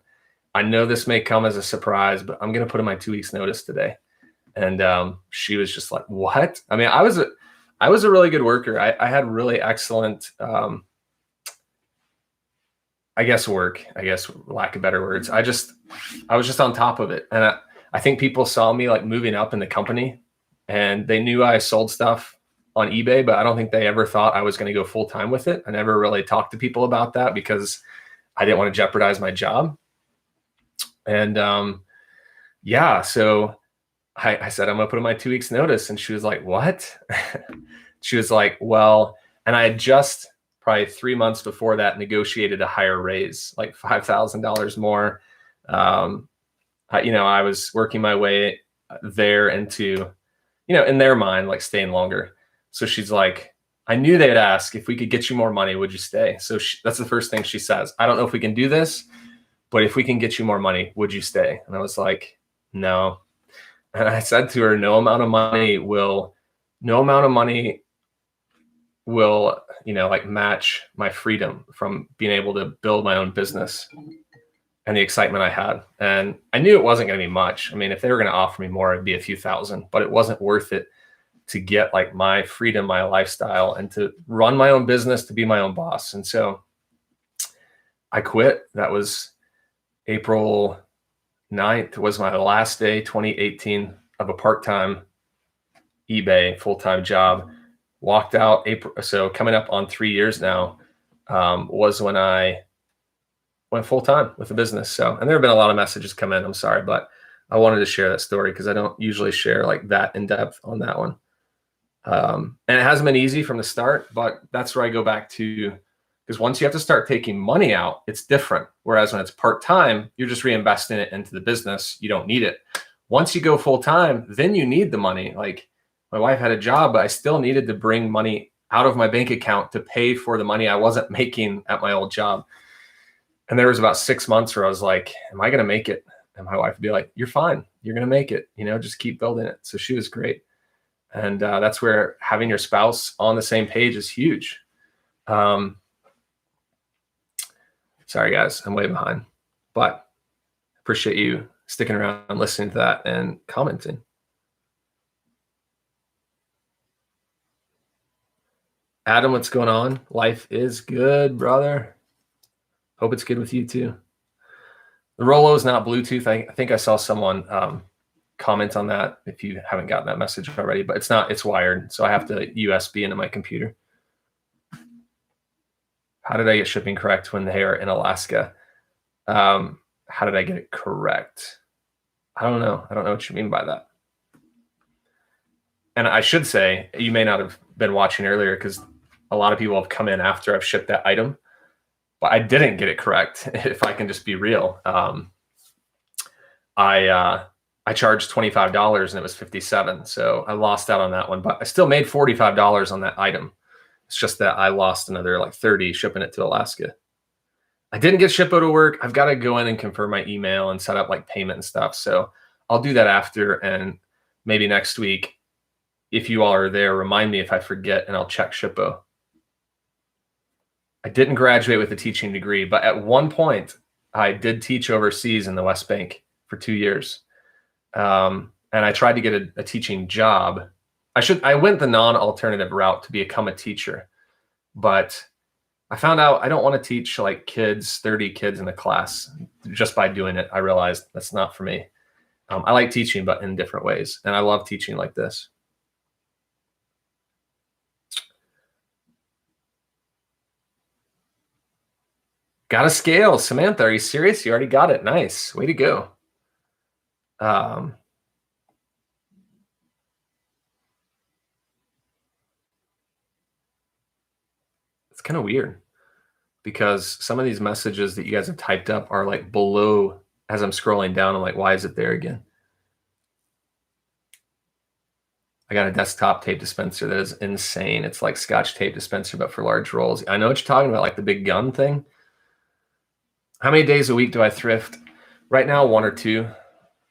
I know this may come as a surprise, but I'm going to put in my 2 weeks notice today. And she was just like, what? I mean, I was a really good worker. I had really excellent, lack of better words. I was just on top of it. And I think people saw me like moving up in the company and they knew I sold stuff on eBay, but I don't think they ever thought I was going to go full time with it. I never really talked to people about that because I didn't want to jeopardize my job. And so I said, I'm going to put in my 2 weeks notice. And she was like, what? She was like, well, and I had just probably 3 months before that negotiated a higher raise, like $5,000 more. I was working my way there into, in their mind, like staying longer. So she's like, I knew they'd ask if we could get you more money, would you stay? So that's the first thing she says. I don't know if we can do this, but if we can get you more money, would you stay? And I was like, no. And I said to her, no amount of money will match my freedom from being able to build my own business and the excitement I had. And I knew it wasn't going to be much. I mean, if they were going to offer me more, it'd be a few thousand, but it wasn't worth it to get like my freedom, my lifestyle, and to run my own business, to be my own boss. And so I quit. That was April 9th was my last day, 2018, of a part-time eBay full-time job. Walked out April. So coming up on 3 years now was when I went full-time with the business. So, and there have been a lot of messages come in. I'm sorry, but I wanted to share that story because I don't usually share like that in depth on that one. And it hasn't been easy from the start, but that's where I go back to, because once you have to start taking money out, it's different. Whereas when it's part-time, you're just reinvesting it into the business. You don't need it. Once you go full-time, then you need the money. Like my wife had a job, but I still needed to bring money out of my bank account to pay for the money I wasn't making at my old job. And there was about 6 months where I was like, am I going to make it? And my wife would be like, you're fine. You're going to make it, just keep building it. So she was great. And that's where having your spouse on the same page is huge. Sorry, guys, I'm way behind, but appreciate you sticking around and listening to that and commenting. Adam, what's going on? Life is good, brother. Hope it's good with you too. The Rolo is not Bluetooth. I think I saw someone comment on that if you haven't gotten that message already, but it's not, it's wired. So I have to USB into my computer. How did I get shipping correct when they are in Alaska? how did I get it correct? I don't know. I don't know what you mean by that. And I should say, you may not have been watching earlier because a lot of people have come in after I've shipped that item, but I didn't get it correct. If I can just be real, I charged $25 and it was $57. So I lost out on that one, but I still made $45 on that item. It's just that I lost another like 30 shipping it to Alaska. I didn't get Shippo to work. I've got to go in and confirm my email and set up like payment and stuff. So I'll do that after, and maybe next week, if you all are there, remind me if I forget and I'll check Shippo. I didn't graduate with a teaching degree, but at one point I did teach overseas in the West Bank for 2 years. And I tried to get a teaching job. I went the non-alternative route to become a teacher, but I found out I don't want to teach like kids, 30 kids in a class. Just by doing it, I realized that's not for me. I like teaching, but in different ways. And I love teaching like this. Got a scale. Samantha, are you serious? You already got it. Nice. Way to go. It's kind of weird because some of these messages that you guys have typed up are like below as I'm scrolling down. I'm like, why is it there again? I got a desktop tape dispenser that is insane. It's like Scotch tape dispenser, but for large rolls. I know what you're talking about, like the big gun thing. How many days a week do I thrift? Right now, 1 or 2.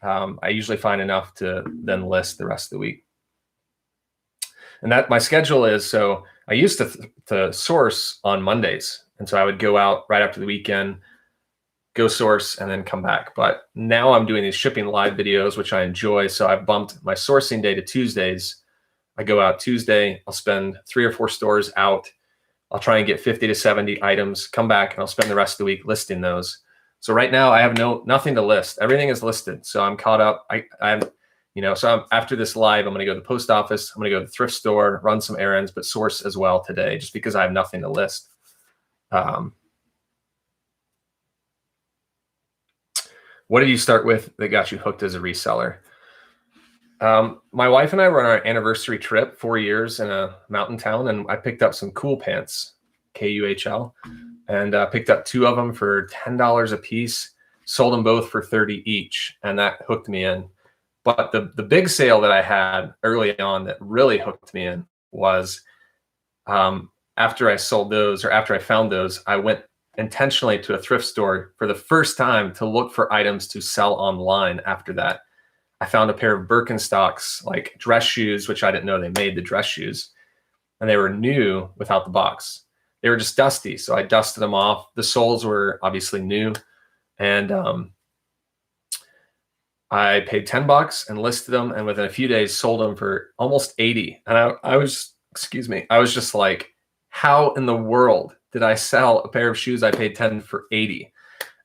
I usually find enough to then list the rest of the week. And that my schedule is, so I used to source on Mondays. And so I would go out right after the weekend, go source, and then come back. But now I'm doing these shipping live videos, which I enjoy. So I've bumped my sourcing day to Tuesdays. I go out Tuesday, I'll spend 3 or 4 stores out. I'll try and get 50 to 70 items, come back, and I'll spend the rest of the week listing those. So right now I have nothing to list. Everything is listed. So I'm caught up. After this live, I'm going to go to the post office. I'm going to go to the thrift store, run some errands, but source as well today, just because I have nothing to list. What did you start with that got you hooked as a reseller? My wife and I were on our anniversary trip, 4 years in a mountain town, and I picked up some cool pants, KUHL, and picked up 2 of them for $10 a piece, sold them both for $30 each, and that hooked me in. But the big sale that I had early on that really hooked me in was after I sold those, or after I found those, I went intentionally to a thrift store for the first time to look for items to sell online after that. I found a pair of Birkenstocks, like dress shoes, which I didn't know they made the dress shoes, and they were new without the box. They were just dusty, so I dusted them off. The soles were obviously new, and I paid $10 and listed them, and within a few days sold them for almost 80. And I was just like, how in the world did I sell a pair of shoes I paid 10 for 80?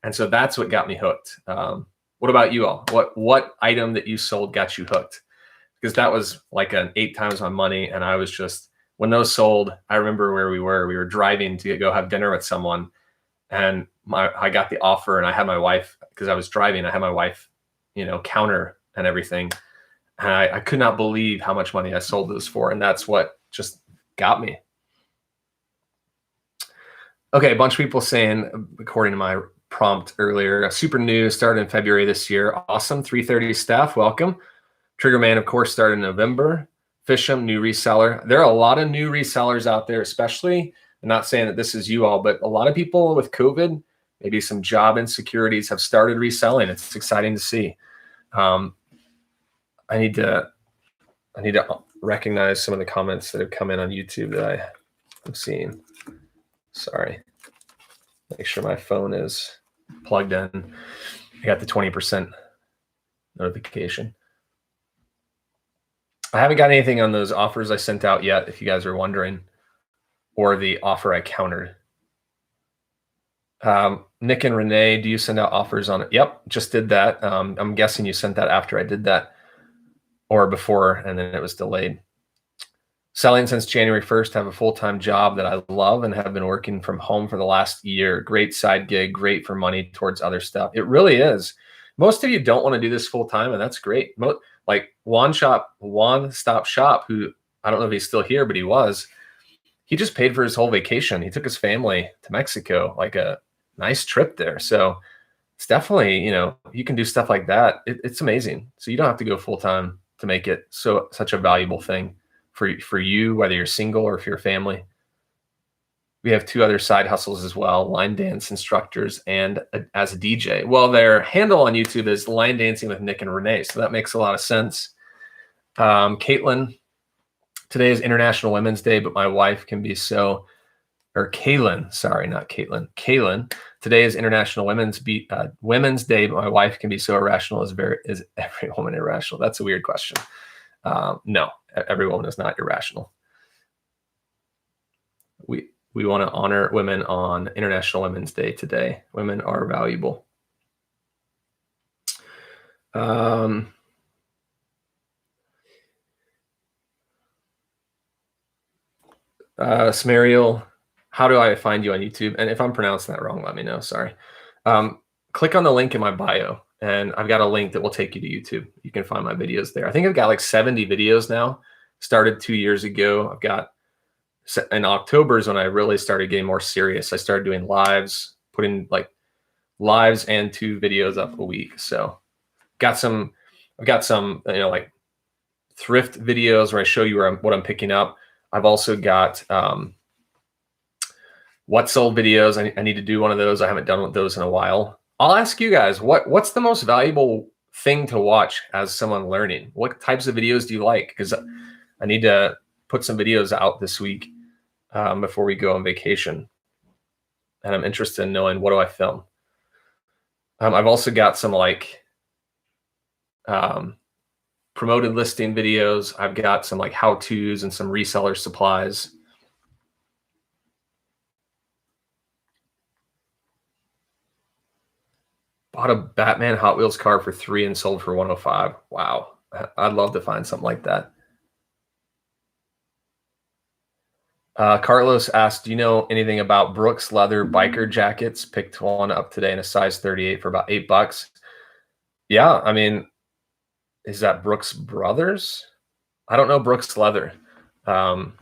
And so that's what got me hooked. What about you all? What item that you sold got you hooked? Because that was like an 8 times my money. And I was just, when those sold, I remember where we were driving to go have dinner with someone. And I got the offer, and I had my wife, because I was driving, I had my wife, counter and everything. And I could not believe how much money I sold those for. And that's what just got me. Okay, a bunch of people saying, according to my prompt earlier, super new, started in February this year. Awesome. 330 staff, welcome. Triggerman, of course, started in November. Fisham, new reseller. There are a lot of new resellers out there, especially, I'm not saying that this is you all, but a lot of people with COVID, maybe some job insecurities, have started reselling. It's exciting to see. I need to recognize some of the comments that have come in on YouTube that I'm seeing. Sorry. Make sure my phone is plugged in. I got the 20% notification. I haven't got anything on those offers I sent out yet, if you guys are wondering, or the offer I countered. Nick and Renee, do you send out offers on it? Yep, just did that. I'm guessing you sent that after I did that, or before, and then it was delayed. Selling since January 1st, have a full-time job that I love and have been working from home for the last year. Great side gig, great for money towards other stuff. It really is. Most of you don't want to do this full-time, and that's great. Like One Stop Shop, who I don't know if he's still here, but he just paid for his whole vacation. He took his family to Mexico, like a nice trip there. So it's definitely, you can do stuff like that. It's amazing. So you don't have to go full-time to make it such a valuable thing for you, whether you're single or if you're a family. We have 2 other side hustles as well: line dance instructors and as a DJ. Well, their handle on YouTube is Line Dancing with Nick and Renee, so that makes a lot of sense. Caitlin, today is International Women's Day, but my wife can be so, or Kaylin, sorry, not Caitlin. Kaylin, today is International Women's Day, but my wife can be so irrational. Is every woman irrational? That's a weird question. No, every woman is not irrational. We want to honor women on International Women's Day today. Women are valuable. Smariel, how do I find you on YouTube? And if I'm pronouncing that wrong, let me know. Sorry. Click on the link in my bio, and I've got a link that will take you to YouTube. You can find my videos there. I think I've got like 70 videos now. Started 2 years ago. I've got, in October is when I really started getting more serious. I started doing lives, putting like lives and 2 videos up a week. So I've got some, like thrift videos where I show you what I'm picking up. I've also got what sold videos. I need to do one of those. I haven't done those in a while. I'll ask you guys, what's the most valuable thing to watch as someone learning? What types of videos do you like? Because I need to put some videos out this week before we go on vacation. And I'm interested in knowing, what do I film? I've also got some like promoted listing videos. I've got some like how-tos and some reseller supplies. Bought a Batman Hot Wheels car for $3 and sold for $105. Wow. I'd love to find something like that. Carlos asked, do you know anything about Brooks leather biker jackets? Picked one up today in a size 38 for about $8. Yeah, I mean, is that Brooks Brothers? I don't know Brooks leather. But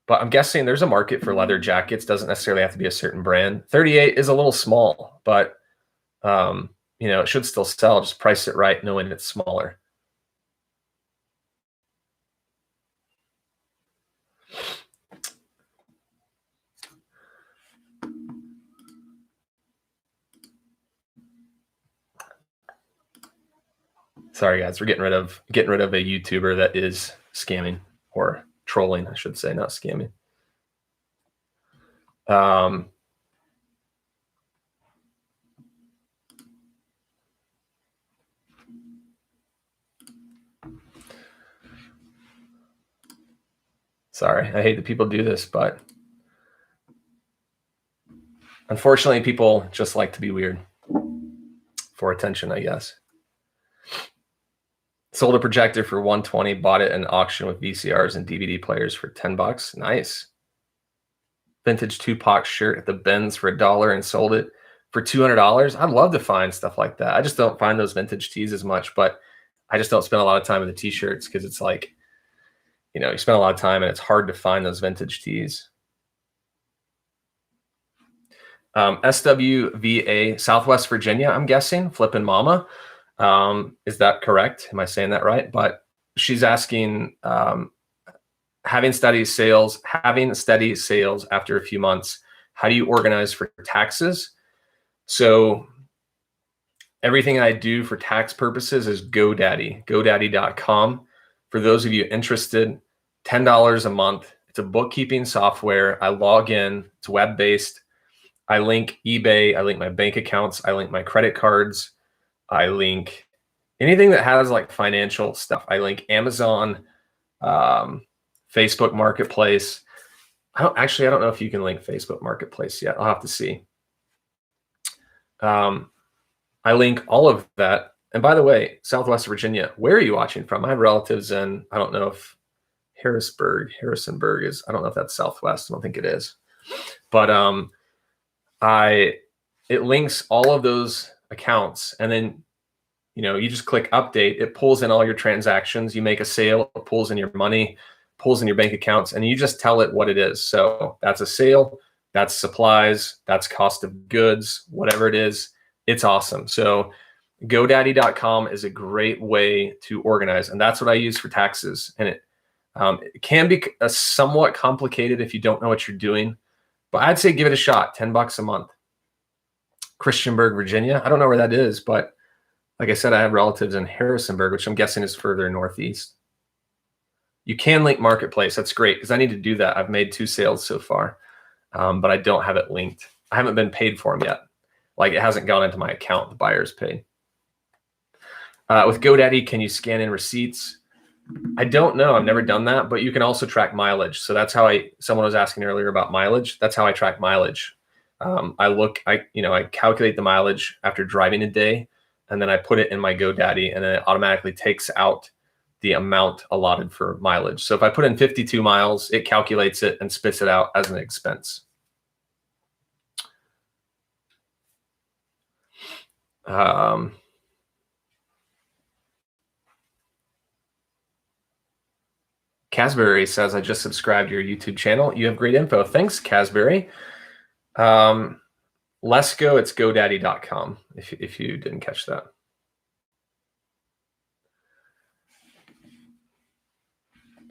I'm guessing there's a market for leather jackets. Doesn't necessarily have to be a certain brand. 38 is a little small, but it should still sell. Just price it right, knowing it's smaller. Sorry guys, we're getting rid of a YouTuber that is scamming, or trolling, I should say, not scamming. Sorry, I hate that people do this, but unfortunately, people just like to be weird for attention, I guess. Sold a projector for $120, bought it at an auction with VCRs and DVD players for $10. Nice. Vintage Tupac shirt at the Benz for $1 and sold it for $200. I'd love to find stuff like that. I just don't find those vintage tees as much, but I just don't spend a lot of time with the t-shirts because it's like, you spend a lot of time and it's hard to find those vintage tees. SWVA, Southwest Virginia, I'm guessing, Flippin' Mama. Is that correct? Am I saying that right? But she's asking, having steady sales after a few months, how do you organize for taxes? So everything I do for tax purposes is GoDaddy, godaddy.com. For those of you interested, $10 a month. It's a bookkeeping software. I log in. It's web-based. I link eBay. I link my bank accounts. I link my credit cards. I link anything that has like financial stuff. I link Amazon, Facebook Marketplace. I don't know if you can link Facebook Marketplace yet. I'll have to see. I link all of that. And by the way, Southwest Virginia, where are you watching from? I have relatives in, I don't know if Harrisonburg is, I don't know if that's Southwest. I don't think it is. But it links all of those accounts, and then you just click update. It pulls in all your transactions. You make a sale, it pulls in your money, pulls in your bank accounts, and you just tell it what it is. So that's a sale, that's supplies, that's cost of goods, whatever it is. It's awesome. So GoDaddy.com is a great way to organize, and that's what I use for taxes. And it can be somewhat complicated if you don't know what you're doing, but I'd say give it a shot. $10 a month. Christiansburg, Virginia. I don't know where that is, but like I said, I have relatives in Harrisonburg, which I'm guessing is further northeast. You can link Marketplace. That's great because I need to do that. I've made 2 sales so far, but I don't have it linked. I haven't been paid for them yet. Like it hasn't gone into my account. The buyer's paid. With GoDaddy, can you scan in receipts? I don't know. I've never done that, but you can also track mileage. So that's how someone was asking earlier about mileage. That's how I track mileage. I calculate the mileage after driving a day, and then I put it in my GoDaddy, and then it automatically takes out the amount allotted for mileage. So if I put in 52 miles, it calculates it and spits it out as an expense. Casberry says, I just subscribed to your YouTube channel. You have great info. Thanks, Casberry. Let's go. It's GoDaddy.com if you didn't catch that.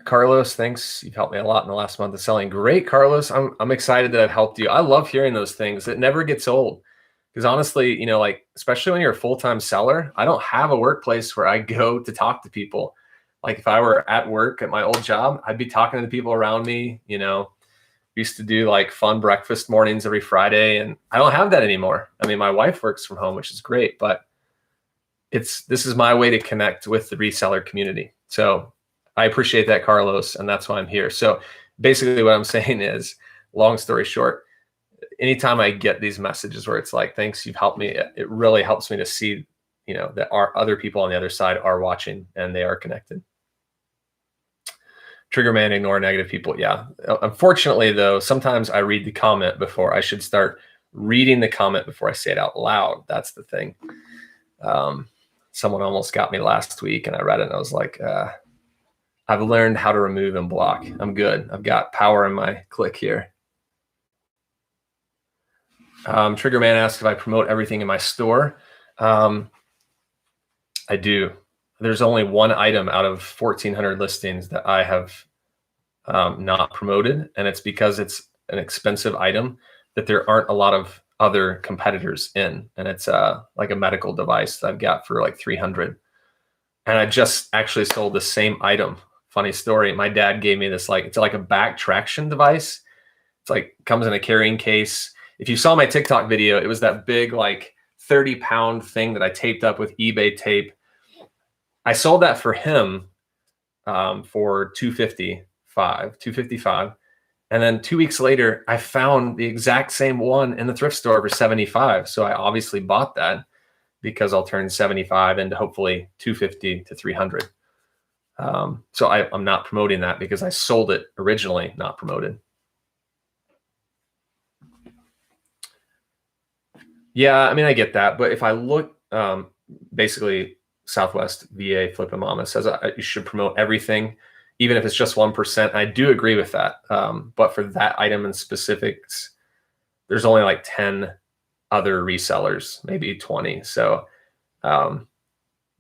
Carlos, thanks. You've helped me a lot in the last month of selling. Great, Carlos. I'm excited that I've helped you. I love hearing those things. It never gets old. Because honestly, especially when you're a full-time seller, I don't have a workplace where I go to talk to people. Like if I were at work at my old job, I'd be talking to the people around me. We used to do like fun breakfast mornings every Friday, and I don't have that anymore. I mean, my wife works from home, which is great, but this is my way to connect with the reseller community. So I appreciate that, Carlos, and that's why I'm here. So basically what I'm saying is, long story short, anytime I get these messages where it's like, thanks, you've helped me, it really helps me to see, that our other people on the other side are watching and they are connected. Trigger man, ignore negative people. Yeah. Unfortunately, though, sometimes I read the comment before. I should start reading the comment before I say it out loud. That's the thing. Someone almost got me last week, and I read it, and I was like, I've learned how to remove and block. I'm good. I've got power in my click here. Trigger man asks if I promote everything in my store. I do. There's only one item out of 1,400 listings that I have not promoted, and it's because it's an expensive item that there aren't a lot of other competitors in, and it's like a medical device that I've got for like 300. And I just actually sold the same item. Funny story. My dad gave me this, it's like a back traction device. It's like comes in a carrying case. If you saw my TikTok video, it was that big 30-pound thing that I taped up with eBay tape. I sold that for him for $255. And then 2 weeks later, I found the exact same one in the thrift store for $75. So I obviously bought that because I'll turn 75 into hopefully 250 to 300. So I'm not promoting that because I sold it originally, not promoted. Yeah, I mean, I get that. But if I look, basically, Southwest VA Flip and Mama says you should promote everything, even if it's just 1%. I do agree with that. But for that item in specifics, there's only 10 other resellers, maybe 20. So, I'm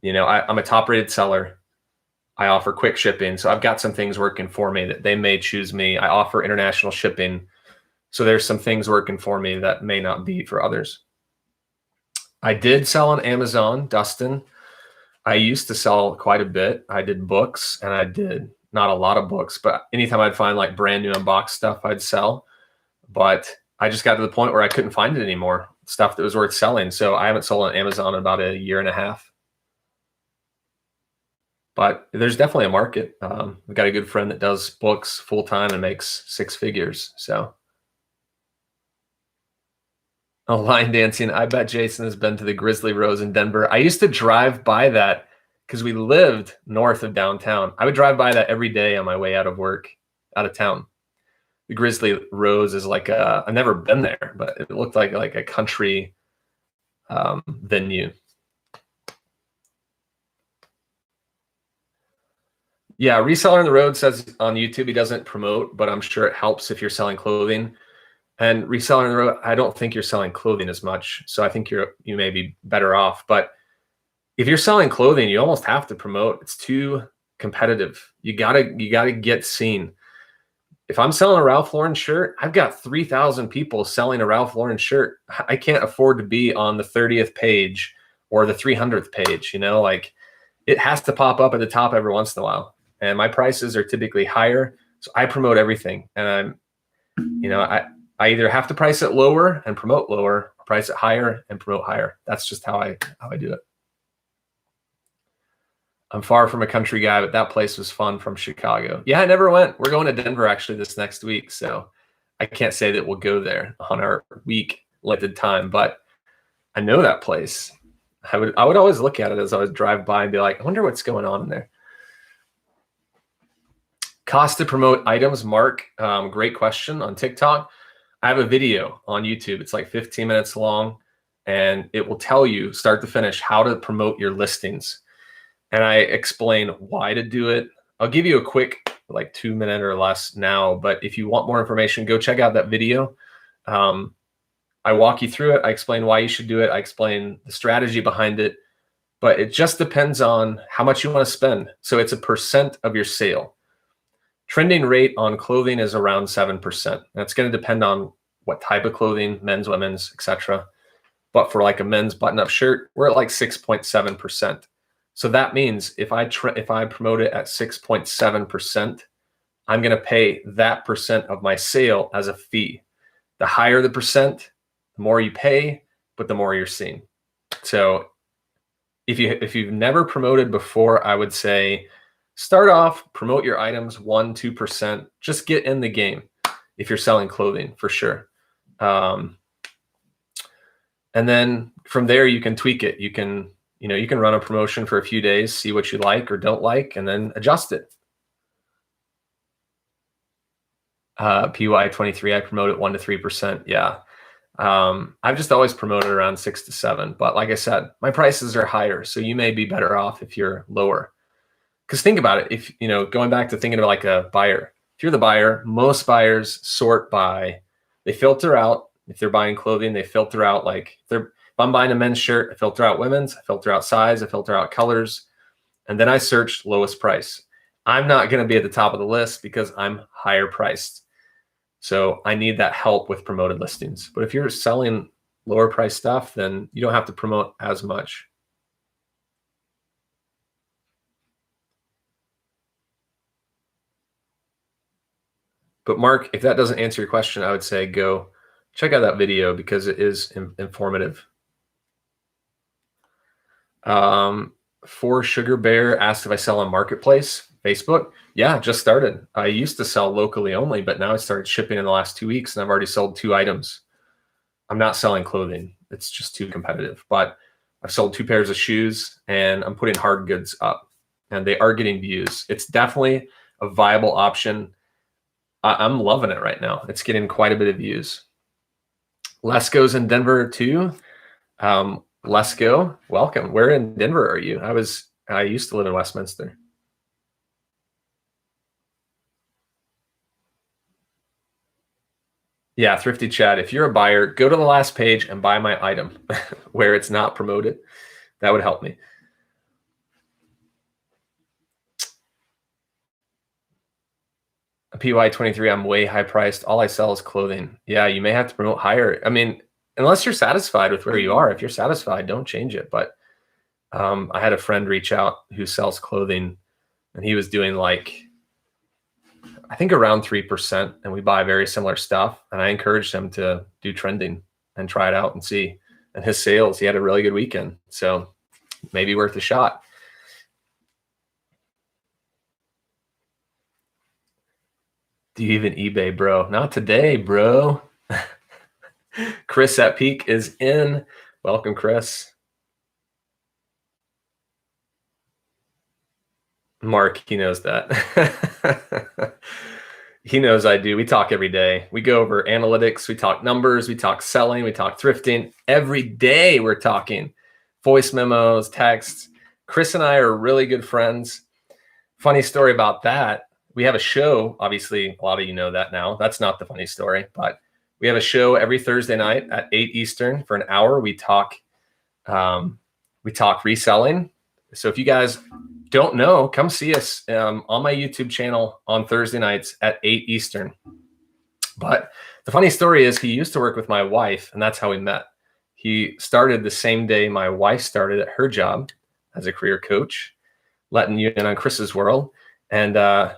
a top rated seller. I offer quick shipping. So I've got some things working for me that they may choose me. I offer international shipping. So there's some things working for me that may not be for others. I did sell on Amazon, Dustin. I used to sell quite a bit. I did books, and I did not a lot of books, but anytime I'd find brand new unboxed stuff, I'd sell. But I just got to the point where I couldn't find it anymore, stuff that was worth selling. So I haven't sold on Amazon in about a year and a half. But there's definitely a market. I've got a good friend that does books full time and makes 6 figures. So, line dancing. I bet Jason has been to the Grizzly Rose in Denver. I used to drive by that because we lived north of downtown. I would drive by that every day on my way out of town. The Grizzly Rose is like I've never been there, but it looked like a country venue. Yeah, Reseller on the Road says on YouTube he doesn't promote, but I'm sure it helps if you're selling clothing. And Reseller on the Road, I don't think you're selling clothing as much, so I think you may be better off. But if you're selling clothing, you almost have to promote. It's too competitive. You gotta get seen. If I'm selling a Ralph Lauren shirt, I've got 3,000 people selling a Ralph Lauren shirt. I can't afford to be on the 30th page or the 300th page. Like it has to pop up at the top every once in a while. And my prices are typically higher, so I promote everything. And I either have to price it lower and promote lower, or price it higher and promote higher. That's just how I do it. I'm far from a country guy, but that place was fun from Chicago. Yeah, I never went. We're going to Denver actually this next week, so I can't say that we'll go there on our week limited time, but I know that place. I would always look at it as I would drive by and be like, I wonder what's going on in there. Cost to promote items, Mark. Great question on TikTok. I have a video on YouTube. It's like 15 minutes long, and it will tell you start to finish how to promote your listings. And I explain why to do it. I'll give you a quick, like 2 minute or less now, but if you want more information, go check out that video. I walk you through it. I explain why you should do it. I explain the strategy behind it, but it just depends on how much you want to spend. So it's a percent of your sale. Trending rate on clothing is around 7%. That's going to depend on what type of clothing, men's, women's, etc. But for like a men's button-up shirt, we're at like 6.7%. So that means if I promote it at 6.7%, I'm going to pay that percent of my sale as a fee. The higher the percent, the more you pay, but the more you're seeing. So if you've never promoted before, I would say start off, promote your items 1-2%. Just get in the game if you're selling clothing for sure. And then from there you can tweak it. You can run a promotion for a few days, see what you like or don't like, and then adjust it. PY23, I promote it 1-3%. Yeah. I've just always promoted around 6 to 7, but like I said, my prices are higher, so you may be better off if you're lower. Because think about it, if going back to thinking about like a buyer, if you're the buyer, most buyers sort by, they filter out. If they're buying clothing, they filter out like if I'm buying a men's shirt, I filter out women's, I filter out size, I filter out colors, and then I search lowest price. I'm not going to be at the top of the list because I'm higher priced. So I need that help with promoted listings. But if you're selling lower price stuff, then you don't have to promote as much. But Mark, if that doesn't answer your question, I would say go check out that video because it is informative. For Sugar Bear asked if I sell on Marketplace, Facebook. Yeah, just started. I used to sell locally only, but now I started shipping in the last 2 weeks and I've already sold 2 items. I'm not selling clothing. It's just too competitive, but I've sold 2 pairs of shoes and I'm putting hard goods up and they are getting views. It's definitely a viable option. I'm loving it right now. It's getting quite a bit of views. Lesko's in Denver too. Lesko, welcome. Where in Denver are you? I used to live in Westminster. Yeah, Thrifty Chad, if you're a buyer, go to the last page and buy my item where it's not promoted. That would help me. A PY23, I'm way high priced. All I sell is clothing. Yeah, you may have to promote higher. I mean, unless you're satisfied with where you are. If you're satisfied, don't change it. But I had a friend reach out who sells clothing and he was doing like, I think around 3%, and we buy very similar stuff. And I encouraged him to do trending and try it out and see. And his sales, he had a really good weekend. So maybe worth a shot. Do you even eBay, bro? Not today, bro. Chris at Peak is in. Welcome, Chris. Mark, he knows that. He knows I do. We talk every day. We go over analytics. We talk numbers. We talk selling. We talk thrifting. Every day we're talking voice memos, texts. Chris and I are really good friends. Funny story about that. We have a show. Obviously, a lot of you know that now. That's not the funny story, but we have a show every Thursday night at 8 Eastern for an hour. We talk reselling. So if you guys don't know, come see us on my YouTube channel on Thursday nights at 8 Eastern. But the funny story is he used to work with my wife, and that's how we met. He started the same day my wife started at her job as a career coach, letting you in on Chris's world. And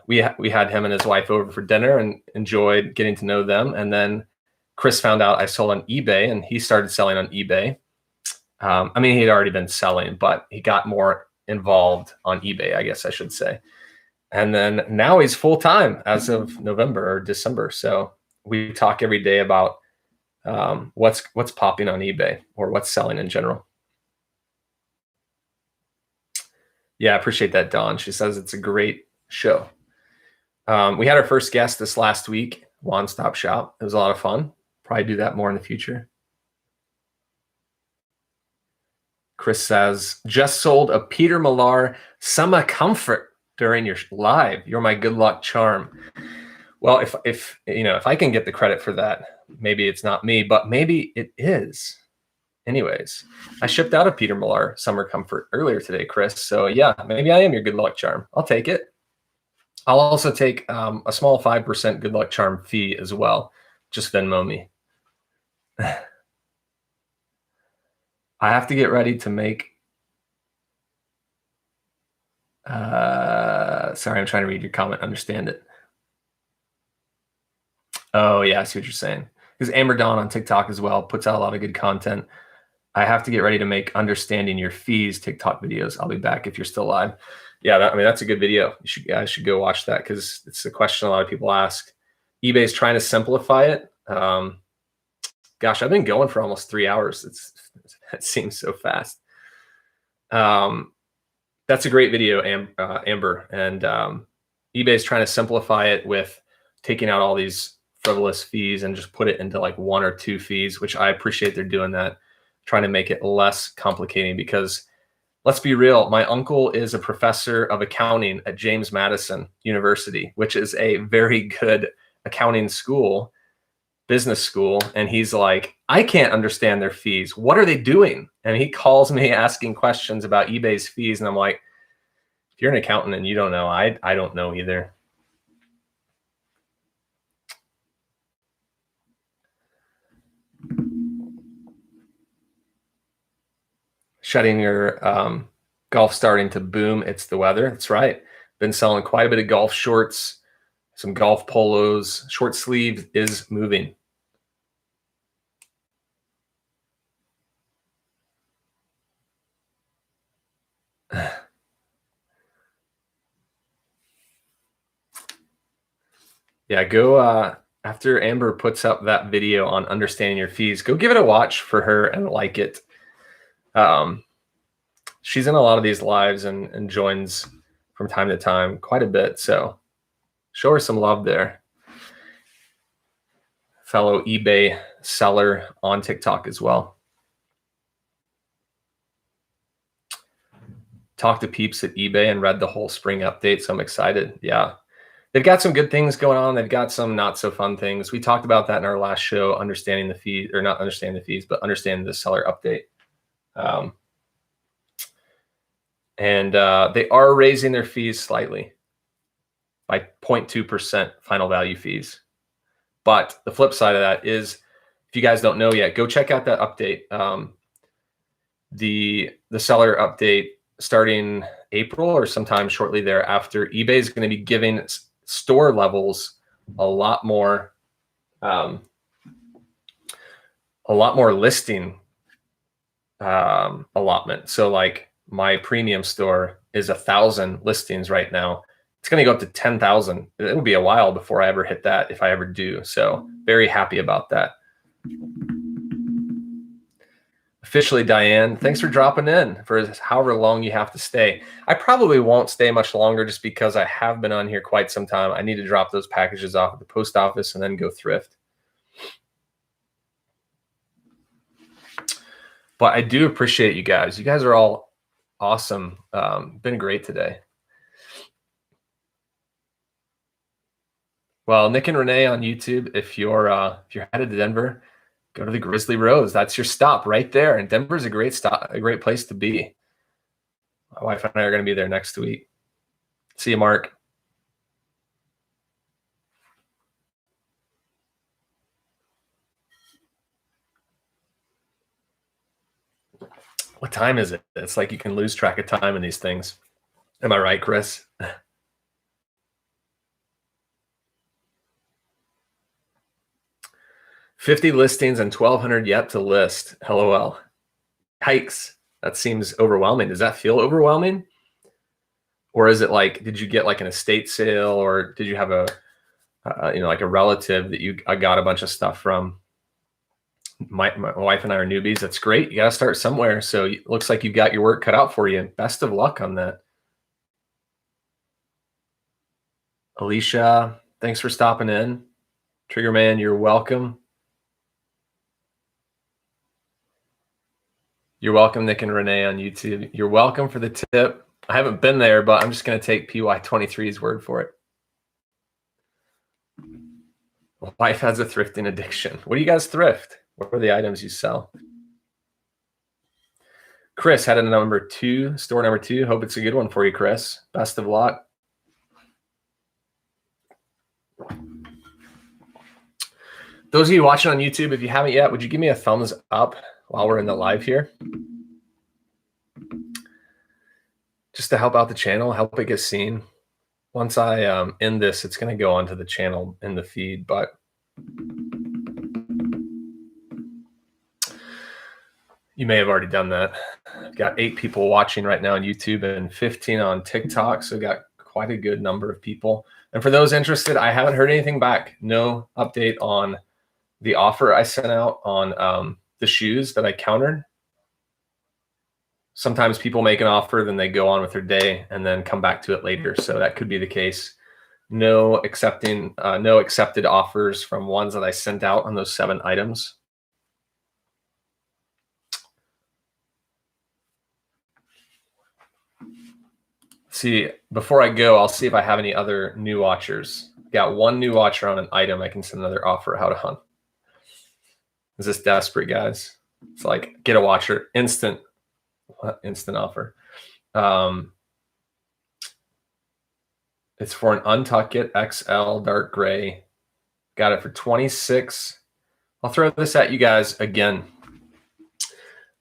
we had him and his wife over for dinner and enjoyed getting to know them. And then Chris found out I sold on eBay, and he started selling on eBay. I mean, he'd already been selling, but he got more involved on eBay, I guess I should say. And then now he's full-time as of November or December. So we talk every day about what's popping on eBay or what's selling in general. Yeah, I appreciate that, Dawn. She says it's a great show. We had our first guest this last week, One Stop Shop. It was a lot of fun. Probably do that more in the future. Chris says, just sold a Peter Millar Summer Comfort during your live. You're my good luck charm. Well, if I can get the credit for that, maybe it's not me, but maybe it is. Anyways, I shipped out a Peter Millar Summer Comfort earlier today, Chris. So yeah, maybe I am your good luck charm. I'll take it. I'll also take a small 5% good luck charm fee as well. Just Venmo me. I have to get ready to make. Sorry, I'm trying to read your comment, understand it. Oh yeah, I see what you're saying. Because Amber Dawn on TikTok as well puts out a lot of good content. I have to get ready to make understanding your fees TikTok videos. I'll be back if you're still live. Yeah, that's a good video. You guys should go watch that because it's a question a lot of people ask. eBay's trying to simplify it. Gosh, I've been going for almost 3 hours. It seems so fast. That's a great video, Amber. And eBay's trying to simplify it with taking out all these frivolous fees and just put it into like 1 or 2 fees, which I appreciate they're doing that, trying to make it less complicating because let's be real. My uncle is a professor of accounting at James Madison University, which is a very good accounting school, business school. And he's like, I can't understand their fees. What are they doing? And he calls me asking questions about eBay's fees. And I'm like, if you're an accountant and you don't know, I don't know either. Shutting your golf starting to boom. It's the weather. That's right. Been selling quite a bit of golf shorts, some golf polos. Short sleeve is moving. Yeah, go after Amber puts up that video on understanding your fees, go give it a watch for her and like it. She's in a lot of these lives and joins from time to time quite a bit. So show her some love there. Fellow eBay seller on TikTok as well. Talked to peeps at eBay and read the whole spring update. So I'm excited. Yeah. They've got some good things going on. They've got some not so fun things. We talked about that in our last show, understanding the fees, or not understanding the fees, but understanding the seller update. And they are raising their fees slightly by 0.2% final value fees. But the flip side of that is, if you guys don't know yet, go check out that update. The seller update starting April or sometime shortly thereafter, eBay is going to be giving store levels a lot more listing allotment. So like my premium store is 1,000 listings right now. It's going to go up to 10,000. It'll be a while before I ever hit that, if I ever do. So very happy about that. Officially, Diane, thanks for dropping in for however long you have to stay. I probably won't stay much longer just because I have been on here quite some time. I need to drop those packages off at the post office and then go thrift. But I do appreciate you guys. You guys are all awesome. Been great today. Well, Nick and Renee on YouTube, if you're headed to Denver, go to the Grizzly Rose. That's your stop right there. And Denver's a great place to be. My wife and I are going to be there next week. See you, Mark. What time is it? It's like you can lose track of time in these things. Am I right, Chris? $50 listings and 1,200 yet to list. LOL. Hikes. That seems overwhelming. Does that feel overwhelming? Or is it like, did you get like an estate sale, or did you have a, like a relative that I got a bunch of stuff from? My wife and I are newbies. That's great. You got to start somewhere. So it looks like you've got your work cut out for you. Best of luck on that. Alicia, thanks for stopping in. Triggerman, you're welcome. You're welcome, Nick and Renee on YouTube. You're welcome for the tip. I haven't been there, but I'm just going to take PY23's word for it. Wife has a thrifting addiction. What do you guys thrift? What are the items you sell? Chris had a store number 2. Hope it's a good one for you, Chris. Best of luck. Those of you watching on YouTube, if you haven't yet, would you give me a thumbs up while we're in the live here? Just to help out the channel, help it get seen. Once I end this, it's going to go onto the channel in the feed, but you may have already done that. I've got 8 people watching right now on YouTube and 15 on TikTok, so got quite a good number of people. And for those interested, I haven't heard anything back. No update on the offer I sent out on the shoes that I countered. Sometimes people make an offer, then they go on with their day and then come back to it later. So that could be the case. No accepted offers from ones that I sent out on those 7 items. See, before I go, I'll see if I have any other new watchers. Got 1 new watcher on an item. I can send another offer out on. Is this desperate, guys? It's like, get a watcher, instant offer. It's for an Untuck It XL dark gray. Got it for 26. I'll throw this at you guys again.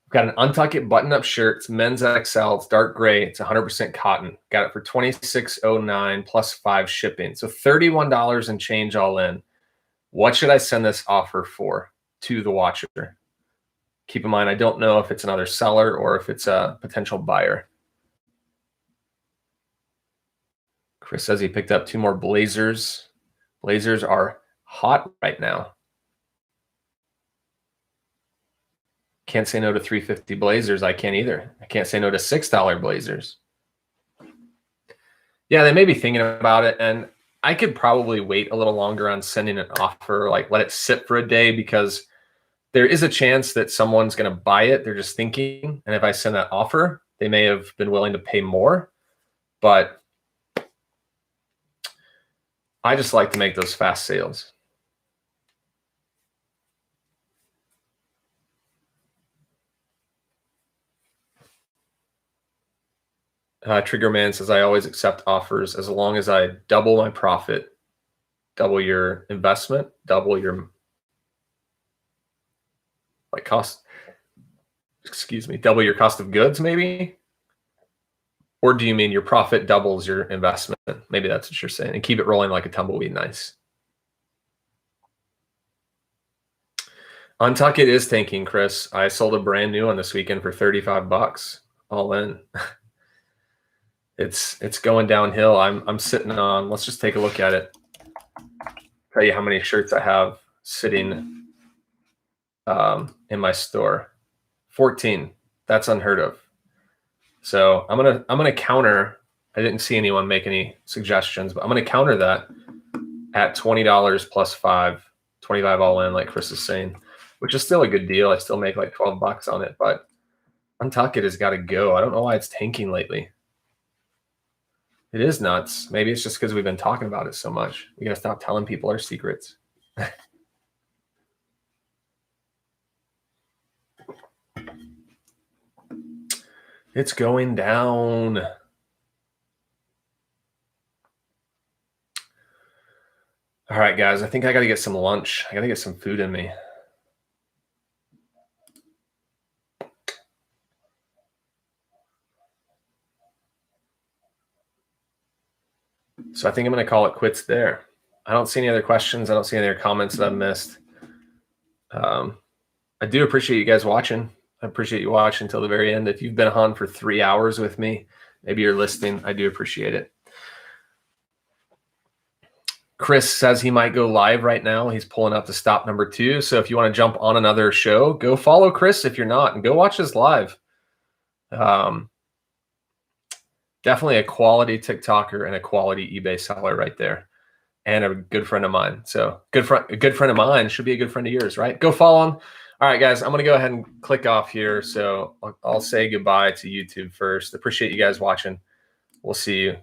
Got an Untuck It button-up shirt. It's men's XL. It's dark gray. It's 100% cotton. Got it for $26.09 plus 5 shipping. So $31 and change all in. What should I send this offer for to the watcher? Keep in mind, I don't know if it's another seller or if it's a potential buyer. Chris says he picked up 2 more blazers. Blazers are hot right now. Can't say no to $350 blazers. I can't either. I can't say no to $6 blazers. Yeah, they may be thinking about it, and I could probably wait a little longer on sending an offer, like let it sit for a day, because there is a chance that someone's going to buy it. They're just thinking, and if I send that offer, they may have been willing to pay more, but I just like to make those fast sales. Triggerman says, I always accept offers as long as I double my profit, double your investment, double your cost, double your cost of goods, maybe? Or do you mean your profit doubles your investment? Maybe that's what you're saying. And keep it rolling like a tumbleweed. Nice. Untuck It is tanking, Chris. I sold a brand new one this weekend for $35 all in. It's going downhill. I'm sitting on, let's just take a look at it. Tell you how many shirts I have sitting in my store. 14. That's unheard of. So I'm gonna counter. I didn't see anyone make any suggestions, but I'm gonna counter that at $20 plus 5, 25 all in, like Chris is saying, which is still a good deal. I still make like 12 bucks on it, but Untuckit has got to go. I don't know why it's tanking lately. It is nuts. Maybe it's just because we've been talking about it so much. We gotta stop telling people our secrets. It's going down. All right, guys, I think I got to get some lunch. I got to get some food in me. So I think I'm going to call it quits there. I don't see any other questions. I don't see any other comments that I've missed. I do appreciate you guys watching. I appreciate you watching until the very end. If you've been on for 3 hours with me, maybe you're listening. I do appreciate it. Chris says he might go live right now. He's pulling up the stop number 2. So if you want to jump on another show, go follow Chris if you're not, and go watch this live. Definitely a quality TikToker and a quality eBay seller right there, and a good friend of mine. So a good friend of mine should be a good friend of yours, right? Go follow him. All right, guys, I'm going to go ahead and click off here. So I'll say goodbye to YouTube first. Appreciate you guys watching. We'll see you